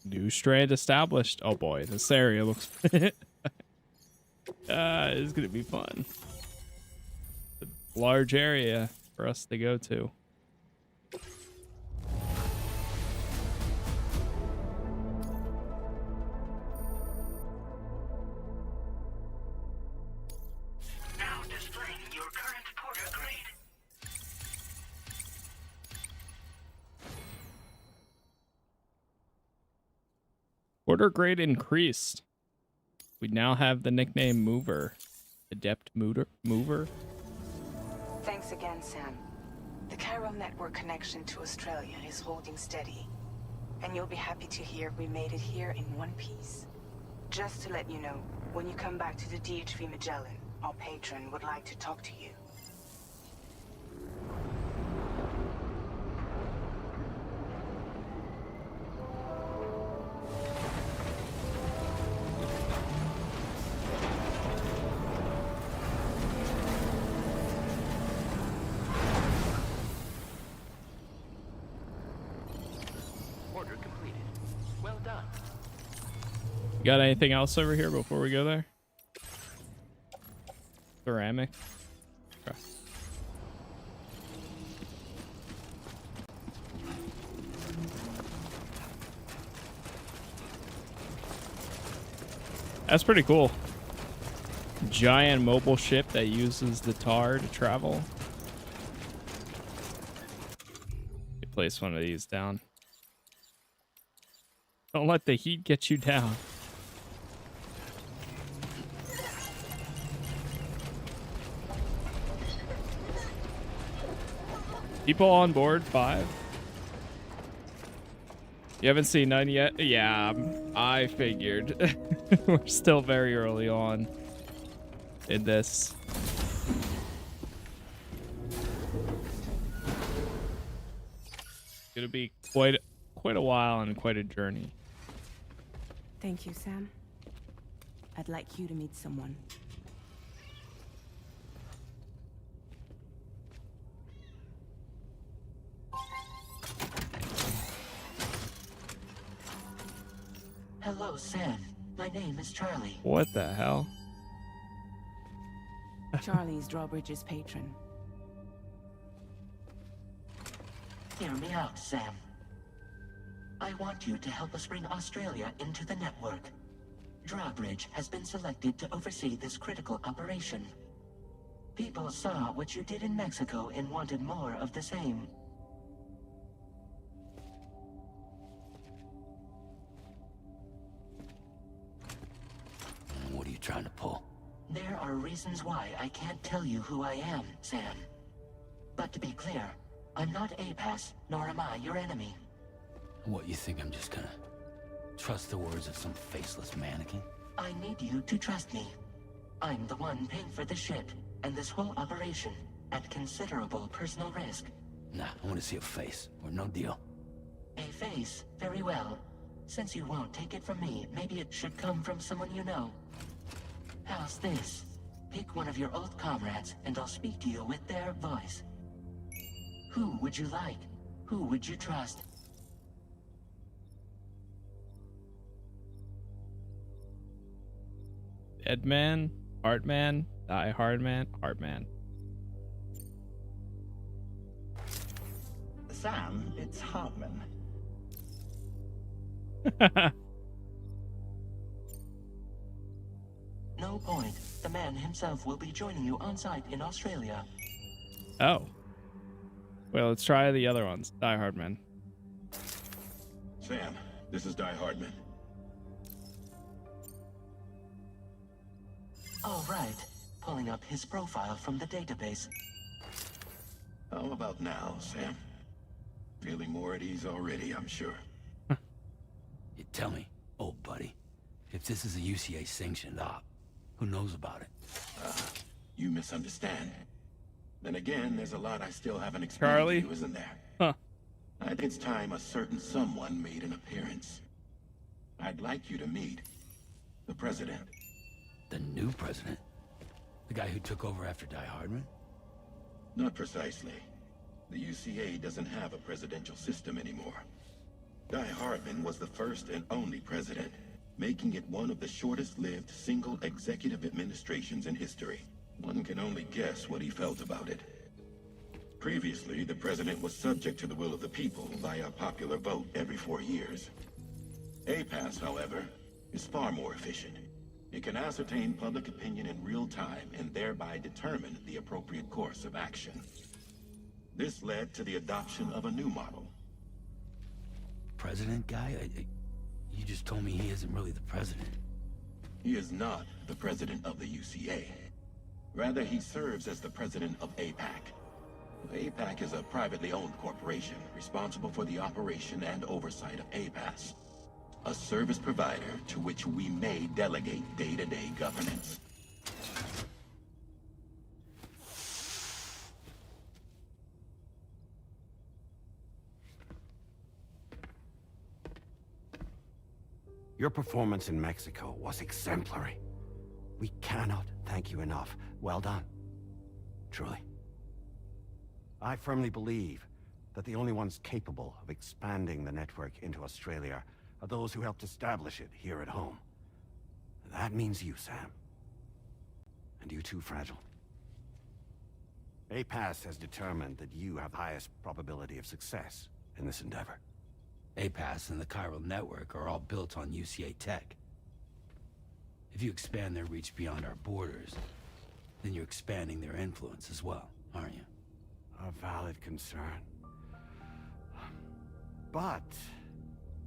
Speaker 1: New strand established. Oh boy, this area looks it's gonna be fun. A large area for us to go to.
Speaker 12: Now displaying your current porter grade.
Speaker 1: Order grade increased. We now have the nickname Mover. Adept Mover.
Speaker 8: Thanks again, Sam. The chiral network connection to Australia is holding steady. And you'll be happy to hear we made it here in one piece. Just to let you know, when you come back to the DHV Magellan, our patron would like to talk to you.
Speaker 15: Order completed. Well done.
Speaker 1: Got anything else over here before we go there? Ceramic. Okay. That's pretty cool. Giant mobile ship that uses the tar to travel. You place one of these down. Don't let the heat get you down. People on board, 5. You haven't seen none yet? Yeah, I figured. We're still very early on in this. gonna be quite a while and quite a journey.
Speaker 5: Thank you, Sam. I'd like you to meet someone.
Speaker 15: Hello, Sam. My name is Charlie.
Speaker 1: What the hell?
Speaker 5: Charlie's Drawbridge's patron.
Speaker 15: Hear me out, Sam. I want you to help us bring Australia into the network. Drawbridge has been selected to oversee this critical operation. People saw what you did in Mexico and wanted more of the same.
Speaker 4: What are you trying to pull?
Speaker 15: There are reasons why I can't tell you who I am, Sam. But to be clear, I'm not APAS, nor am I your enemy.
Speaker 4: What, you think I'm just gonna trust the words of some faceless mannequin?
Speaker 15: I need you to trust me. I'm the one paying for the ship and this whole operation at considerable personal risk.
Speaker 4: Nah, I want to see a face, or no deal.
Speaker 15: A face? Very well. Since you won't take it from me, maybe it should come from someone you know. How's this? Pick one of your old comrades, and I'll speak to you with their voice. Who would you like? Who would you trust?
Speaker 1: Deadman, Heartman, Die Hardman, Heartman.
Speaker 16: Sam, it's Hartman.
Speaker 15: No point. The man himself will be joining you on site in Australia.
Speaker 1: Oh. Well, let's try the other ones. Die Hardman.
Speaker 17: Sam, this is Die Hardman.
Speaker 15: All right. Pulling up his profile from the database.
Speaker 17: How about now, Sam? Feeling more at ease already, I'm sure.
Speaker 4: You tell me, old buddy, if this is a UCA sanctioned op, who knows about it?
Speaker 17: You misunderstand. Then again, there's a lot I still haven't explained
Speaker 1: Charlie?
Speaker 17: to you, isn't there?
Speaker 1: Huh.
Speaker 17: I think it's time a certain someone made an appearance. I'd like you to meet the president.
Speaker 4: The new president? The guy who took over after Die Hardman?
Speaker 17: Not precisely. The UCA doesn't have a presidential system anymore. Die Hardman was the first and only president, making it one of the shortest-lived single executive administrations in history. One can only guess what he felt about it. Previously, the president was subject to the will of the people via popular vote every 4 years. APAS, however, is far more efficient. It can ascertain public opinion in real time and thereby determine the appropriate course of action. This led to the adoption of a new model.
Speaker 4: President guy? You just told me he isn't really the president.
Speaker 17: He is not the president of the UCA. Rather, he serves as the president of APAC. APAC is a privately owned corporation responsible for the operation and oversight of APAS, a service provider to which we may delegate day-to-day governance.
Speaker 18: Your performance in Mexico was exemplary. We cannot thank you enough. Well done. Truly. I firmly believe that the only ones capable of expanding the network into Australia are those who helped establish it here at home. That means you, Sam. And you too, Fragile. APAS has determined that you have the highest probability of success in this endeavor.
Speaker 4: APAS and the chiral network are all built on UCA tech. If you expand their reach beyond our borders, then you're expanding their influence as well, aren't you?
Speaker 18: A valid concern. But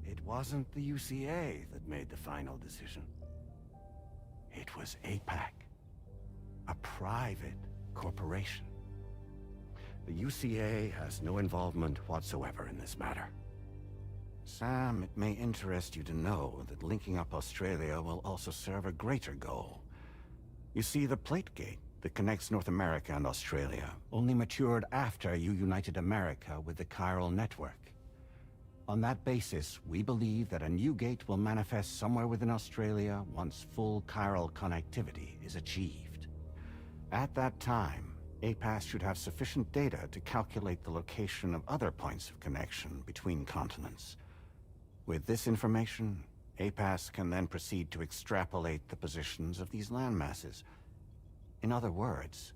Speaker 18: it wasn't the UCA that made the final decision. It was APAC, a private corporation. The UCA has no involvement whatsoever in this matter. Sam, it may interest you to know that linking up Australia will also serve a greater goal. You see, the plate gate that connects North America and Australia only matured after you united America with the chiral network. On that basis, we believe that a new gate will manifest somewhere within Australia once full chiral connectivity is achieved. At that time, APAS should have sufficient data to calculate the location of other points of connection between continents. With this information, APAS can then proceed to extrapolate the positions of these landmasses. In other words,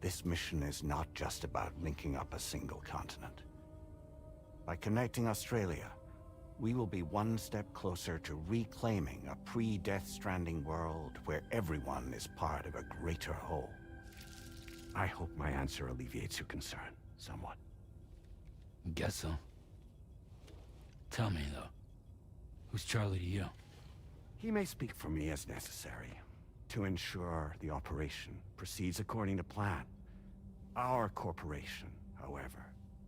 Speaker 18: this mission is not just about linking up a single continent. By connecting Australia, we will be one step closer to reclaiming a pre-Death Stranding world where everyone is part of a greater whole. I hope my answer alleviates your concern somewhat.
Speaker 4: Guess so. Tell me, though. Who's Charlie to you?
Speaker 18: He may speak for me as necessary, to ensure the operation proceeds according to plan. Our corporation, however,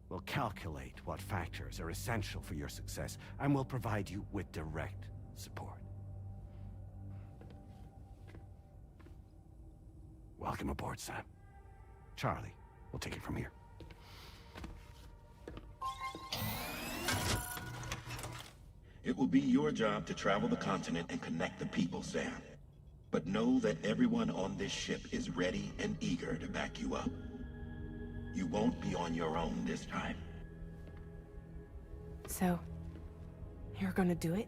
Speaker 18: will calculate what factors are essential for your success, and will provide you with direct support. Welcome aboard, Sam. Charlie, we'll take it from here.
Speaker 17: It will be your job to travel the continent and connect the people, Sam. But know that everyone on this ship is ready and eager to back you up. You won't be on your own this time.
Speaker 5: So, you're gonna do it?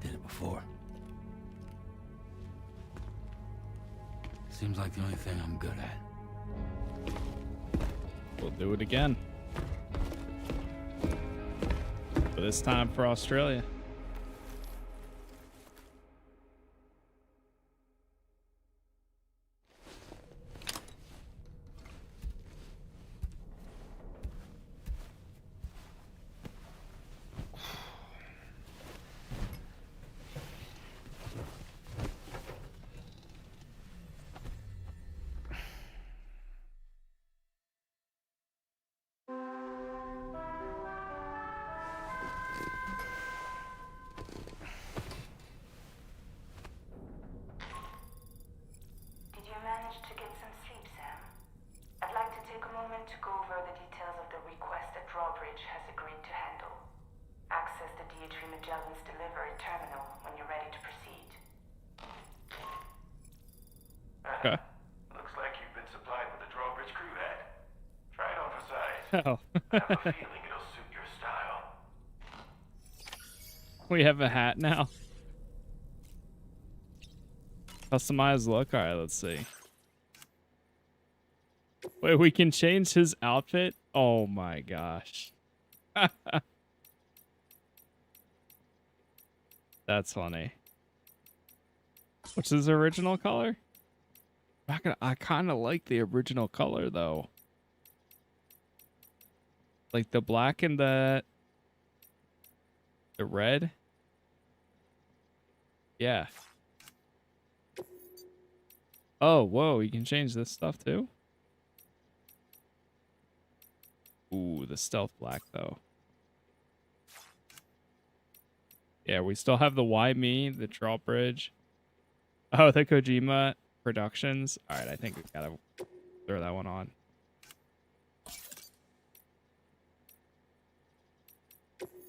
Speaker 4: Did it before. Seems like the only thing I'm good at.
Speaker 1: We'll do it again. But this time for Australia. Okay.
Speaker 10: Looks like you've been supplied with a drawbridge crew hat. Try it on for size.
Speaker 1: Oh.
Speaker 10: I have a feeling it'll suit your style.
Speaker 1: We have a hat now. Customized look. All right, let's see. Wait, we can change his outfit? Oh my gosh. That's funny. What's his original color? I kind of like the original color though. Like the black and the red. Yeah. Oh, whoa, you can change this stuff too? Ooh, the stealth black though. Yeah, we still have the Why Me, the drawbridge. Oh, the Kojima Productions. All right, I think we gotta throw that one on.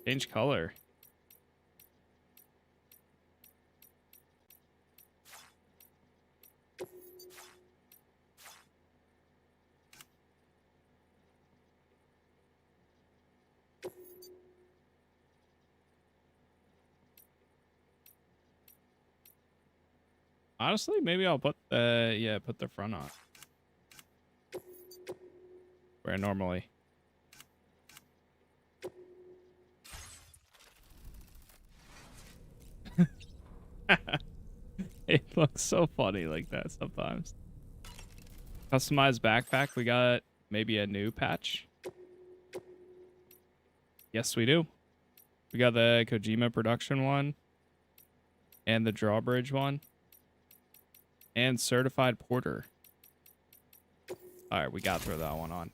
Speaker 1: Change color. Honestly, maybe I'll put the put the front on. Where normally. It looks so funny like that sometimes. Customized backpack, we got maybe a new patch. Yes, we do. We got the Kojima production one and the drawbridge one. And certified porter. All right, we got to throw that one on.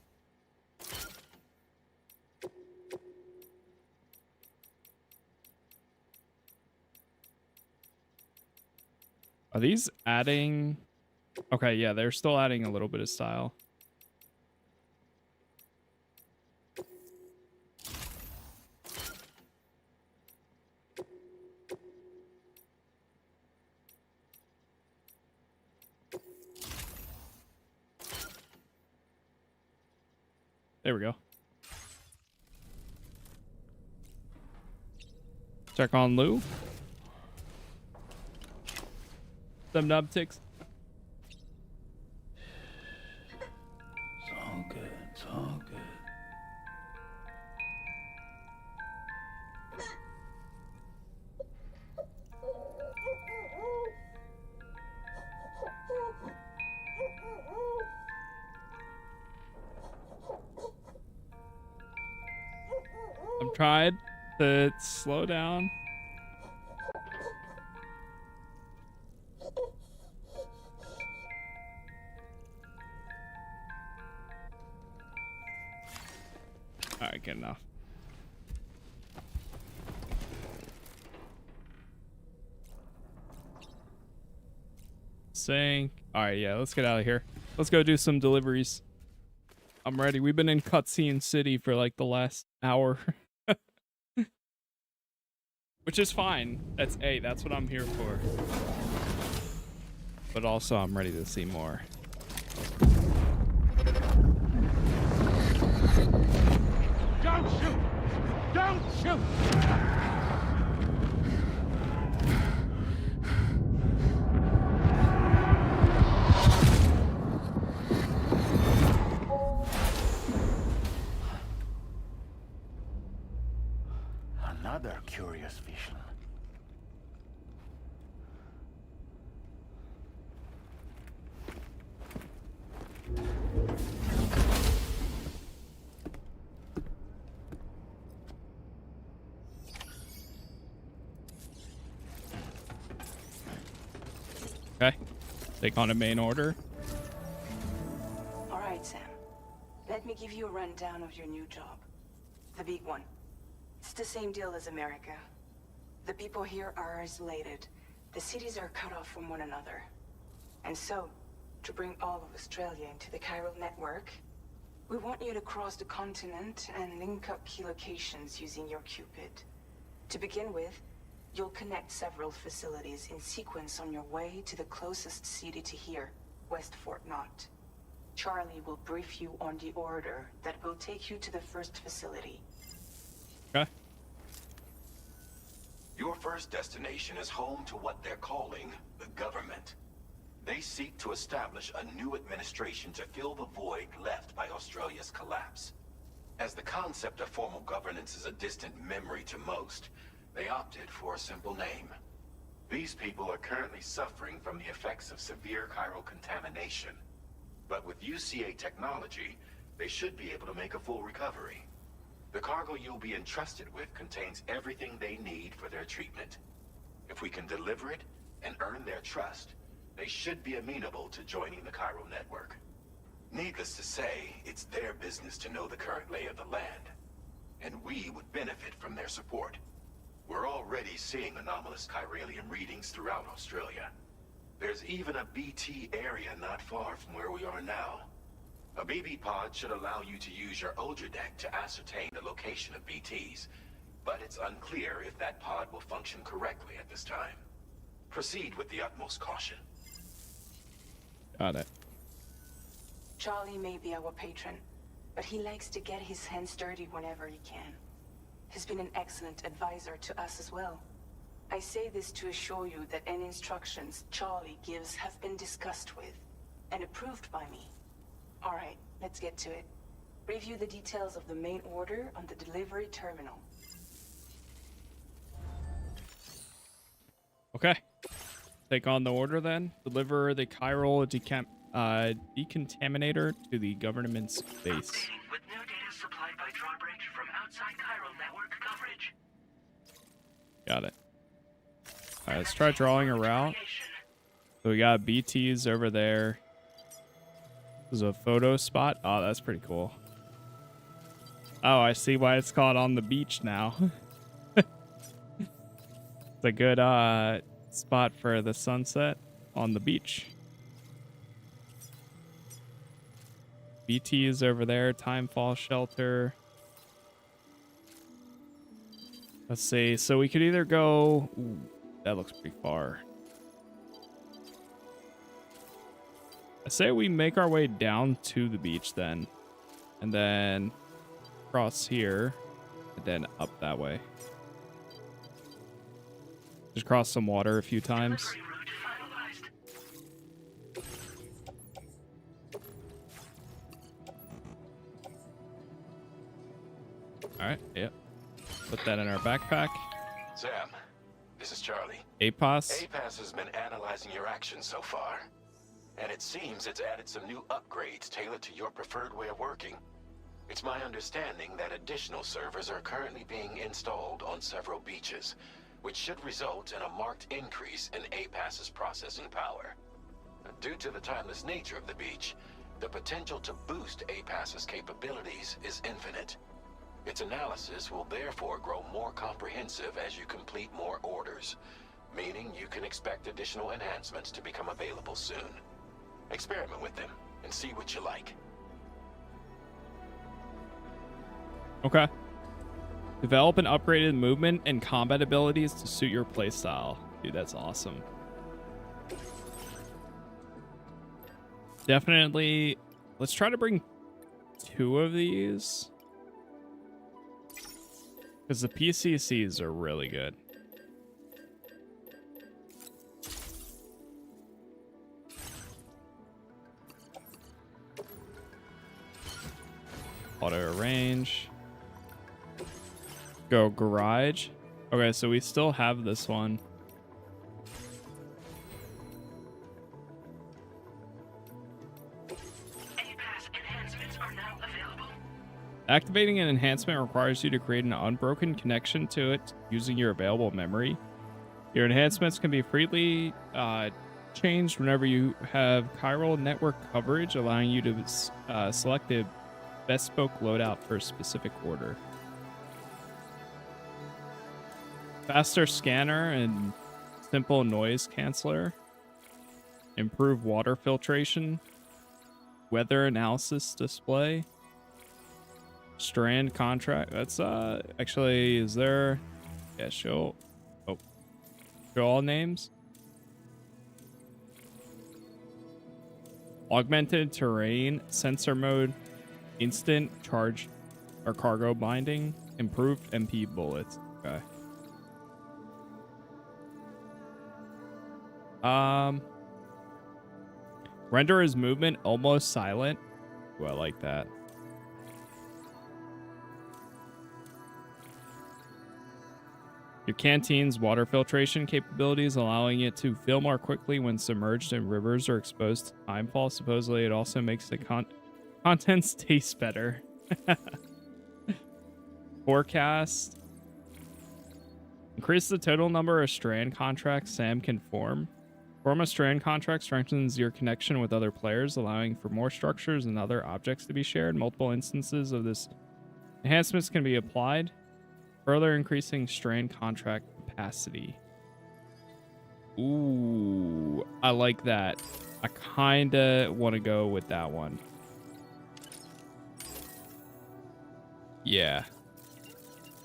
Speaker 1: Are these adding? Okay, yeah, they're still adding a little bit of style. There we go. Check on Lou. Some nubticks.
Speaker 4: It's all good. It's all good.
Speaker 1: I'm trying to slow down. All right, good enough. Sync. All right, yeah, let's get out of here. Let's go do some deliveries. I'm ready. We've been in Cutscene City for like the last hour. Which is fine. That's what I'm here for. But also, I'm ready to see more.
Speaker 14: Don't shoot! Don't shoot!
Speaker 18: Another curious vision.
Speaker 1: Okay. Take on a main order.
Speaker 8: All right, Sam. Let me give you a rundown of your new job. The big one. It's the same deal as America. The people here are isolated. The cities are cut off from one another. And so, to bring all of Australia into the chiral network, we want you to cross the continent and link up key locations using your Cupid. To begin with, you'll connect several facilities in sequence on your way to the closest city to here, West Fort Knott. Charlie will brief you on the order that will take you to the first facility.
Speaker 1: Okay.
Speaker 17: Your first destination is home to what they're calling the government. They seek to establish a new administration to fill the void left by Australia's collapse. As the concept of formal governance is a distant memory to most, they opted for a simple name. These people are currently suffering from the effects of severe chiral contamination. But with UCA technology, they should be able to make a full recovery. The cargo you'll be entrusted with contains everything they need for their treatment. If we can deliver it and earn their trust, they should be amenable to joining the chiral network. Needless to say, it's their business to know the current lay of the land, and we would benefit from their support. We're already seeing anomalous chiralium readings throughout Australia. There's even a BT area not far from where we are now. A BB pod should allow you to use your Ultra deck to ascertain the location of BTs, but it's unclear if that pod will function correctly at this time. Proceed with the utmost caution.
Speaker 1: Got it.
Speaker 8: Charlie may be our patron, but he likes to get his hands dirty whenever he can. He's been an excellent advisor to us as well. I say this to assure you that any instructions Charlie gives have been discussed with and approved by me. All right, let's get to it. Review the details of the main order on the delivery terminal.
Speaker 1: Okay. Take on the order then. Deliver the chiral decontaminator to the government's base.
Speaker 12: Updating with new data supplied by drawbridge from outside chiral network coverage.
Speaker 1: Got it. All right, let's try drawing a route. So we got BTs over there. This is a photo spot. Oh, that's pretty cool. Oh, I see why it's called On the Beach now. It's a good spot for the sunset. on the beach. BT is over there. Timefall shelter. Let's see. So we could either go... Ooh, that looks pretty far. I say we make our way down to the beach then. And then cross here. And then up that way. Just cross some water a few times. Alright, yep. Put that in our backpack.
Speaker 17: Sam, this is Charlie.
Speaker 1: APAS.
Speaker 17: APAS has been analyzing your actions so far. And it seems it's added some new upgrades tailored to your preferred way of working. It's my understanding that additional servers are currently being installed on several beaches, which should result in a marked increase in APAS's processing power. Due to the timeless nature of the beach, the potential to boost APAS's capabilities is infinite. Its analysis will therefore grow more comprehensive as you complete more orders, meaning you can expect additional enhancements to become available soon. Experiment with them and see what you like.
Speaker 1: Okay. Develop an upgraded movement and combat abilities to suit your playstyle. Dude, that's awesome. Definitely. Let's try to bring 2 of these. Because the PCCs are really good. Auto arrange. Go garage. Okay, so we still have this one. Activating an enhancement requires you to create an unbroken connection to it using your available memory. Your enhancements can be freely changed whenever you have chiral network coverage, allowing you to select a bespoke loadout for a specific order. Faster scanner and simple noise canceller. Improve water filtration. Weather analysis display. Strand contract. That's actually, is there... Yeah, show... Oh. Show all names. Augmented terrain. Sensor mode. Instant charge or cargo binding. Improved MP bullets. Okay. Render his movement almost silent. Ooh, I like that. Your canteen's water filtration capabilities, allowing it to fill more quickly when submerged in rivers or exposed to timefall. Supposedly, it also makes the contents taste better. Forecast. Increase the total number of strand contracts Sam can form. Form a strand contract strengthens your connection with other players, allowing for more structures and other objects to be shared. Multiple instances of this enhancements can be applied, further increasing strand contract capacity. Ooh, I like that. I kinda want to go with that one. Yeah.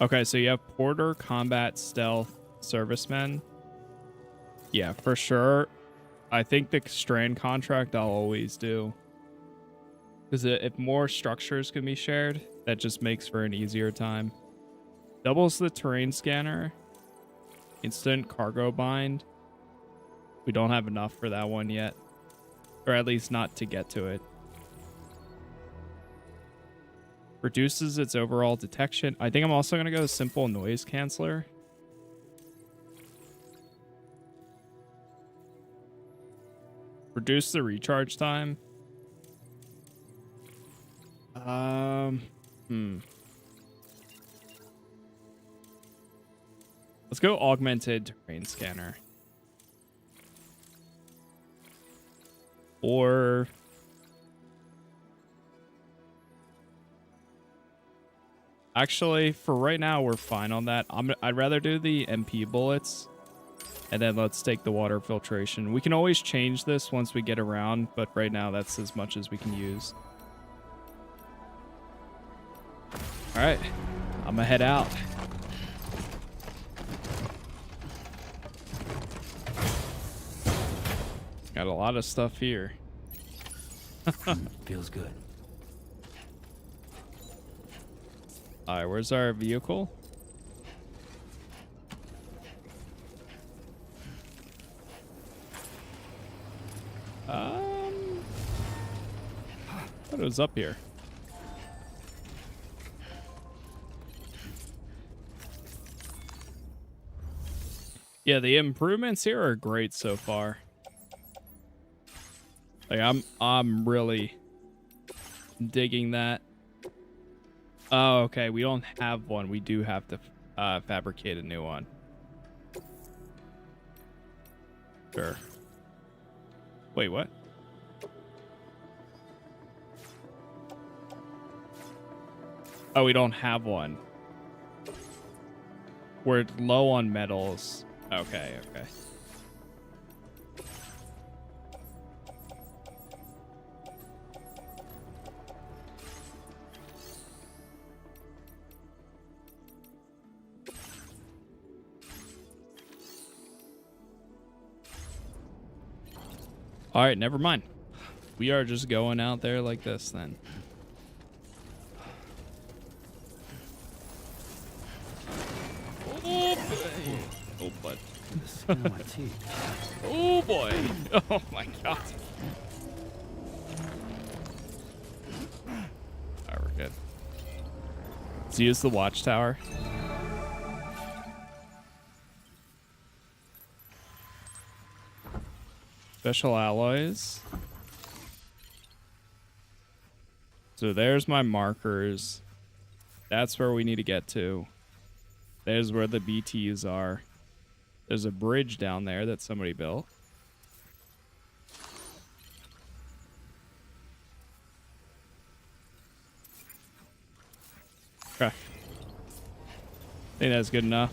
Speaker 1: Okay, so you have Porter, Combat, Stealth, Servicemen. Yeah, for sure. I think the strand contract I'll always do. Because if more structures can be shared, that just makes for an easier time. Doubles the terrain scanner. Instant cargo bind. We don't have enough for that one yet. Or at least not to get to it. Reduces its overall detection. I think I'm also going to go simple noise canceller. Reduce the recharge time. Let's go augmented terrain scanner. Or actually, for right now, we're fine on that. I'd rather do the MP bullets And then let's take the water filtration. We can always change this once we get around, but right now that's as much as we can use. All right, I'm gonna head out. Got a lot of stuff here.
Speaker 4: Feels good.
Speaker 1: All right, where's our vehicle? I thought it was up here. Yeah, the improvements here are great so far. Like I'm really digging that. Oh, okay. We don't have one. We do have to fabricate a new one. Sure. Wait, what? Oh, we don't have one. We're low on metals. Okay, okay. All right, never mind. We are just going out there like this then. Oh, but
Speaker 4: The skin on my teeth.
Speaker 1: oh boy! Oh my god! Alright, we're good. Let's use the watchtower. Special alloys. So there's my markers. That's where we need to get to. There's where the BTs are. There's a bridge down there that somebody built. Okay. I think that's good enough.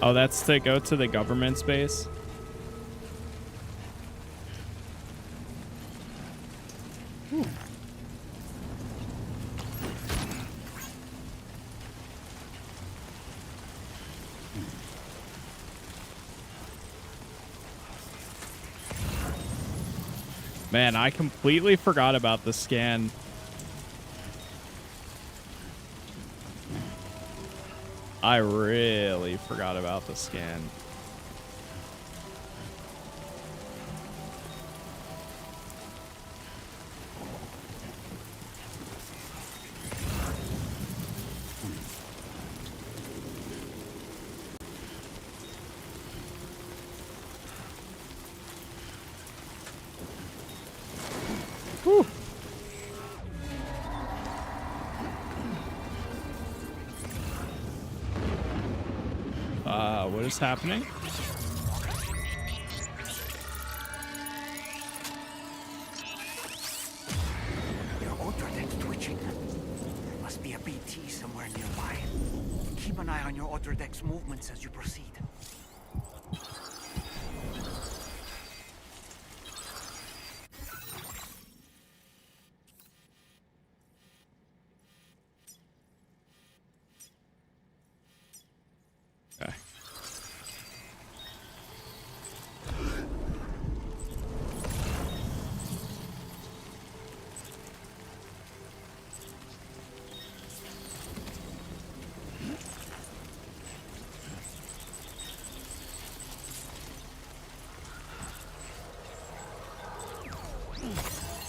Speaker 1: Oh, that's to go to the government space. Man, I completely forgot about the scan. I really forgot about the scan. Whew. What is happening?
Speaker 9: Your ultra deck's twitching. There must be a BT somewhere nearby. Keep an eye on your ultra deck's movements as you proceed.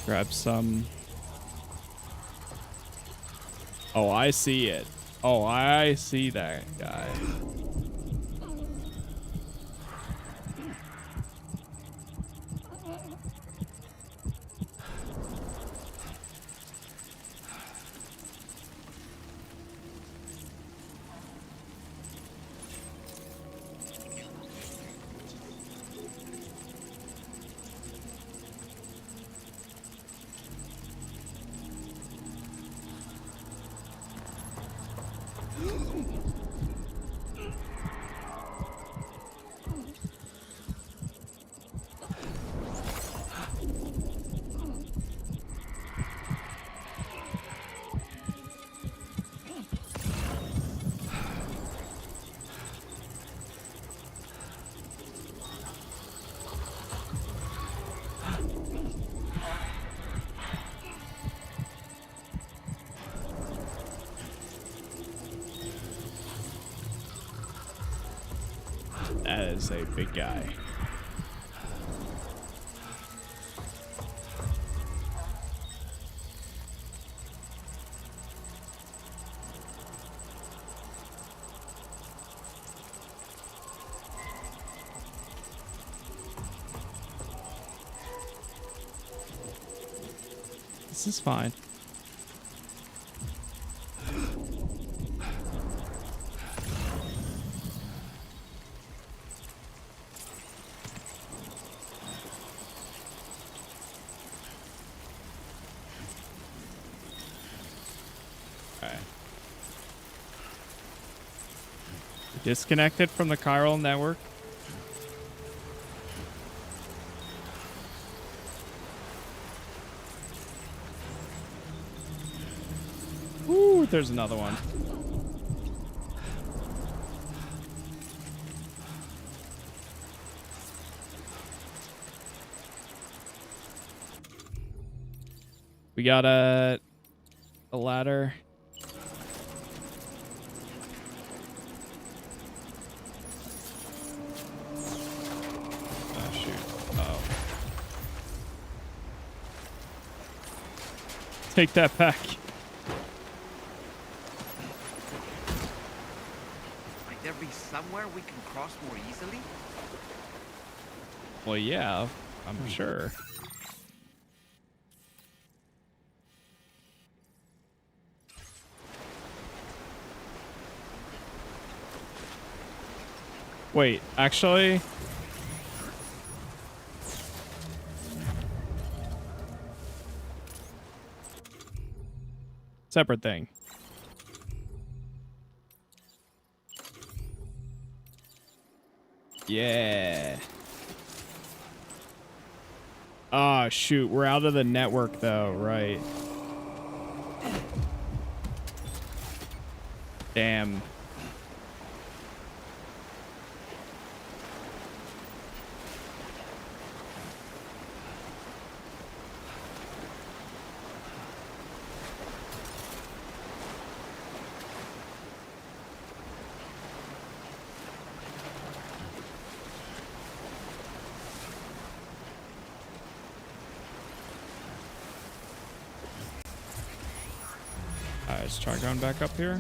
Speaker 1: Grab some. Oh, I see it. Oh, I see that guy. say big guy. This is fine. Okay. Disconnected from the chiral network. Ooh, there's another one. We got a ladder. Oh shoot. Uh-oh. Take that back.
Speaker 19: Might there be somewhere we can cross more easily?
Speaker 1: Well, yeah, I'm sure. Wait, actually... Separate thing. Yeah. Oh, shoot. We're out of the network, though. Right. Damn. Let's try going back up here.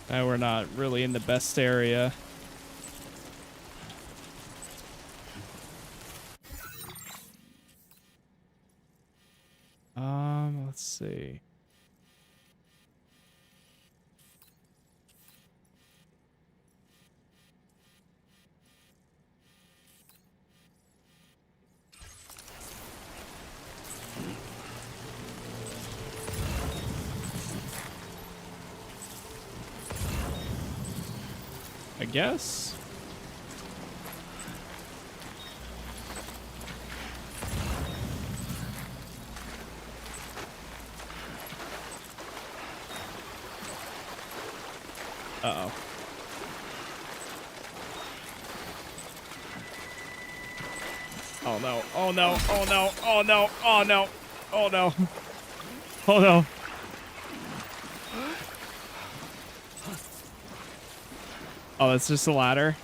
Speaker 1: Now we're not really in the best area. Let's see. I guess. Uh-oh. Oh no, oh no, oh no, oh no, oh no, oh no, oh no. Oh, that's just a ladder.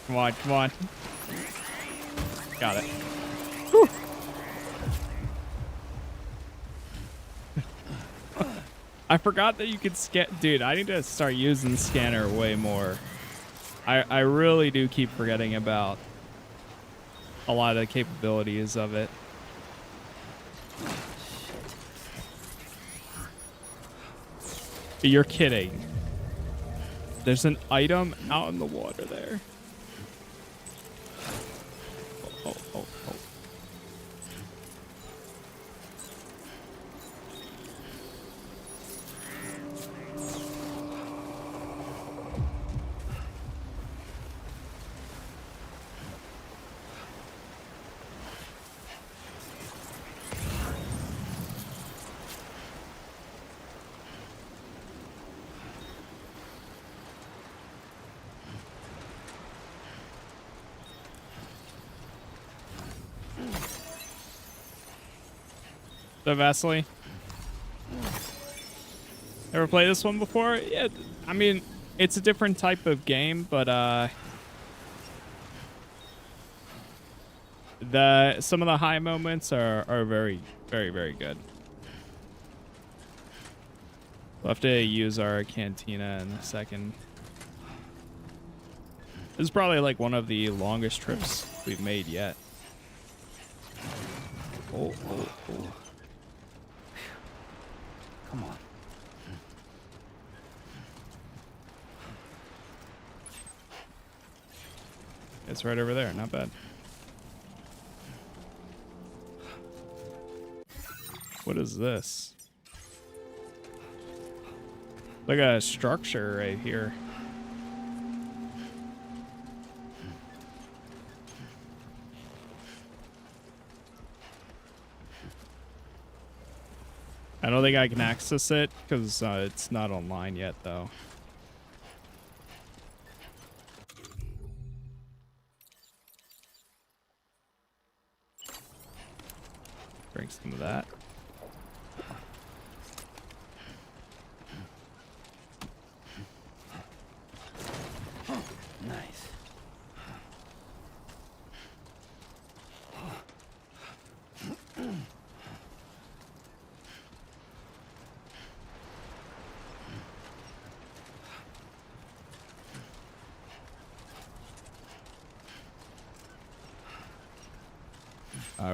Speaker 1: Come on, come on. Got it. Whew. I forgot that you could scan. Dude, I need to start using the scanner way more. I really do keep forgetting about a lot of the capabilities of it. You're kidding. There's an item out in the water there. Oh, oh, oh. The Vasily. Ever played this one before? Yeah, I mean, it's a different type of game, but some of the high moments are very, very, very good. We'll have to use our cantina in a second. This is probably like one of the longest trips we've made yet. Oh.
Speaker 4: Come on.
Speaker 1: It's right over there. Not bad. What is this? Like a structure right here. I don't think I can access it because it's not online yet, though. Drink some of that.
Speaker 4: Nice.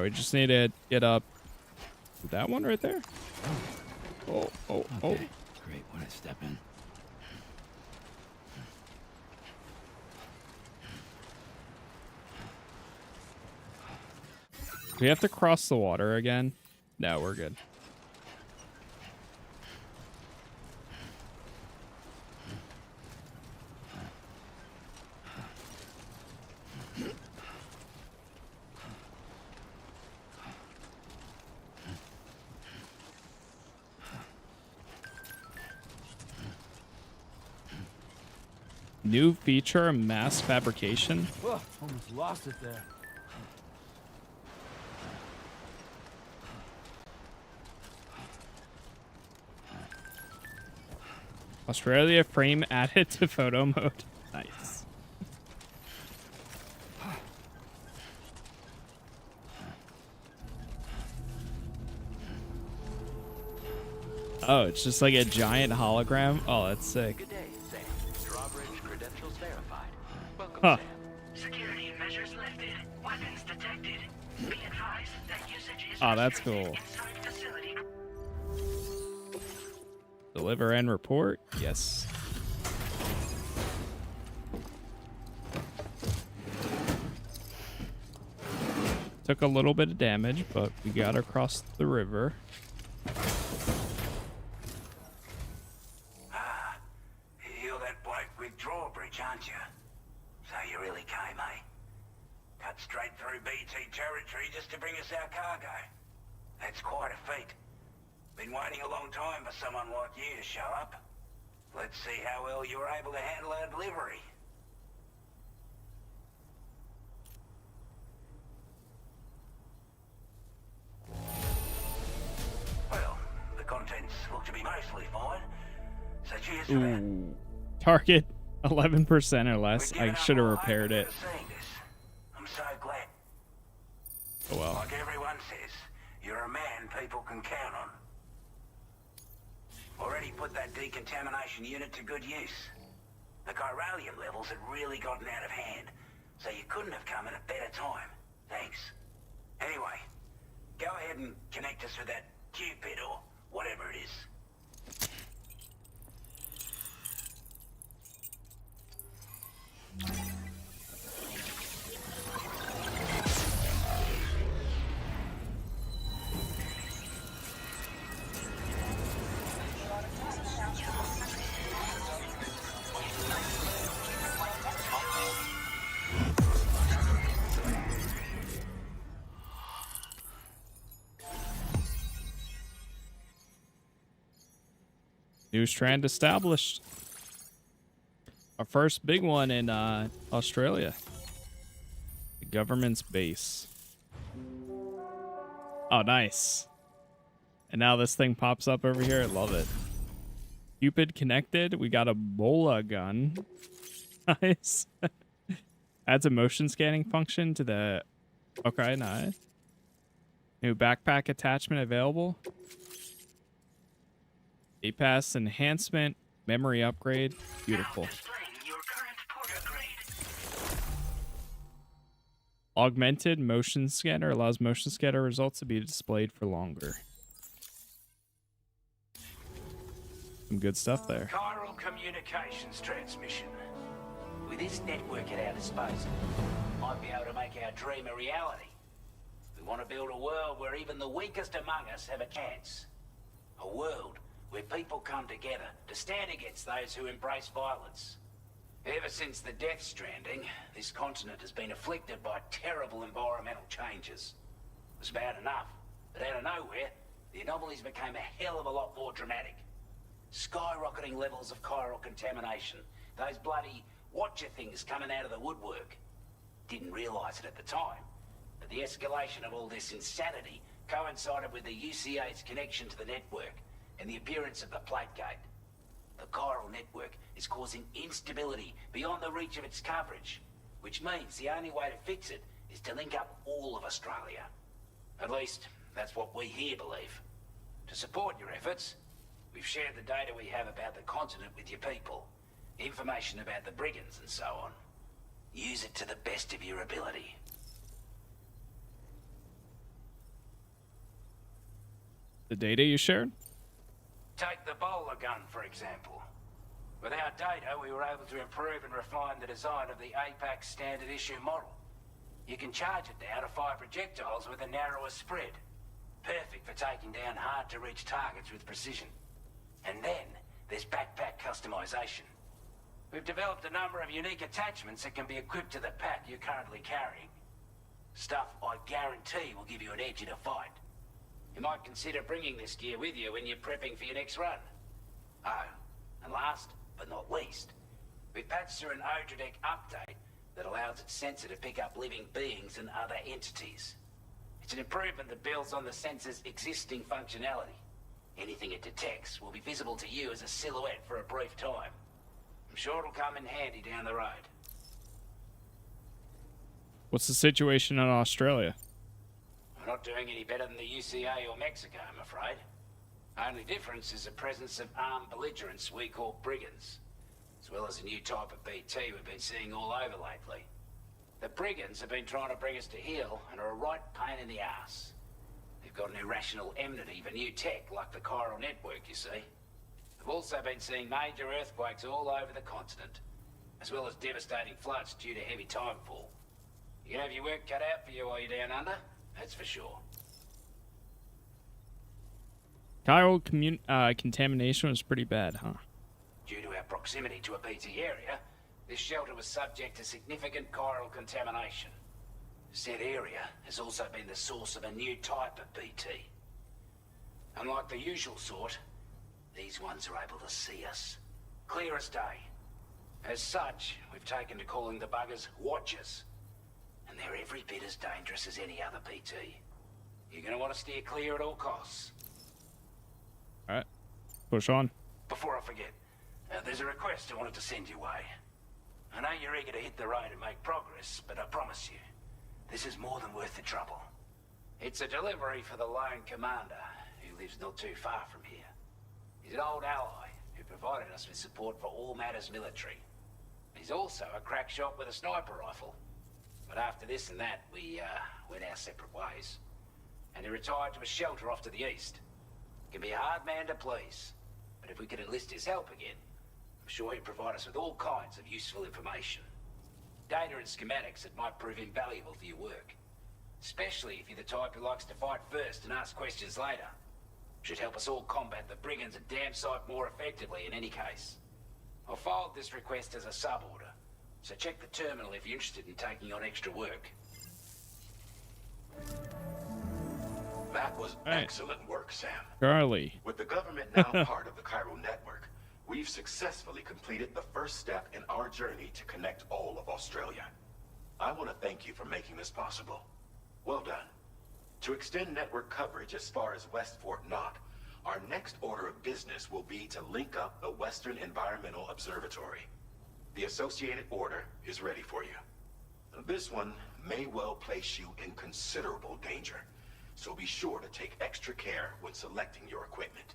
Speaker 1: We just need to get up. That one right there? Oh.
Speaker 4: Okay. Great. When I step in.
Speaker 1: Do we have to cross the water again? No, we're good. New feature, mass fabrication.
Speaker 14: Oh, almost lost it there.
Speaker 1: Australia frame added to photo mode. Nice. Oh, it's just like a giant hologram. Oh, that's sick.
Speaker 12: Good day, Sam. Drawbridge credentials verified. Welcome,
Speaker 1: Huh.
Speaker 12: Sam. Security measures lifted. Weapons detected. Be advised that usage is
Speaker 1: Oh, that's
Speaker 12: restricted
Speaker 1: cool.
Speaker 12: inside facility.
Speaker 1: Deliver and report. Yes. Took a little bit of damage, but we got across the river.
Speaker 4: You're that bloke with drawbridge, aren't you? So you really came, eh? Cut straight through BT territory just to bring us our cargo. That's quite a feat. Been waiting a long time for someone like you to show up. Let's see how well you were able to handle our delivery. Well, the contents look to be mostly fine. So cheers for that.
Speaker 1: Ooh. Target 11% or less. I should have repaired it.
Speaker 4: I'm so glad.
Speaker 1: Oh well.
Speaker 4: Like everyone says, you're a man people can count on. Already put that decontamination unit to good use. The chiralium levels had really gotten out of hand, so you couldn't have come at a better time. Thanks. Anyway, go ahead and connect us with that Cupid or whatever it is.
Speaker 1: New strand established. Our first big one in Australia. The government's base. Oh, nice. And now this thing pops up over here. I love it. Cupid connected. We got a bola gun. Nice. Adds a motion scanning function to the... Okay, nice. New backpack attachment available. A-Pass enhancement. Memory upgrade. Beautiful. Augmented motion scanner allows motion scanner results to be displayed for longer. Some good stuff there.
Speaker 4: Chiral communications transmission. With this network at our disposal, might be able to make our dream a reality. We want to build a world where even the weakest among us have a chance. A world where people come together to stand against those who embrace violence. Ever since the death stranding, this continent has been afflicted by terrible environmental changes. It was bad enough, but out of nowhere, the anomalies became a hell of a lot more dramatic. Skyrocketing levels of chiral contamination. Those bloody watcher things coming out of the woodwork. Didn't realize it at the time, but the escalation of all this insanity coincided with the UCA's connection to the network and the appearance of the plate gate. The chiral network is causing instability beyond the reach of its coverage, which means the only way to fix it is to link up all of Australia. At least, that's what we here believe. To support your efforts, we've shared the data we have about the continent with your people, information about the brigands and so on. Use it to the best of your ability.
Speaker 1: The data you shared?
Speaker 4: Take the bowler gun, for example. With our data, we were able to improve and refine the design of the APAC standard issue model. You can charge it now to fire projectiles with a narrower spread. Perfect for taking down hard-to-reach targets with precision. And then, there's backpack customization. We've developed a number of unique attachments that can be equipped to the pack you're currently carrying. Stuff I guarantee will give you an edge in a fight. You might consider bringing this gear with you when you're prepping for your next run. Oh, and last but not least, we've patched through an Odradek update that allows its sensor to pick up living beings and other entities. It's an improvement that builds on the sensor's existing functionality. Anything it detects will be visible to you as a silhouette for a brief time. I'm sure it'll come in handy down the road.
Speaker 1: What's the situation in Australia?
Speaker 4: We're not doing any better than the UCA or Mexico, I'm afraid. Only difference is the presence of armed belligerents we call brigands, as well as a new type of BT we've been seeing all over lately. The brigands have been trying to bring us to heel and are a right pain in the ass. They've got an irrational enmity for new tech like the chiral network, you see. We've also been seeing major earthquakes all over the continent, as well as devastating floods due to heavy timefall. You can have your work cut out for you while you're down under, that's for sure.
Speaker 1: Chiral contamination was pretty bad, huh?
Speaker 4: Due to our proximity to a BT area, this shelter was subject to significant chiral contamination. Said area has also been the source of a new type of BT. Unlike the usual sort, these ones are able to see us. Clear as day. As such, we've taken to calling the buggers Watchers. And they're every bit as dangerous as any other BT. You're gonna want to steer clear at all costs.
Speaker 1: Alright. Push on.
Speaker 4: Before I forget, there's a request I wanted to send your way. I know you're eager to hit the road and make progress, but I promise you, this is more than worth the trouble. It's a delivery for the lone commander, who lives not too far from here. He's an old ally who provided us with support for all matters military. He's also a crack shot with a sniper rifle. But after this and that, we went our separate ways. And he retired to a shelter off to the east. Can be a hard man to please, but if we could enlist his help again, I'm sure he'd provide us with all kinds of useful information. Data and schematics that might prove invaluable for your work. Especially if you're the type who likes to fight first and ask questions later. Should help us all combat the brigands a damn sight more effectively in any case. I'll filed this request as a sub-order, so check the terminal if you're interested in taking on extra work.
Speaker 17: That was excellent work, Sam.
Speaker 1: Charlie.
Speaker 17: With the government now part of the chiral network, we've successfully completed the first step in our journey to connect all of Australia. I want to thank you for making this possible. Well done. To extend network coverage as far as West Fort Knott, our next order of business will be to link up the Western Environmental Observatory. The associated order is ready for you. This one may well place you in considerable danger, so be sure to take extra care when selecting your equipment.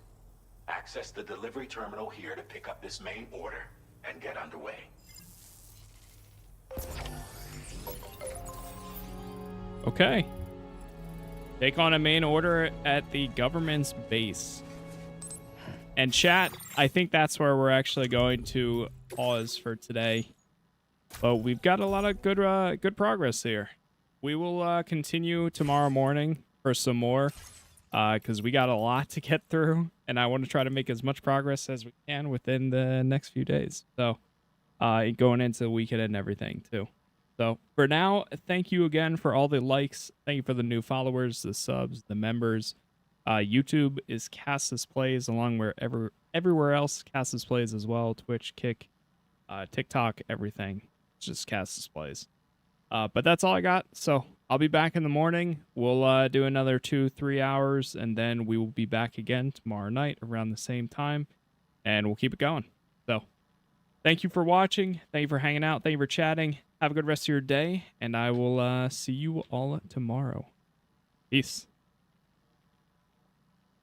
Speaker 17: Access the delivery terminal here to pick up this main order and get underway.
Speaker 1: Okay. Take on a main order at the government's base. And chat, I think that's where we're actually going to pause for today. But we've got a lot of good progress here. We will continue tomorrow morning for some more, because we got a lot to get through, and I want to try to make as much progress as we can within the next few days. So, going into the weekend and everything too. So for now, thank you again for all the likes. Thank you for the new followers, the subs, the members. YouTube is Casas Plays, along everywhere else Casas Plays as well. Twitch, Kick, TikTok, everything. It's just Casas Plays. But that's all I got. So I'll be back in the morning. We'll do another 2-3 hours, and then we will be back again tomorrow night around the same time, and we'll keep it going. So thank you for watching. Thank you for hanging out. Thank you for chatting. Have a good rest of your day, and I will see you all tomorrow. Peace.